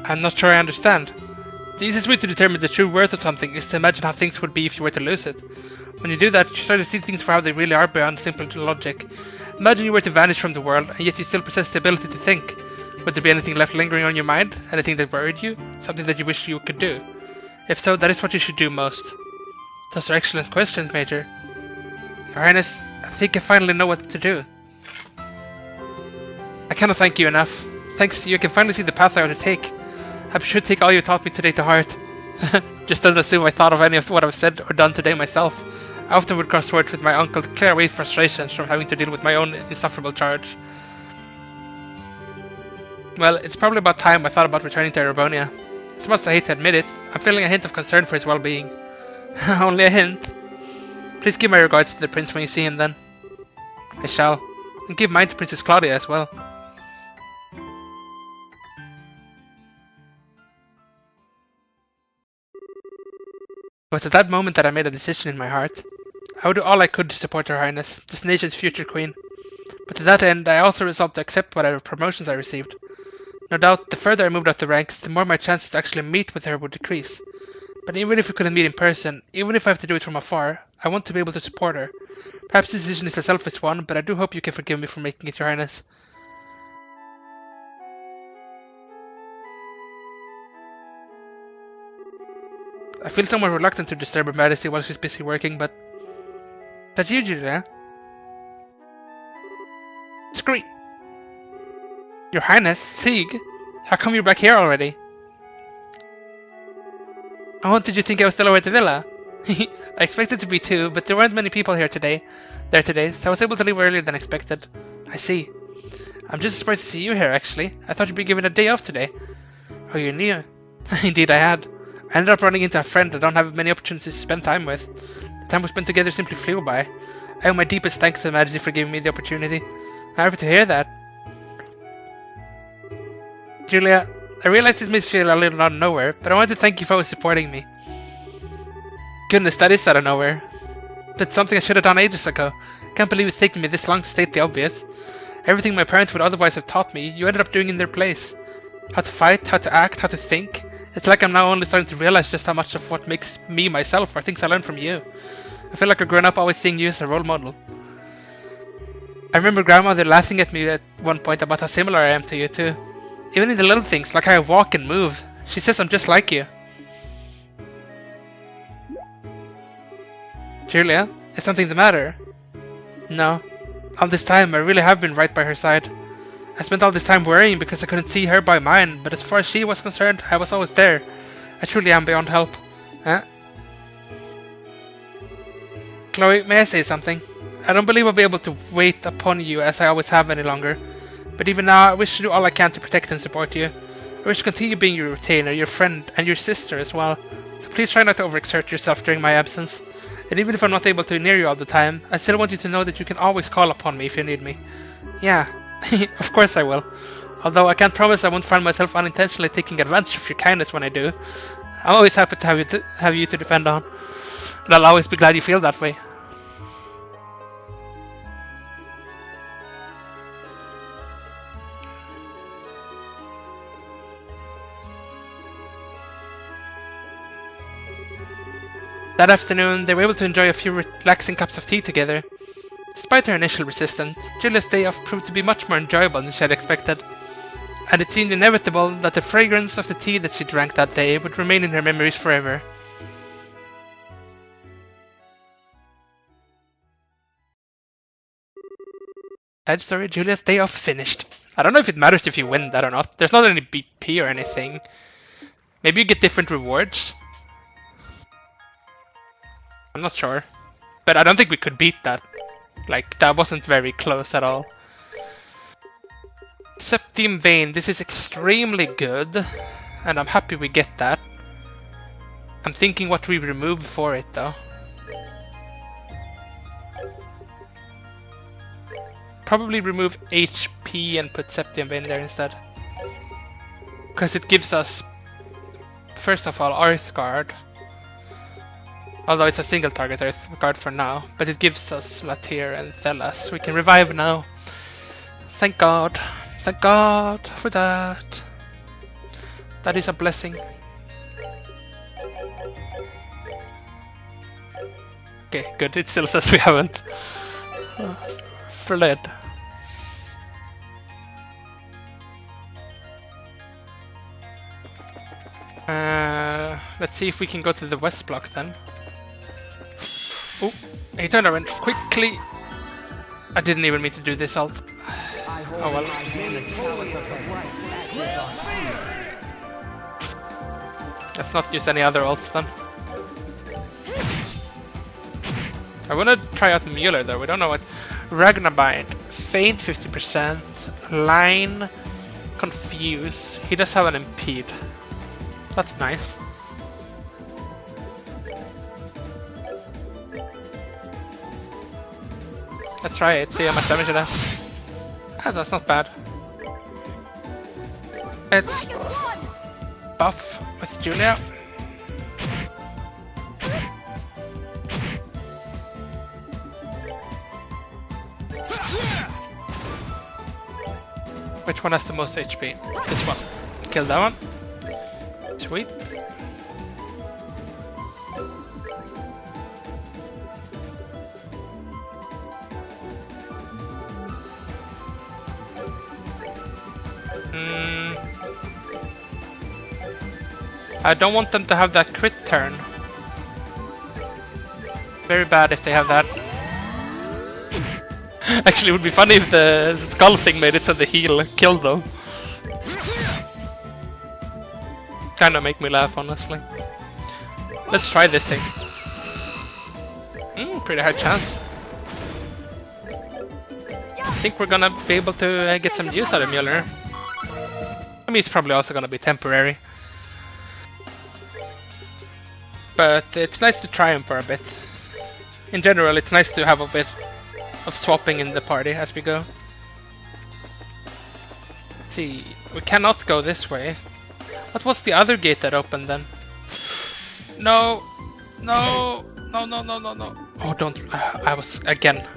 I'm not sure I understand. The easiest way to determine the true worth of something is to imagine how things would be if you were to lose it. When you do that, you start to see things for how they really are beyond simple logic. Imagine you were to vanish from the world, and yet you still possess the ability to think. Would there be anything left lingering on your mind? Anything that worried you? Something that you wish you could do? If so, that is what you should do most. Those are excellent questions, Major. Your Highness, I think I finally know what to do. I cannot thank you enough. Thanks to you, I can finally see the path I ought to take. I should take all you taught me today to heart. Just don't assume I thought of any of what I've said or done today myself. I often would cross words with my uncle to clear away frustrations from having to deal with my own insufferable charge. Well, it's probably about time I thought about returning to Erebonia. As much as I hate to admit it, I'm feeling a hint of concern for his well-being. Only a hint. Please give my regards to the prince when you see him then. I shall. And give mine to Princess Claudia as well. It was at that moment that I made a decision in my heart. I would do all I could to support Her Highness, this nation's future queen. But to that end, I also resolved to accept whatever promotions I received. No doubt, the further I moved up the ranks, the more my chances to actually meet with her would decrease. But even if we couldn't meet in person, even if I have to do it from afar, I want to be able to support her. Perhaps this decision is a selfish one, but I do hope you can forgive me for making it, Your Highness. I feel somewhat reluctant to disturb Her Majesty while she's busy working, but... Is that you, Julia? Scream! Your Highness, Sieg? How come you're back here already? Oh, did you think I was still over at the villa? I expected to be too, but there weren't many people here today, so I was able to leave earlier than expected. I see. I'm just surprised to see you here, actually. I thought you'd be given a day off today. Oh, you knew? Indeed, I had. I ended up running into a friend I don't have many opportunities to spend time with. The time we spent together simply flew by. I owe my deepest thanks to Her Majesty for giving me the opportunity. I'm happy to hear that. Julia, I realize this may feel a little out of nowhere, but I want to thank you for always supporting me. Goodness, that is out of nowhere. That's something I should have done ages ago. Can't believe it's taken me this long to state the obvious. Everything my parents would otherwise have taught me, you ended up doing in their place. How to fight, how to act, how to think. It's like I'm now only starting to realize just how much of what makes me myself are things I learned from you. I feel like I've grown up always seeing you as a role model. I remember grandmother laughing at me at one point about how similar I am to you too. Even in the little things, like how I walk and move. She says I'm just like you. Julia, is something the matter? No. All this time, I really have been right by her side. I spent all this time worrying because I couldn't see her by mine, but as far as she was concerned, I was always there. I truly am beyond help. Huh? Chloe, may I say something? I don't believe I'll be able to wait upon you as I always have any longer. But even now, I wish to do all I can to protect and support you. I wish to continue being your retainer, your friend, and your sister as well. So please try not to overexert yourself during my absence. And even if I'm not able to be near you all the time, I still want you to know that you can always call upon me if you need me. Yeah, of course I will. Although I can't promise I won't find myself unintentionally taking advantage of your kindness when I do. I'm always happy to have you to depend on. And I'll always be glad you feel that way. That afternoon, they were able to enjoy a few relaxing cups of tea together. Despite her initial resistance, Julia's day off proved to be much more enjoyable than she had expected, and it seemed inevitable that the fragrance of the tea that she drank that day would remain in her memories forever. Side story, Julia's day off finished. I don't know if it matters if you win that or not. There's not any BP or anything. Maybe you get different rewards. I'm not sure. But I don't think we could beat that. Like, that wasn't very close at all. Septium Vein, this is extremely good. And I'm happy we get that. I'm thinking what we remove for it though. Probably remove HP and put Septium Vein there instead. Because it gives us, first of all, Earthguard. Although it's a single target Earthguard for now, but it gives us Latir and Thelas. We can revive now. Thank God. Thank God for that. That is a blessing. Okay, good. It still says we haven't fled. Let's see if we can go to the west block then. Oh, he turned around quickly. I didn't even mean to do this alt. Oh well. Let's not use any other alts then. I wanna try out Mueller though, we don't know what. Ragnabind, Faint 50%, Line, Confuse. He does have an Impede. That's nice. Let's try it, see how much damage it does. Ah, that's not bad. Let's buff with Julia. Which one has the most HP? This one. Kill that one. Sweet. I don't want them to have that crit turn. Very bad if they have that. Actually, it would be funny if the skull thing made it so the heal killed though. Kinda make me laugh, honestly. Let's try this thing. Pretty high chance. I think we're gonna be able to get some use out of Mjolnir. I mean, it's probably also gonna be temporary. But it's nice to try him for a bit. In general, it's nice to have a bit of swapping in the party as we go. Let's see, we cannot go this way. What was the other gate that opened then? No! No! No, no, no, no, no. Oh, don't. I was. Again.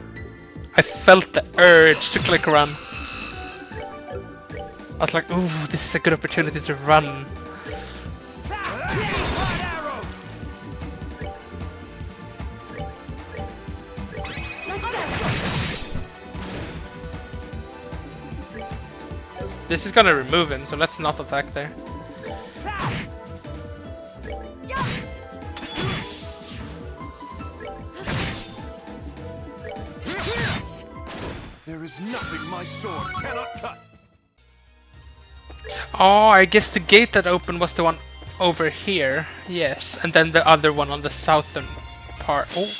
I felt the urge to click run. I was like, ooh, this is a good opportunity to run. This is gonna remove him, so let's not attack there. There is nothing my sword cannot cut. Oh, I guess the gate that opened was the one over here. Yes, and then the other one on the southern part. Oh,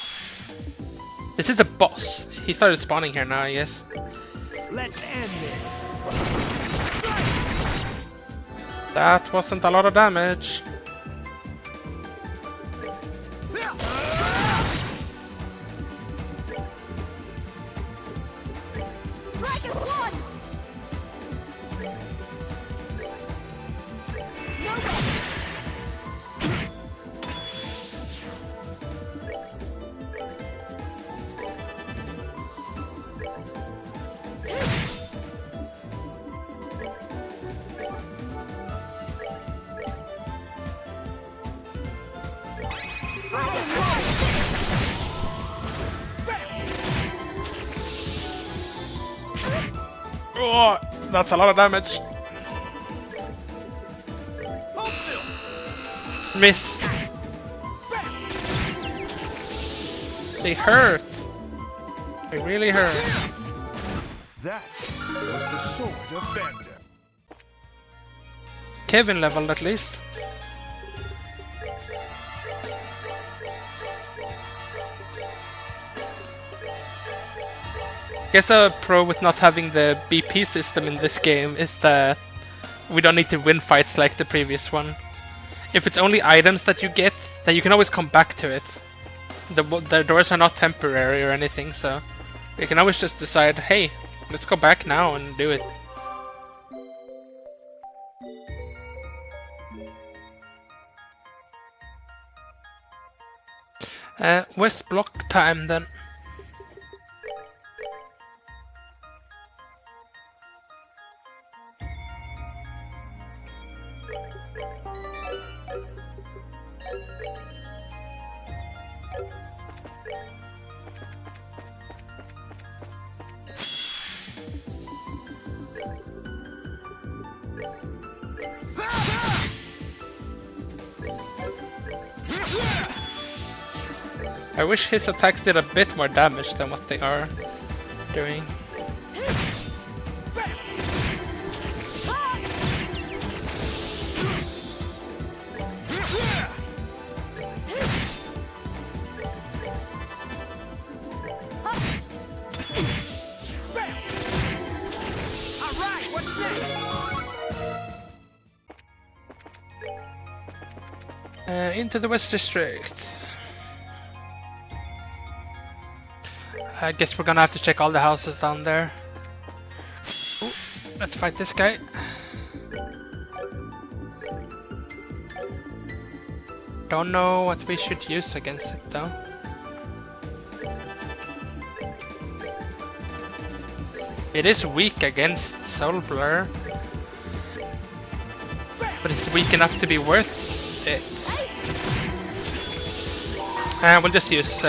this is the boss. He started spawning here now, I guess. Let's end this. That wasn't a lot of damage. Oh, that's a lot of damage. Miss. They hurt. They really hurt. That was the sword of Vander. Kevin leveled at least. I guess a pro with not having the BP system in this game is that we don't need to win fights like the previous one. If it's only items that you get, then you can always come back to it. The doors are not temporary or anything, so you can always just decide, hey, let's go back now and do it. West block time then. I wish his attacks did a bit more damage than what they are doing. Into the West District. I guess we're gonna have to check all the houses down there. Ooh, let's fight this guy. Don't know what we should use against it though. It is weak against Soul Blur, but it's weak enough to be worth it. And we'll just use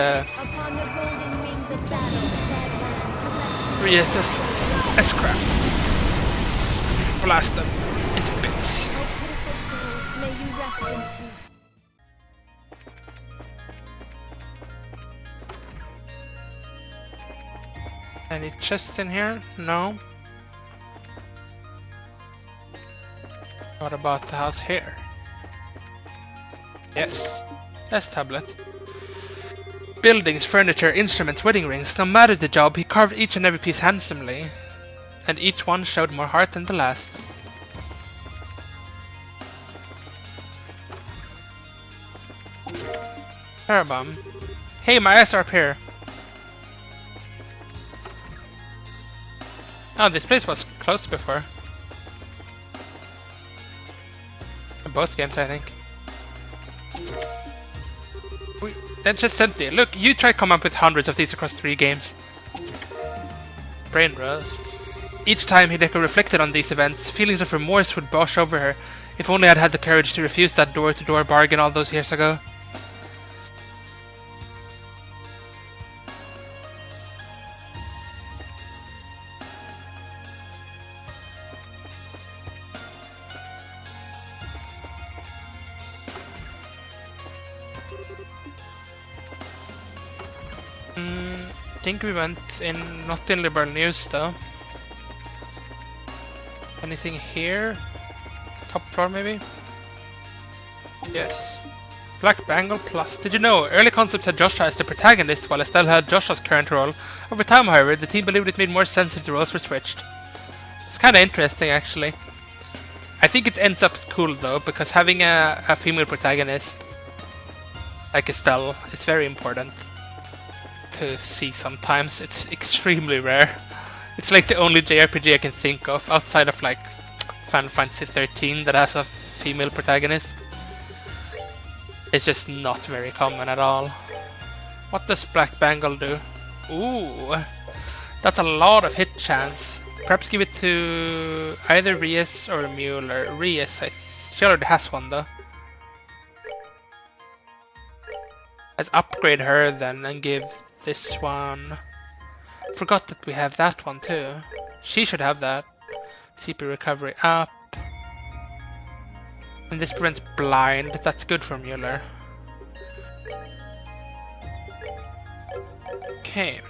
reassess S-Craft. Blast them into bits. May you rest in peace. Any chest in here? No. What about the house here? Yes. That's tablet. Buildings, furniture, instruments, wedding rings. No matter the job, he carved each and every piece handsomely. And each one showed more heart than the last. Parabum. Hey, my eyes are up here. Oh, this place was closed before. In both games, I think. That's just empty. Look, you tried come up with hundreds of these across 3 games. Brain roast. Each time Hideko reflected on these events, feelings of remorse would wash over her. If only I'd had the courage to refuse that door-to-door bargain all those years ago. I think we went in, not in Liberal News though. Anything here? Top floor maybe? Yes. Black Bangle Plus. Did you know, early concepts had Joshua as the protagonist while Estelle had Joshua's current role. Over time however, the team believed it made more sense if the roles were switched. It's kinda interesting actually. I think it ends up cool though, because having a female protagonist like Estelle is very important to see sometimes. It's extremely rare. It's like the only JRPG I can think of outside of like Final Fantasy 13 that has a female protagonist. It's just not very common at all. What does Black Bangle do? Ooh, that's a lot of hit chance. Perhaps give it to either Rias or Mueller. Rias, she already has one though. Let's upgrade her then and give this one. Forgot that we have that one too. She should have that. CP recovery up. And this prevents blind. That's good for Mueller. Okay.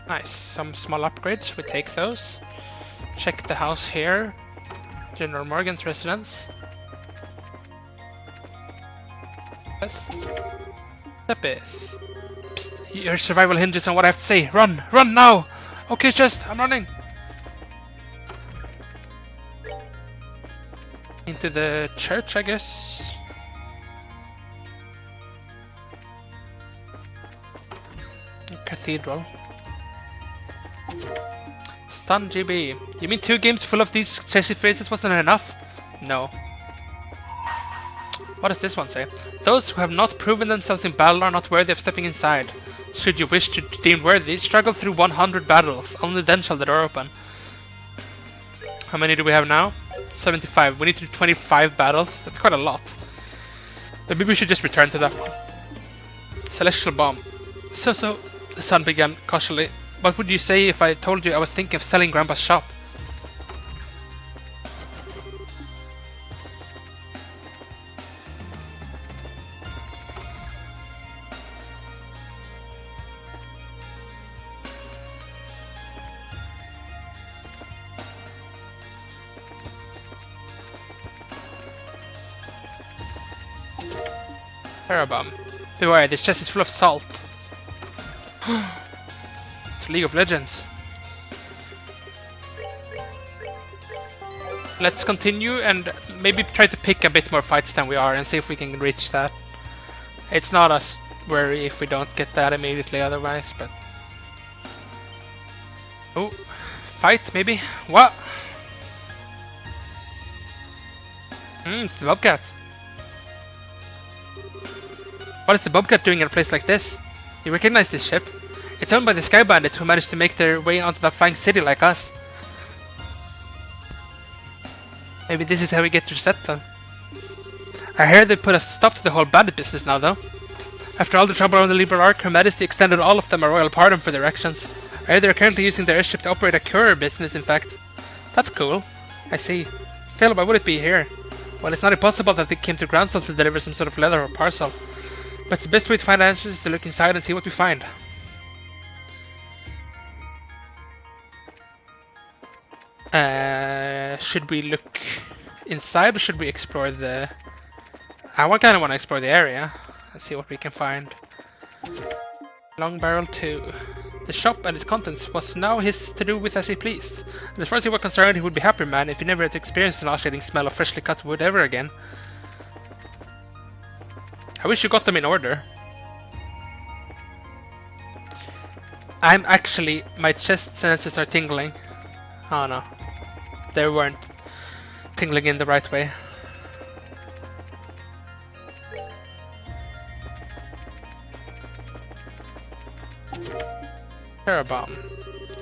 Nice. Some small upgrades. We take those. Check the house here. General Morgan's residence. Yes. Sepith. Your survival hinges on what I have to say. Run! Run now! Okay, just I'm running! Into the church, I guess? Cathedral. Stun GB. You mean 2 games full of these chessy phrases wasn't enough? No. What does this one say? Those who have not proven themselves in battle are not worthy of stepping inside. Should you wish to be deemed worthy, struggle through 100 battles. Only then shall the door open. How many do we have now? 75. We need to do 25 battles. That's quite a lot. Maybe we should just return to that one. Celestial Bomb. So, the son began cautiously. What would you say if I told you I was thinking of selling Grandpa's shop? Parabum. Beware, this chest is full of salt. It's League of Legends. Let's continue and maybe try to pick a bit more fights than we are and see if we can reach that. It's not as worry if we don't get that immediately otherwise, but... Oh, fight maybe? What? It's the Bobcat. What is the Bobcat doing in a place like this? You recognize this ship? It's owned by the Sky Bandits who managed to make their way onto that flying city like us. Maybe this is how we get to reset them. I hear they put a stop to the whole bandit business now though. After all the trouble around the Liberal Ark, Her Majesty extended all of them a royal pardon for their actions. I hear they're currently using their airship to operate a courier business in fact. That's cool. I see. Still, why would it be here? Well, it's not impossible that they came to Groundsel to deliver some sort of letter or parcel. But the best way to find answers is to look inside and see what we find. Should we look inside or should we explore the... I kind of want to explore the area. Let's see what we can find. Long Barrel 2. The shop and its contents was now his to do with as he pleased. And as far as he was concerned, he would be happy man if he never had to experience the nauseating smell of freshly cut wood ever again. I wish you got them in order. I'm actually... my chest senses are tingling. Oh no. They weren't tingling in the right way. Terabomb.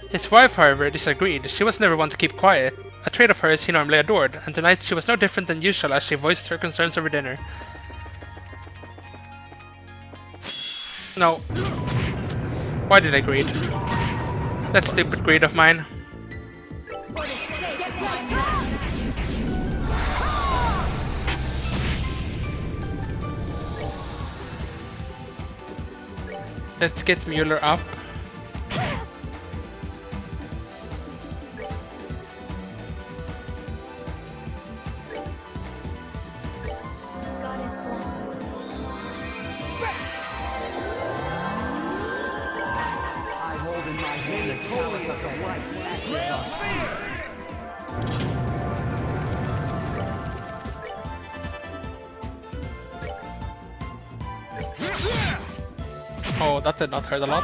His wife, however, disagreed. She was never one to keep quiet, a trait of hers he normally adored, and tonight she was no different than usual as she voiced her concerns over dinner. No. Why did I greed? That stupid greed of mine. Let's get Mueller up. Oh, that did not hurt a lot.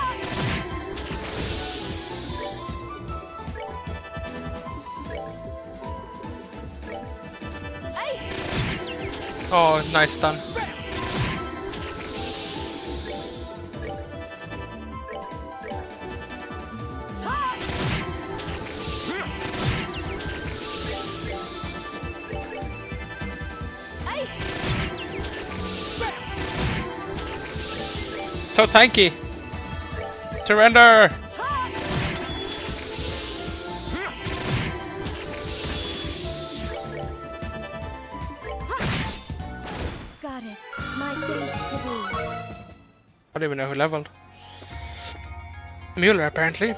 Oh, nice stun. So tanky! Surrender! Goddess, my thanks to thee. I don't even know who leveled. Mueller, apparently.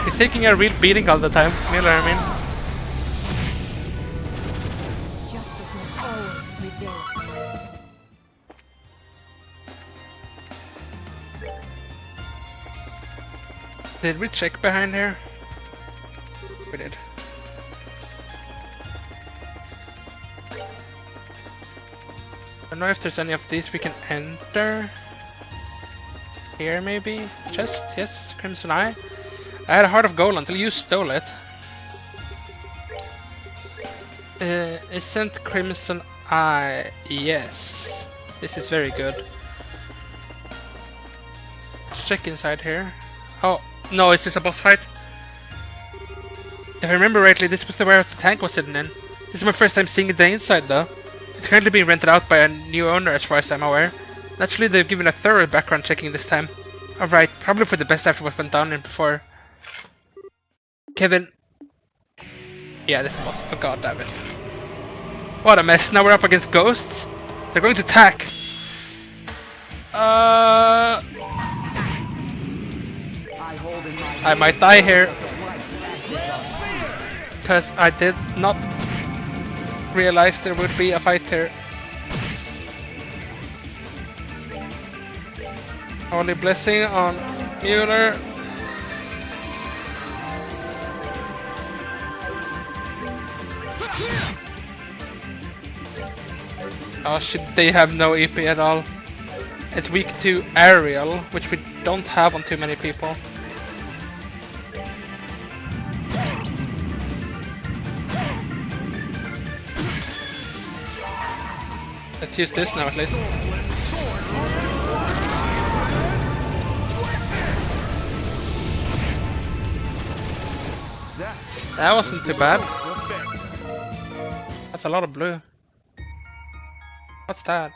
He's taking a real beating all the time, Mueller, I mean. Justice must always prevail. Did we check behind here? We did. I don't know if there's any of these we can enter. Here maybe? Chest? Yes, Crimson Eye. I had a Heart of Gold until you stole it. Isn't Crimson Eye? Yes. This is very good. Let's check inside here. Oh, no, is this a boss fight? If I remember rightly, this was the warehouse the tank was hidden in. This is my first time seeing the inside though. It's currently being rented out by a new owner as far as I'm aware. Naturally, they've given a thorough background checking this time. Alright, probably for the best after what went down in before. Kevin. Yeah, this boss. Oh god damn it. What a mess. Now we're up against ghosts. They're going to attack. I might die here. Because I did not realize there would be a fight here. Holy blessing on Mueller. Oh shit, they have no EP at all. It's weak to aerial, which we don't have on too many people. Let's use this now at least. That wasn't too bad. That's a lot of blue. What's that?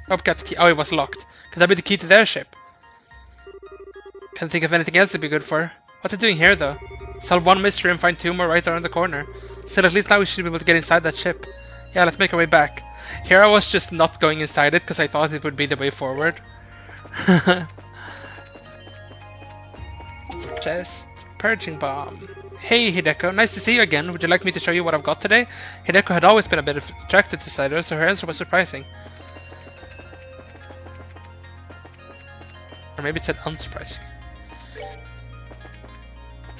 Bobcat's key. Oh, it was locked. Could that be the key to their ship? Can't think of anything else it'd be good for. What's it doing here though? Solve one mystery and find two more right around the corner. Still, at least now we should be able to get inside that ship. Yeah, let's make our way back. Here I was just not going inside it because I thought it would be the way forward. Chest. Purging bomb. Hey Hideko, nice to see you again. Would you like me to show you what I've got today? Hideko had always been a bit attracted to Cider, so her answer was surprising. Or maybe it said unsurprising.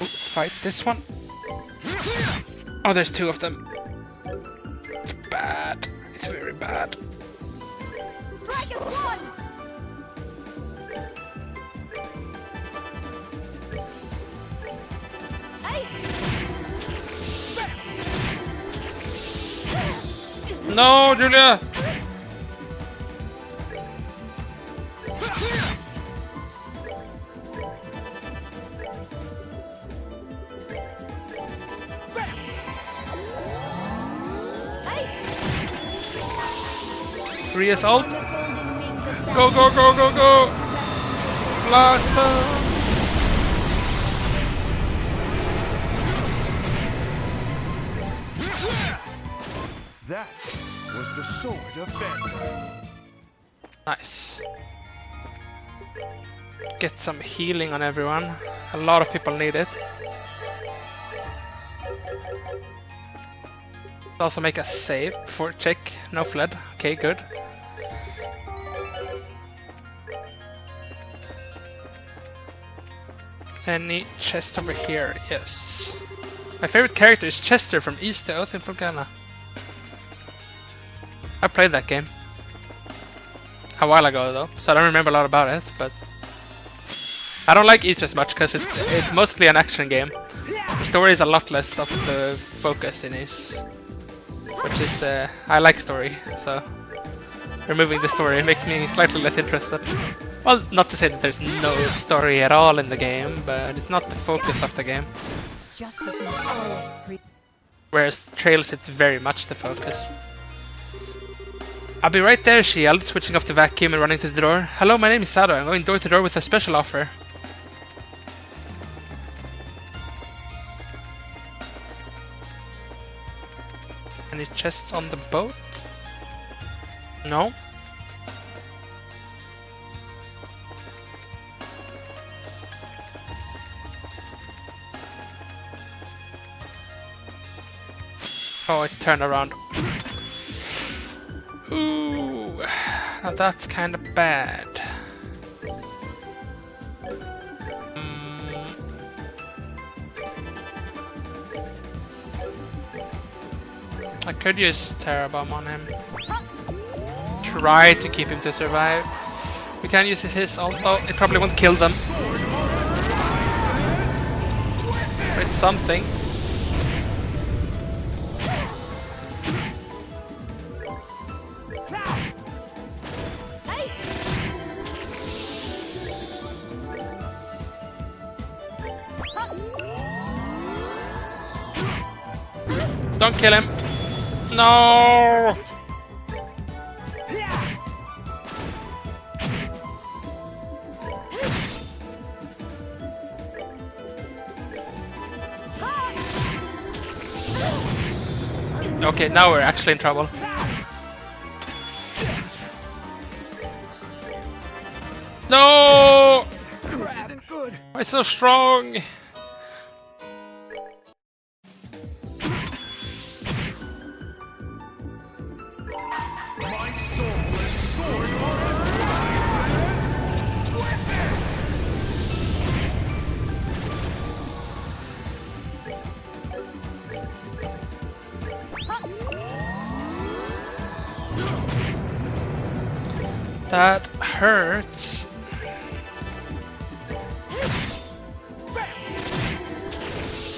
Ooh, fight this one. Oh, there's two of them. It's bad. It's very bad. Strike is one! No, Julia! Re-assault! Go, go, go, go, go! Blast! That was the sword of Bender. Nice. Get some healing on everyone. A lot of people need it. Also make a save before check. No fled. Okay, good. Any chest over here? Yes. My favorite character is Chester from East to Oath in Fulgana. I played that game a while ago though, so I don't remember a lot about it, but I don't like East as much because it's mostly an action game. The story is a lot less of the focus in East, which is I like story, so removing the story makes me slightly less interested. Well, not to say that there's no story at all in the game, but it's not the focus of the game. Justice must always prevail. Whereas Trails, it's very much the focus. I'll be right there, she yelled, switching off the vacuum and running to the door. Hello, my name is Sado. I'm going door to door with a special offer. Any chests on the boat? No. Oh, it turned around. Ooh, now that's kind of bad. I could use Terra Bomb on him. Try to keep him to survive. We can use his ult though. It probably won't kill them. But it's something. Don't kill him. No. Okay, now we're actually in trouble. No! Why so strong? My soul and sword are That hurts.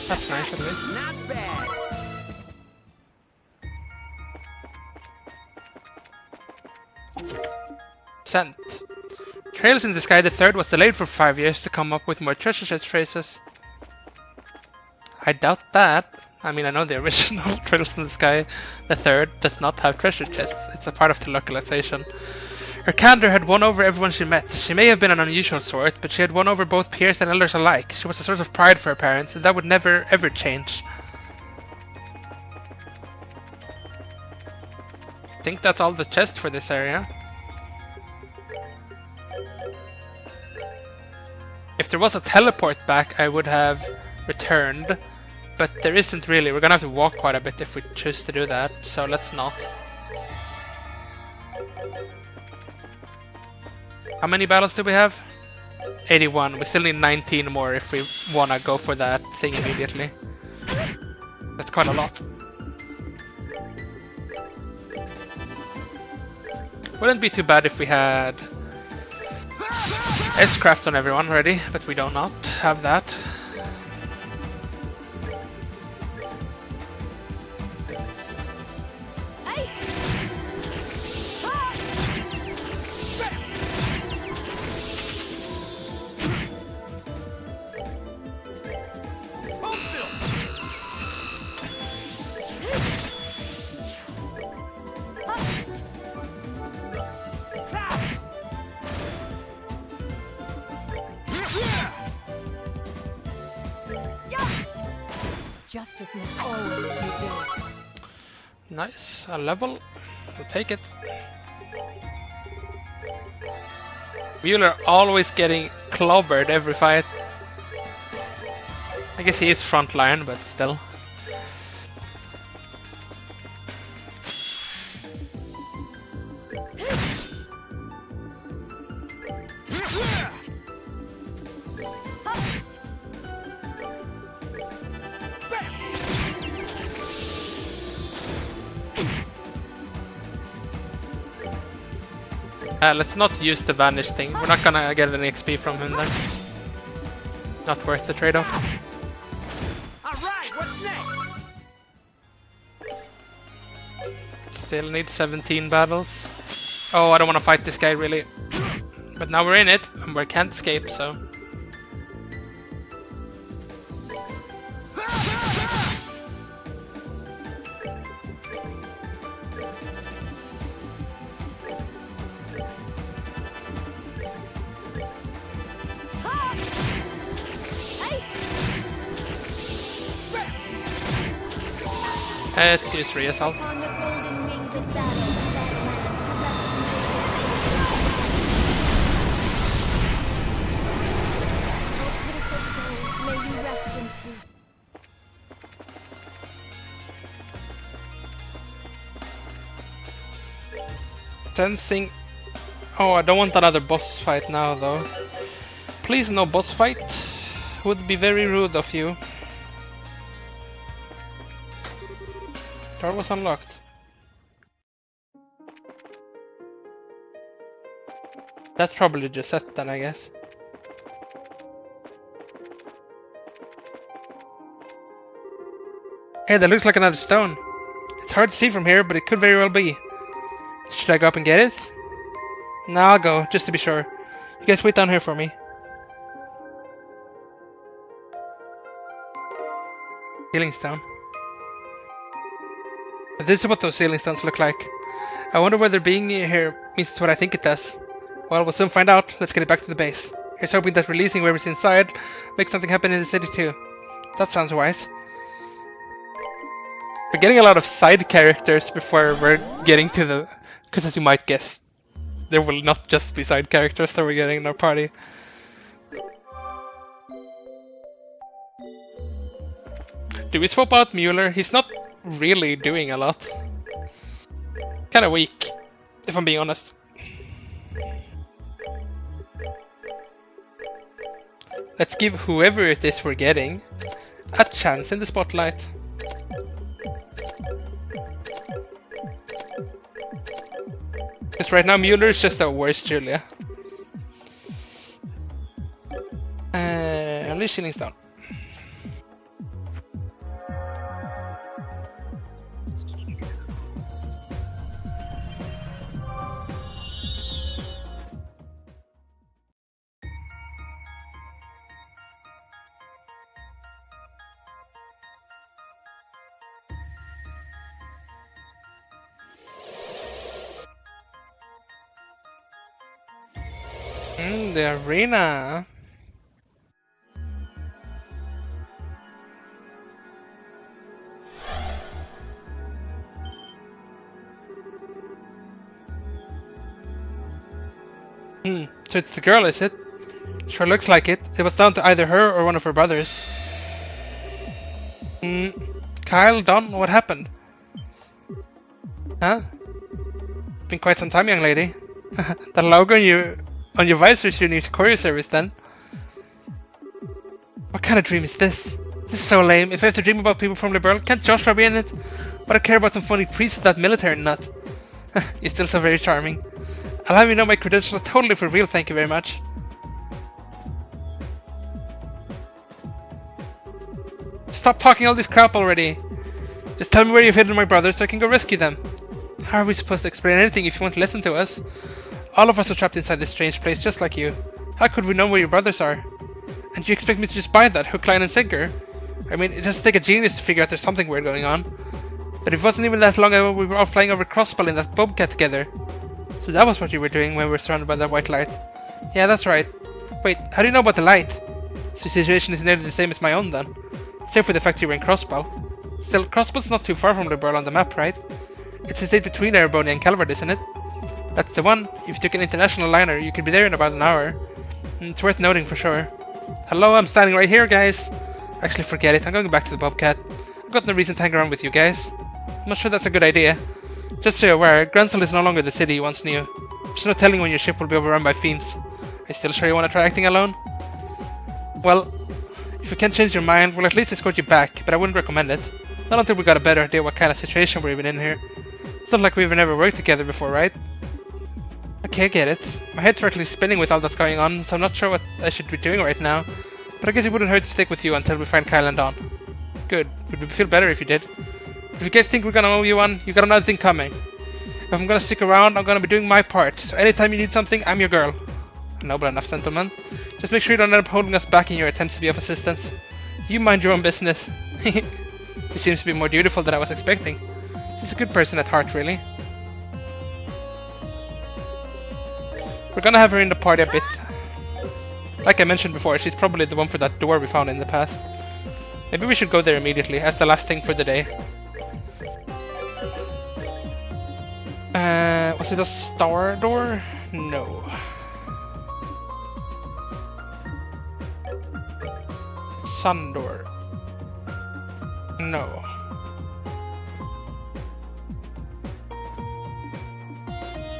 That's nice at least. Not bad. Sent. Trails in the Sky the Third was delayed for 5 years to come up with more treasure chest phrases. I doubt that. I mean, I know the original Trails in the Sky the Third does not have treasure chests. It's a part of the localization. Her candor had won over everyone she met. She may have been an unusual sort, but she had won over both peers and elders alike. She was a source of pride for her parents, and that would never ever change. I think that's all the chest for this area. If there was a teleport back, I would have returned, but there isn't really. We're gonna have to walk quite a bit if we choose to do that, so let's not. How many battles do we have? 81. We still need 19 more if we wanna go for that thing immediately. That's quite a lot. Wouldn't be too bad if we had S-Craft on everyone already, but we do not have that. Justice must always prevail. Nice, a level. We'll take it. Mueller always getting clobbered every fight. I guess he is front line, but still. Let's not use the vanish thing. We're not gonna get any XP from him there. Not worth the trade-off. Alright, what's next? Still need 17 battles. Oh, I don't want to fight this guy really. But now we're in it, and we can't escape, so... Let's use reassault. On the golden wings of saddle, that land to rest in. Oh, pitiful souls, may you rest in peace. Sensing... Oh, I don't want another boss fight now though. Please no boss fight. Would be very rude of you. Door was unlocked. That's probably Gisette then, I guess. Hey, that looks like another stone. It's hard to see from here, but it could very well be. Should I go up and get it? No, I'll go, just to be sure. You guys wait down here for me. Healing stone. This is what those ceiling stones look like. I wonder whether being here means what I think it does. Well, we'll soon find out. Let's get it back to the base. Here's hoping that releasing whatever's inside makes something happen in the city too. That sounds wise. We're getting a lot of side characters before we're getting to the... Because as you might guess, there will not just be side characters that we're getting in our party. Do we swap out Mueller? He's not really doing a lot. Kinda weak, if I'm being honest. Let's give whoever it is we're getting a chance in the spotlight. Because right now Mueller is just a worse Julia. Unleash Healing Stone. The arena. So it's the girl, is it? Sure looks like it. It was down to either her or one of her brothers. Kyle, Don, what happened? Huh? Been quite some time, young lady. That logo on your visor is your new courier service then. What kind of dream is this? This is so lame. If I have to dream about people from Liberl, can't Joshua be in it? But I care about some funny priest with that military nut. You're still so very charming. I'll have you know my credentials are totally for real, thank you very much. Stop talking all this crap already. Just tell me where you've hidden my brothers so I can go rescue them. How are we supposed to explain anything if you won't listen to us? All of us are trapped inside this strange place just like you. How could we know where your brothers are? And you expect me to just buy that, hook, line and sinker? I mean, it does take a genius to figure out there's something weird going on. But it wasn't even that long ago we were all flying over Crossbell in that bobcat together. So that was what you were doing when we were surrounded by that white light. Yeah, that's right. Wait, how do you know about the light? So the situation is nearly the same as my own then. Save for the fact you were in Crossbell. Still, Crossbell's not too far from Liberl on the map, right? It's the state between Erebonia and Calvert, isn't it? That's the one. If you took an international liner, you could be there in about an hour. It's worth noting for sure. Hello, I'm standing right here, guys. Actually, forget it. I'm going back to the Bobcat. I've got no reason to hang around with you guys. I'm not sure that's a good idea. Just so you're aware, Gransel is no longer the city you once knew. There's no telling when your ship will be overrun by fiends. Are you still sure you want to try acting alone? Well, if you can't change your mind, we'll at least escort you back, but I wouldn't recommend it. Not until we got a better idea what kind of situation we're even in here. It's not like we've never worked together before, right? Okay, I get it. My head's actually spinning with all that's going on, so I'm not sure what I should be doing right now. But I guess it wouldn't hurt to stick with you until we find Kyle and Dawn. Good. Would we feel better if you did? If you guys think we're gonna owe you one, you got another thing coming. If I'm gonna stick around, I'm gonna be doing my part. So anytime you need something, I'm your girl. Noble enough, gentlemen. Just make sure you don't end up holding us back in your attempts to be of assistance. You mind your own business. He seems to be more dutiful than I was expecting. She's a good person at heart, really. We're gonna have her in the party a bit. Like I mentioned before, she's probably the one for that door we found in the past. Maybe we should go there immediately as the last thing for the day. Was it a star door? No. Sun door? No.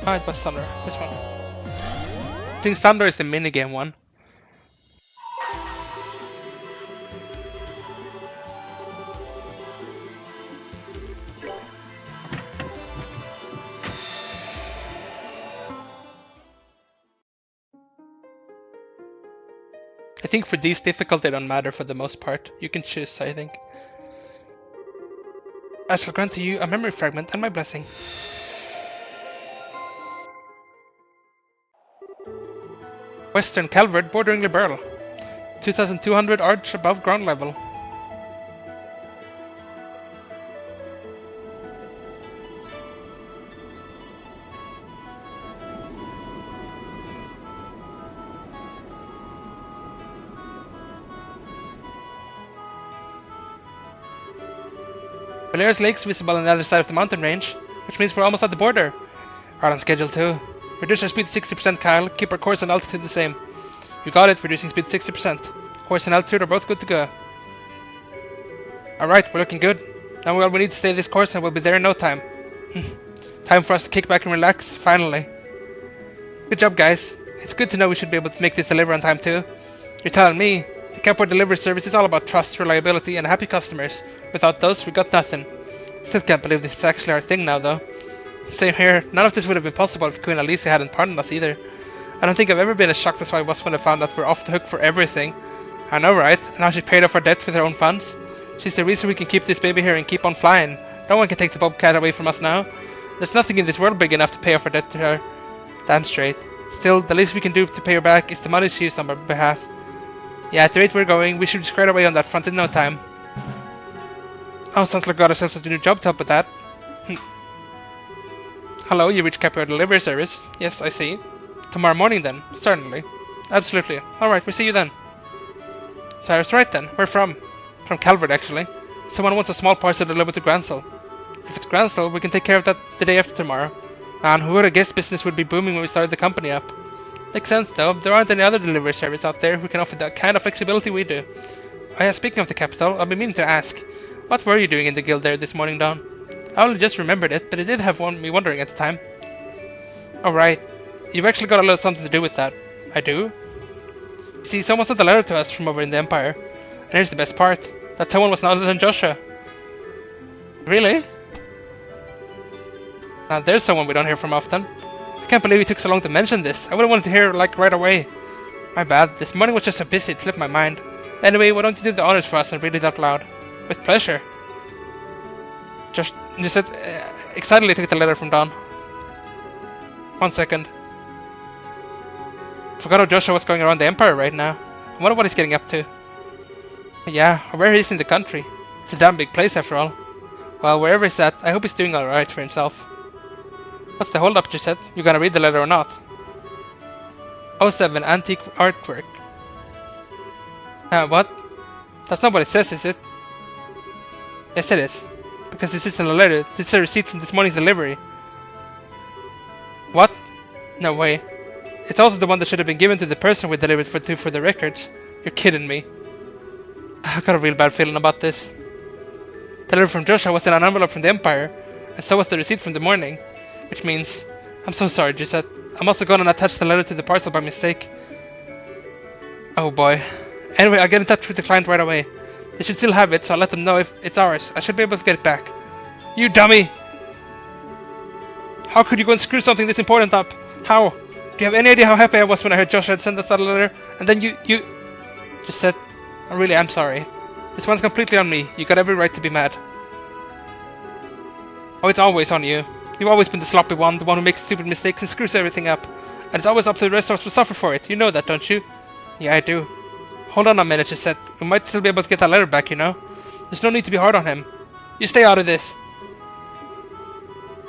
Ah, it was Thunder. This one. I think Thunder is the minigame one. I think for these difficult they don't matter for the most part. You can choose, I think. I shall grant to you a memory fragment and my blessing. Western Calvert bordering Liberl. 2200 arch above ground level. Valera's Lake's visible on the other side of the mountain range, which means we're almost at the border. Right on schedule too. Reduce our speed 60%, Kyle. Keep our course and altitude the same. You got it, reducing speed 60%. Course and altitude are both good to go. Alright, we're looking good. Now all we need to stay this course and we'll be there in no time. Time for us to kick back and relax, finally. Good job, guys. It's good to know we should be able to make this deliver on time too. You're telling me. The Capport delivery service is all about trust, reliability, and happy customers. Without those, we got nothing. Still can't believe this is actually our thing now, though. Same here, none of this would have been possible if Queen Alicia hadn't pardoned us either. I don't think I've ever been as shocked as I was when I found out we're off the hook for everything. I know, right? And how she paid off our debt with her own funds. She's the reason we can keep this baby here and keep on flying. No one can take the Bobcat away from us now. There's nothing in this world big enough to pay off our debt to her. Damn straight. Still, the least we can do to pay her back is the money she used on our behalf. Yeah, at the rate we're going, we should be squared away on that front in no time. Oh, sounds like we got ourselves a new job to help with that. Hello, you reached Capport Delivery Service. Yes, I see. Tomorrow morning then, certainly. Absolutely. Alright, we'll see you then. Cyrus, right then. Where from? From Calvert, actually. Someone wants a small parcel delivered to Gransel. If it's Gransel, we can take care of that the day after tomorrow. And who would have guessed business would be booming when we started the company up? Makes sense though, there aren't any other delivery service out there who can offer that kind of flexibility we do. Oh yeah, speaking of the capital, I've been meaning to ask. What were you doing in the guild there this morning, Dawn? I only just remembered it, but it did have me wondering at the time. Alright, you've actually got a little something to do with that. I do? See, someone sent a letter to us from over in the Empire. And here's the best part. That someone was none other than Joshua. Really? Now there's someone we don't hear from often. I can't believe it took so long to mention this. I would've wanted to hear like right away. My bad, this morning was just so busy it slipped my mind. Anyway, why don't you do the honors for us and read it out loud? With pleasure. Just said, excitedly took the letter from Dawn. 1 second. Forgot how Joshua was going around the Empire right now. I wonder what he's getting up to. Yeah, or where he is in the country. It's a damn big place after all. Well, wherever he's at, I hope he's doing alright for himself. What's the hold up, Gisette? You gonna read the letter or not? 07 Antique Artwork. What? That's not what it says, is it? Yes, it is. Because this isn't a letter, this is a receipt from this morning's delivery. What? No way. It's also the one that should have been given to the person we delivered for the records. You're kidding me. I've got a real bad feeling about this. The letter from Joshua was in an envelope from the Empire, and so was the receipt from the morning. Which means... I'm so sorry, Gisette. I must have gone and attached the letter to the parcel by mistake. Oh boy. Anyway, I'll get in touch with the client right away. They should still have it, so I'll let them know if it's ours. I should be able to get it back. You dummy! How could you go and screw something this important up? How? Do you have any idea how happy I was when I heard Joshua had sent us that letter? And then you just said, I really am sorry. This one's completely on me. You got every right to be mad. Oh, it's always on you. You've always been the sloppy one, the one who makes stupid mistakes and screws everything up. And it's always up to the rest of us to suffer for it. You know that, don't you? Yeah, I do. Hold on a minute, she said. We might still be able to get that letter back, you know? There's no need to be hard on him. You stay out of this.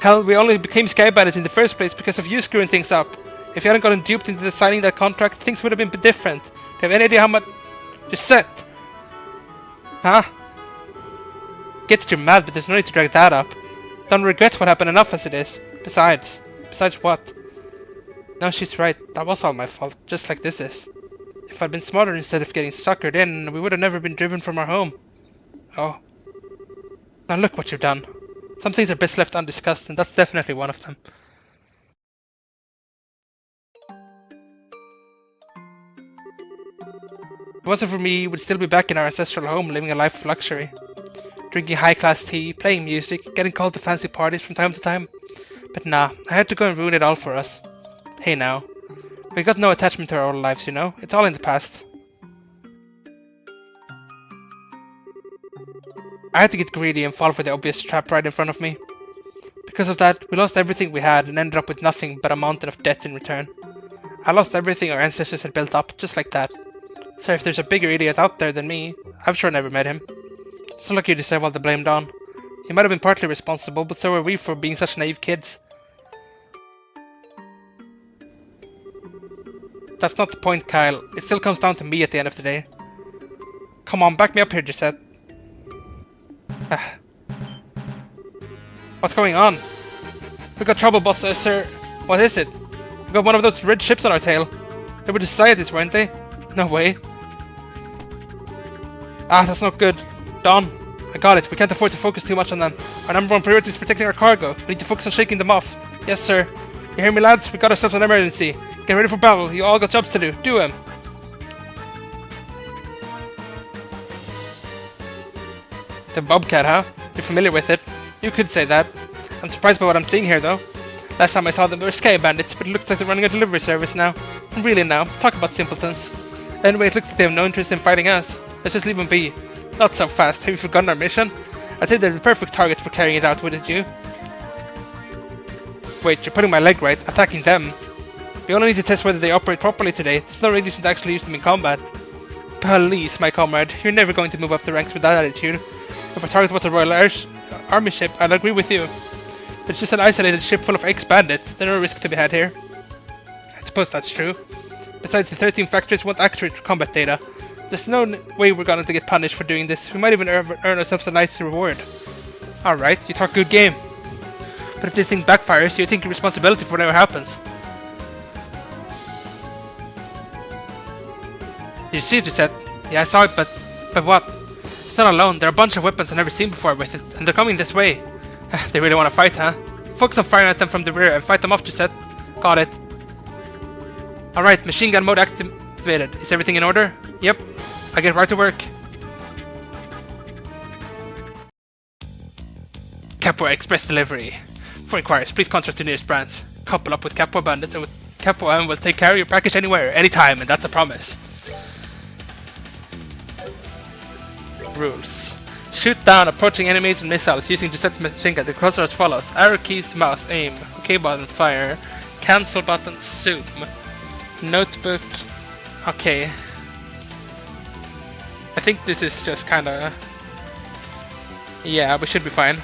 Hell, we only became Sky Bandits in the first place because of you screwing things up. If you hadn't gotten duped into signing that contract, things would have been different. Do you have any idea how much... Just sit. Huh? Get that you're mad, but there's no need to drag that up. Don't regret what happened enough as it is. Besides what? No, she's right. That was all my fault, just like this is. If I'd been smarter instead of getting suckered in, we would have never been driven from our home. Oh. Now look what you've done. Some things are best left undiscussed, and that's definitely one of them. If it wasn't for me, we'd still be back in our ancestral home, living a life of luxury. Drinking high-class tea, playing music, getting called to fancy parties from time to time. But nah, I had to go and ruin it all for us. Hey now. We got no attachment to our old lives, you know? It's all in the past. I had to get greedy and fall for the obvious trap right in front of me. Because of that, we lost everything we had and ended up with nothing but a mountain of debt in return. I lost everything our ancestors had built up, just like that. So if there's a bigger idiot out there than me, I've sure never met him. So lucky you deserve all the blame, Dawn. You might have been partly responsible, but so were we for being such naive kids. That's not the point, Kyle. It still comes down to me at the end of the day. Come on, back me up here, Gisette. What's going on? We got trouble, boss, sir. What is it? We got one of those red ships on our tail. They were the scientists, weren't they? No way. That's not good. Dawn, I got it. We can't afford to focus too much on them. Our number one priority is protecting our cargo. We need to focus on shaking them off. Yes, sir. You hear me, lads? We got ourselves an emergency. Get ready for battle. You all got jobs to do. Do them. The Bobcat, huh? You're familiar with it. You could say that. I'm surprised by what I'm seeing here, though. Last time I saw them, they were Sky Bandits, but it looks like they're running a delivery service now. And really now, talk about simpletons. Anyway, it looks like they have no interest in fighting us. Let's just leave them be. Not so fast. Have you forgotten our mission? I'd say they're the perfect target for carrying it out, wouldn't you? Wait, you're putting my leg right. Attacking them. We only need to test whether they operate properly today. There's no reason to actually use them in combat. Please, my comrade. You're never going to move up the ranks with that attitude. If our target was a Royal Army ship, I'd agree with you. But it's just an isolated ship full of ex-bandits. There's no risk to be had here. It's suppose that's true. Besides, the 13 factories want accurate combat data. There's no way we're going to get punished for doing this. We might even earn ourselves a nice reward. Alright, you talk good game. But if this thing backfires, you take responsibility for whatever happens. You see what you said? Yeah, I saw it, but what? It's not alone. There are a bunch of weapons I've never seen before with it, and they're coming this way. They really want to fight, huh? Focus on firing at them from the rear and fight them off, you said. Got it. Alright, machine gun mode activated. Is everything in order? Yep. I get right to work. Capua Express Delivery. For inquiries, please contact the nearest branch. Couple up with Capua bandits and with Capua and we'll take care of your package anywhere, anytime, and that's a promise. Rules. Shoot down approaching enemies with missiles using Giuseppe's machine gun. The controls are as follows. Arrow keys, mouse, aim. OK button, fire. Cancel button, zoom. Notebook. Okay. I think this is just kinda... Yeah, we should be fine.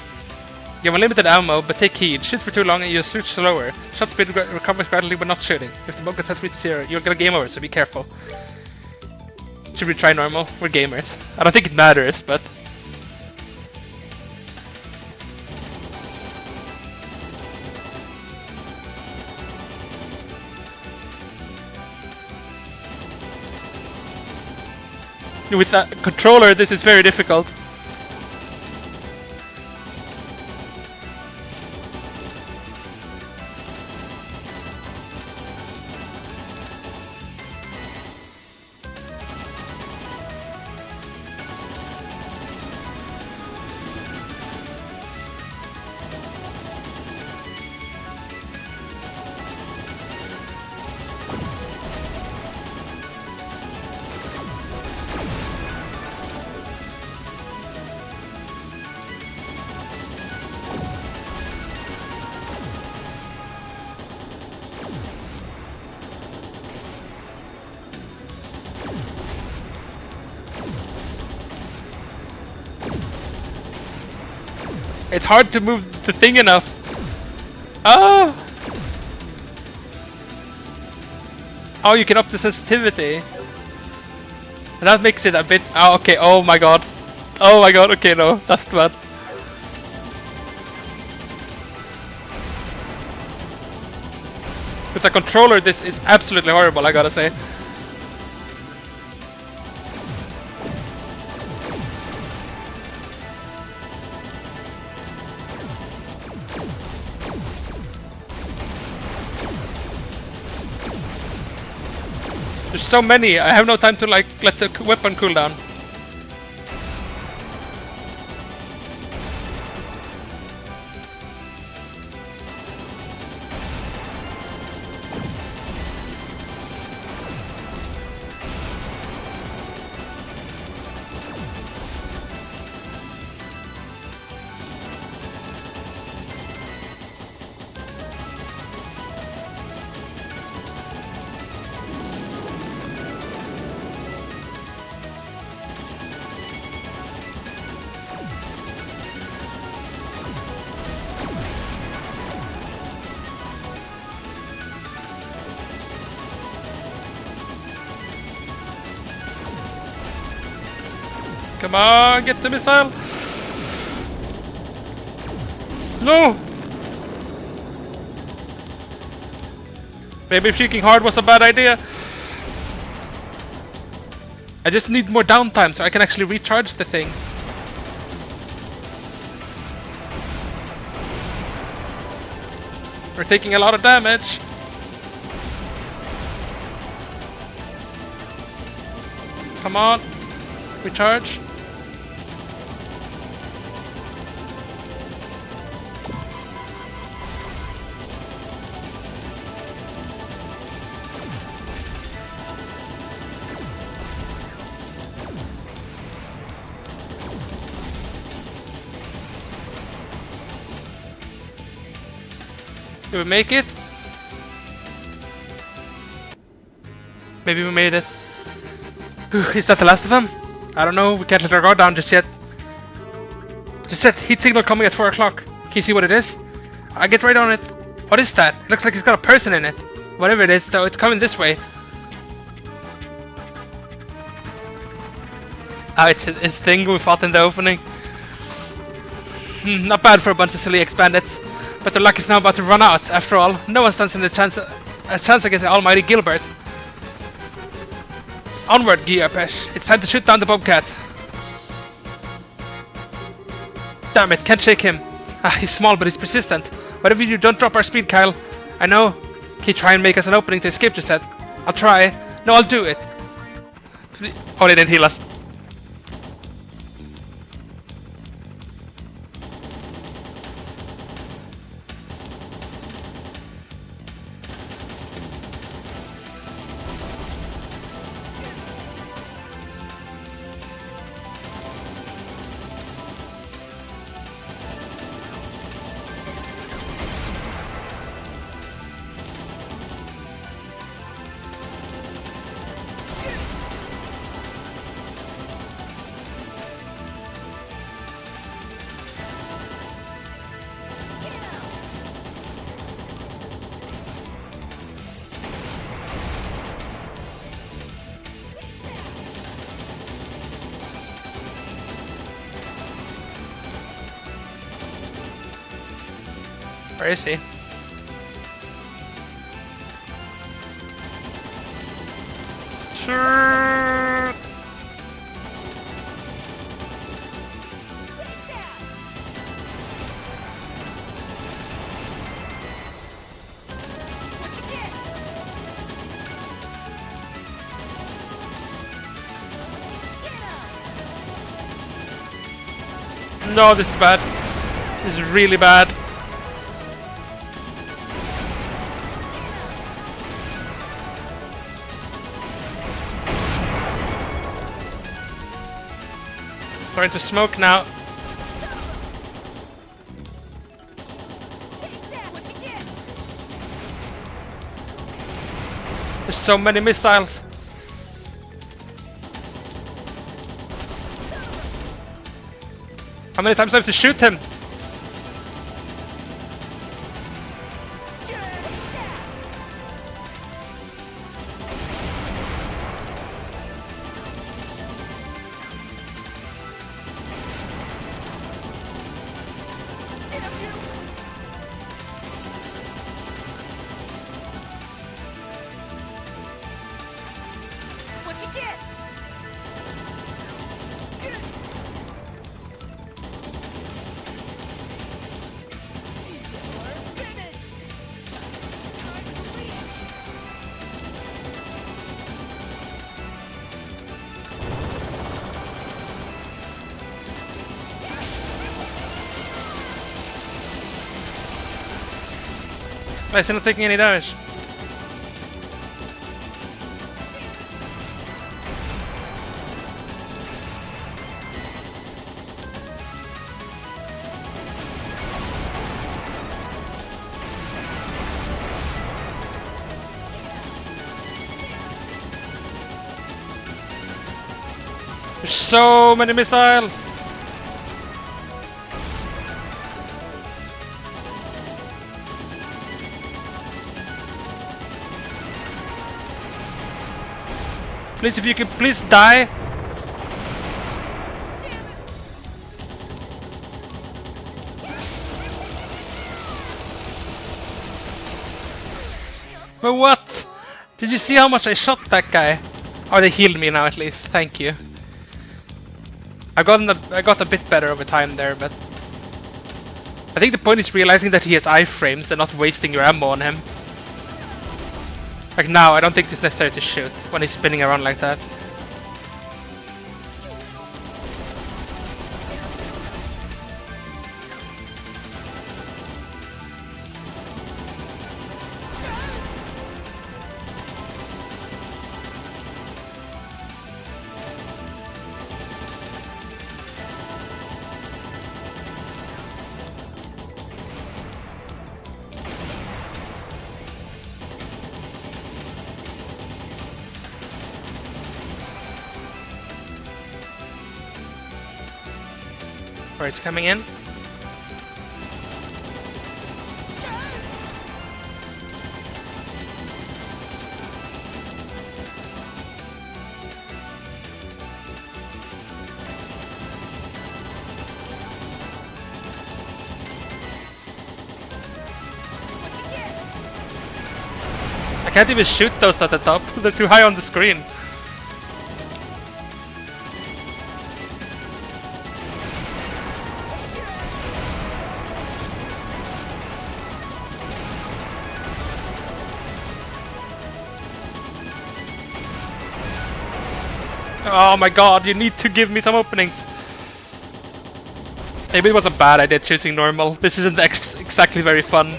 You have unlimited ammo, but take heed. Shoot for too long and you'll shoot slower. Shot speed recovers gradually but not shooting. If the bug gets reached 0, you'll get a game over, so be careful. Should we try normal? We're gamers. I don't think it matters, but... With that controller, this is very difficult. It's hard to move the thing enough. Oh! Oh, you can up the sensitivity. And that makes it a bit... Oh, okay. Oh my god. Oh my god. Okay, no. That's bad. With a controller, this is absolutely horrible, I gotta say. There's so many, I have no time to like let the weapon cool down. Come on, get the missile! No! Maybe peeking hard was a bad idea. I just need more downtime so I can actually recharge the thing. We're taking a lot of damage. Come on, recharge. Did we make it? Maybe we made it. Is that the last of them? I don't know, we can't let our guard down just yet. Just said, heat signal coming at 4 o'clock. Can you see what it is? I get right on it. What is that? It looks like it's got a person in it. Whatever it is, though, it's coming this way. Ah, it's his thing we fought in the opening. Not bad for a bunch of silly bandits, but their luck is now about to run out. After all, no one stands in a chance against the almighty Gilbert. Onward, Guyapesh. It's time to shoot down the bobcat. Damn it, can't shake him. Ah, he's small, but he's persistent. Whatever you do, don't drop our speed, Kyle. I know. Can you try and make us an opening to escape, you said? I'll try. No, I'll do it. Please. Oh, they didn't heal us. Where is he? Sure. No, this is bad. This is really bad. Starting to smoke now. There's so many missiles. How many times do I have to shoot him? Why is he not taking any damage? There's so many missiles! Please, if you can please die. But what? Did you see how much I shot that guy? Oh, they healed me now at least. Thank you. I got a bit better over time there, but I think the point is realizing that he has iframes and not wasting your ammo on him. Like now, I don't think it's necessary to shoot when he's spinning around like that. Where it's coming in. I can't even shoot those at the top. They're too high on the screen. Oh my god, you need to give me some openings. Maybe it was a bad idea choosing normal. This isn't exactly very fun.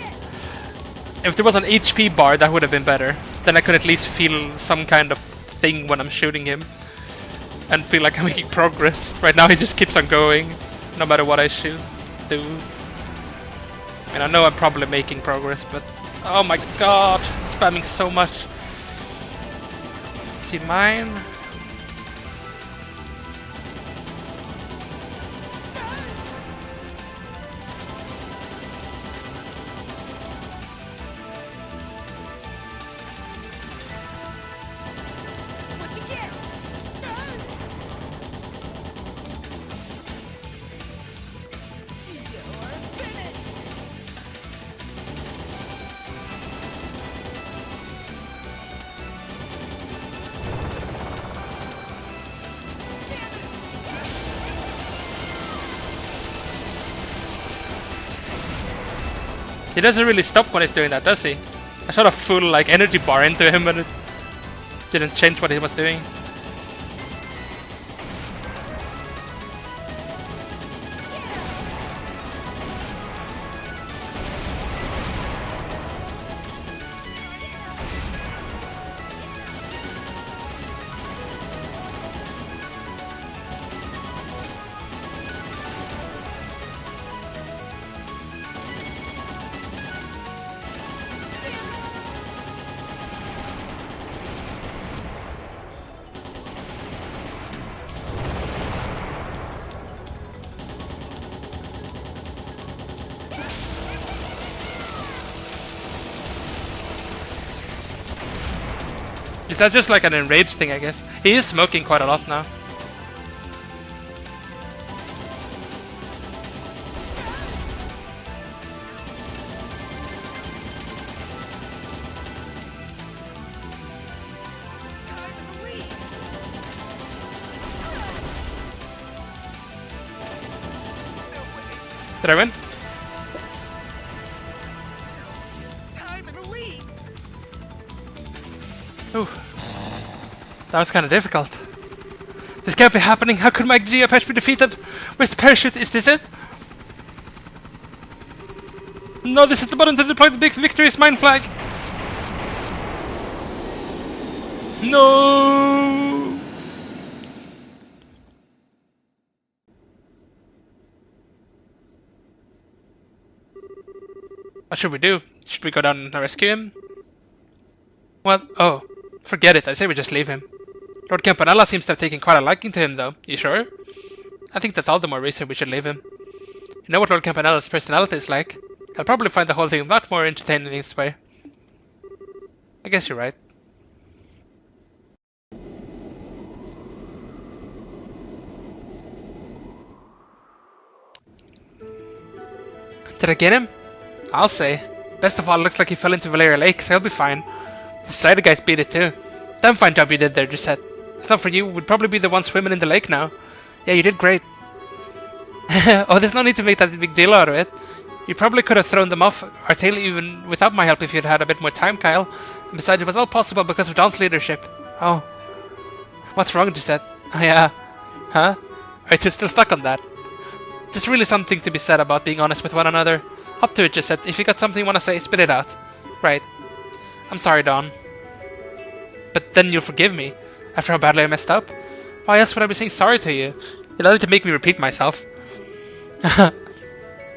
If there was an HP bar, that would have been better. Then I could at least feel some kind of thing when I'm shooting him. And feel like I'm making progress. Right now he just keeps on going, no matter what I do. And I know I'm probably making progress, but... Oh my god, spamming so much. Do you mind? He doesn't really stop when he's doing that, does he? I shot a full like energy bar into him and it didn't change what he was doing. Is that just like an enraged thing, I guess? He is smoking quite a lot now. Did I win? Ooh. That was kind of difficult. This can't be happening. How could my Geopath be defeated? Where's the parachute? Is this it? No, this is the button to deploy the big victory's mine flag. No. What should we do? Should we go down and rescue him? What? Oh, forget it. I say we just leave him. Lord Campanella seems to have taken quite a liking to him, though. You sure? I think that's all the more reason we should leave him. You know what Lord Campanella's personality is like. He'll probably find the whole thing a lot more entertaining this way. I guess you're right. Did I get him? I'll say. Best of all, it looks like he fell into Valeria Lake, so he'll be fine. The Strider guys beat it too. Damn fine job you did there, Gisette. I thought for you, we'd probably be the one swimming in the lake now. Yeah, you did great. Oh, there's no need to make that big deal out of it. You probably could have thrown them off our tail even without my help if you'd had a bit more time, Kyle. And besides, it was all possible because of John's leadership. Oh. What's wrong, Gisette? Oh yeah. Huh? Are you still stuck on that? There's really something to be said about being honest with one another. Up to it, Gisette. If you got something you want to say, spit it out. Right. I'm sorry, Dawn. But then you'll forgive me, after how badly I messed up? Why else would I be saying sorry to you? You'll only to make me repeat myself.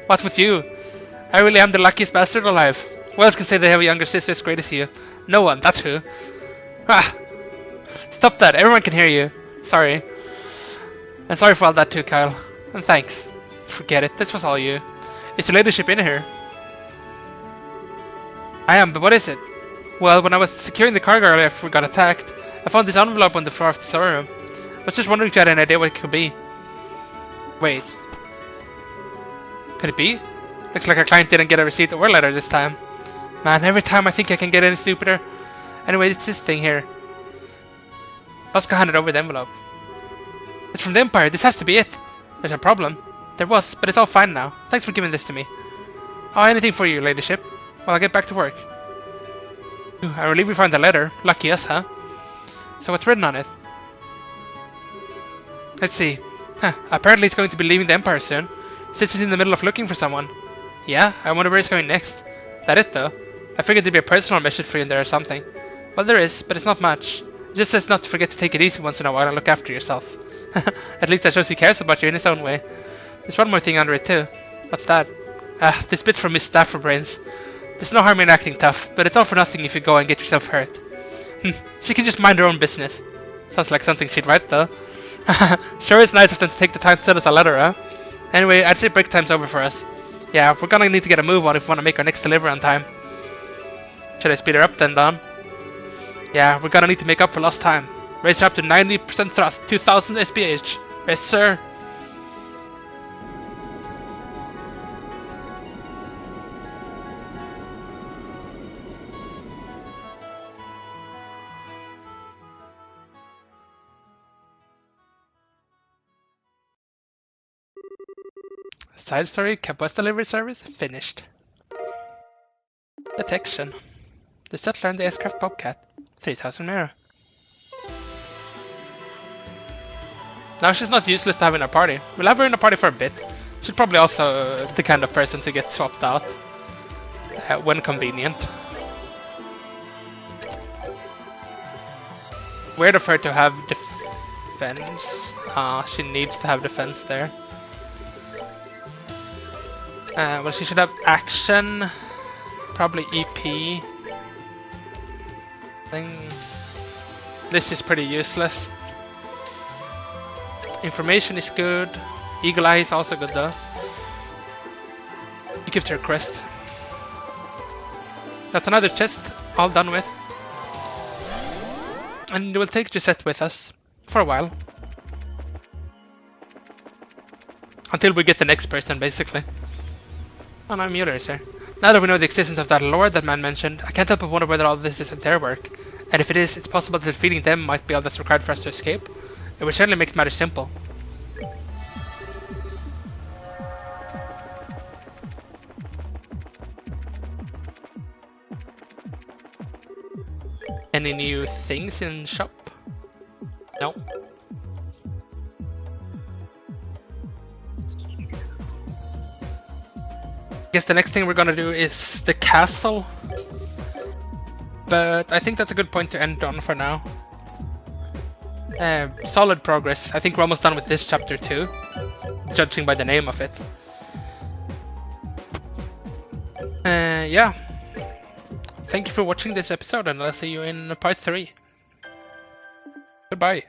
What's with you? I really am the luckiest bastard alive. Who else can say they have a younger sister as great as you? No one, that's who. Ah! Stop that, everyone can hear you. Sorry. And sorry for all that too, Kyle. And thanks. Forget it, this was all you. Is your leadership in here? I am, but what is it? Well, when I was securing the cargo earlier after we got attacked, I found this envelope on the floor of the storeroom. I was just wondering if you had an idea what it could be. Wait. Could it be? Looks like our client didn't get a receipt or letter this time. Man, every time I think I can get any stupider. Anyway, it's this thing here. Oscar handed over the envelope. It's from the Empire. This has to be it. There's a problem. There was, but it's all fine now. Thanks for giving this to me. Oh, anything for you, ladyship. Well, I'll get back to work. Ooh, I relieve we found the letter. Lucky us, huh? So what's written on it? Let's see. Huh, apparently it's going to be leaving the Empire soon. Since it's in the middle of looking for someone. Yeah, I wonder where it's going next. That it though? I figured there'd be a personal message for you in there or something. Well, there is, but it's not much. It just says not to forget to take it easy once in a while and look after yourself. At least that shows he cares about you in his own way. There's one more thing under it too. What's that? This bit from Miss Staffordbrains. There's no harm in acting tough, but it's all for nothing if you go and get yourself hurt. She can just mind her own business. Sounds like something she'd write though. Sure is nice of them to take the time to send us a letter, huh? Anyway, I'd say break time's over for us. Yeah, we're gonna need to get a move on if we want to make our next delivery on time. Should I speed her up then, Don? Yeah, we're gonna need to make up for lost time. Raise her up to 90% thrust, 2000 SPH. Yes, sir. Side story, Cap West delivery service, finished. Detection. The settler and the aircraft Bobcat, 3000 Mera. Now she's not useless to have in our party. We'll have her in a party for a bit. She's probably also the kind of person to get swapped out when convenient. Weird of her to have defense. She needs to have defense there. Well, she should have action, probably EP. This is pretty useless. Information is good. Eagle Eye is also good though. It gives her a crest. That's another chest, all done with. And we'll take Gisette with us for a while. Until we get the next person, basically. Oh no, Mueller is here. Now that we know the existence of that lord that man mentioned, I can't help but wonder whether all this is their work. And if it is, it's possible that defeating them might be all that's required for us to escape. It would certainly make matters simple. Any new things in shop? No. Guess the next thing we're gonna do is the castle, but I think that's a good point to end on for now. Solid progress. I think we're almost done with this chapter too, judging by the name of it. Yeah. Thank you for watching this episode, and I'll see you in part 3. Goodbye.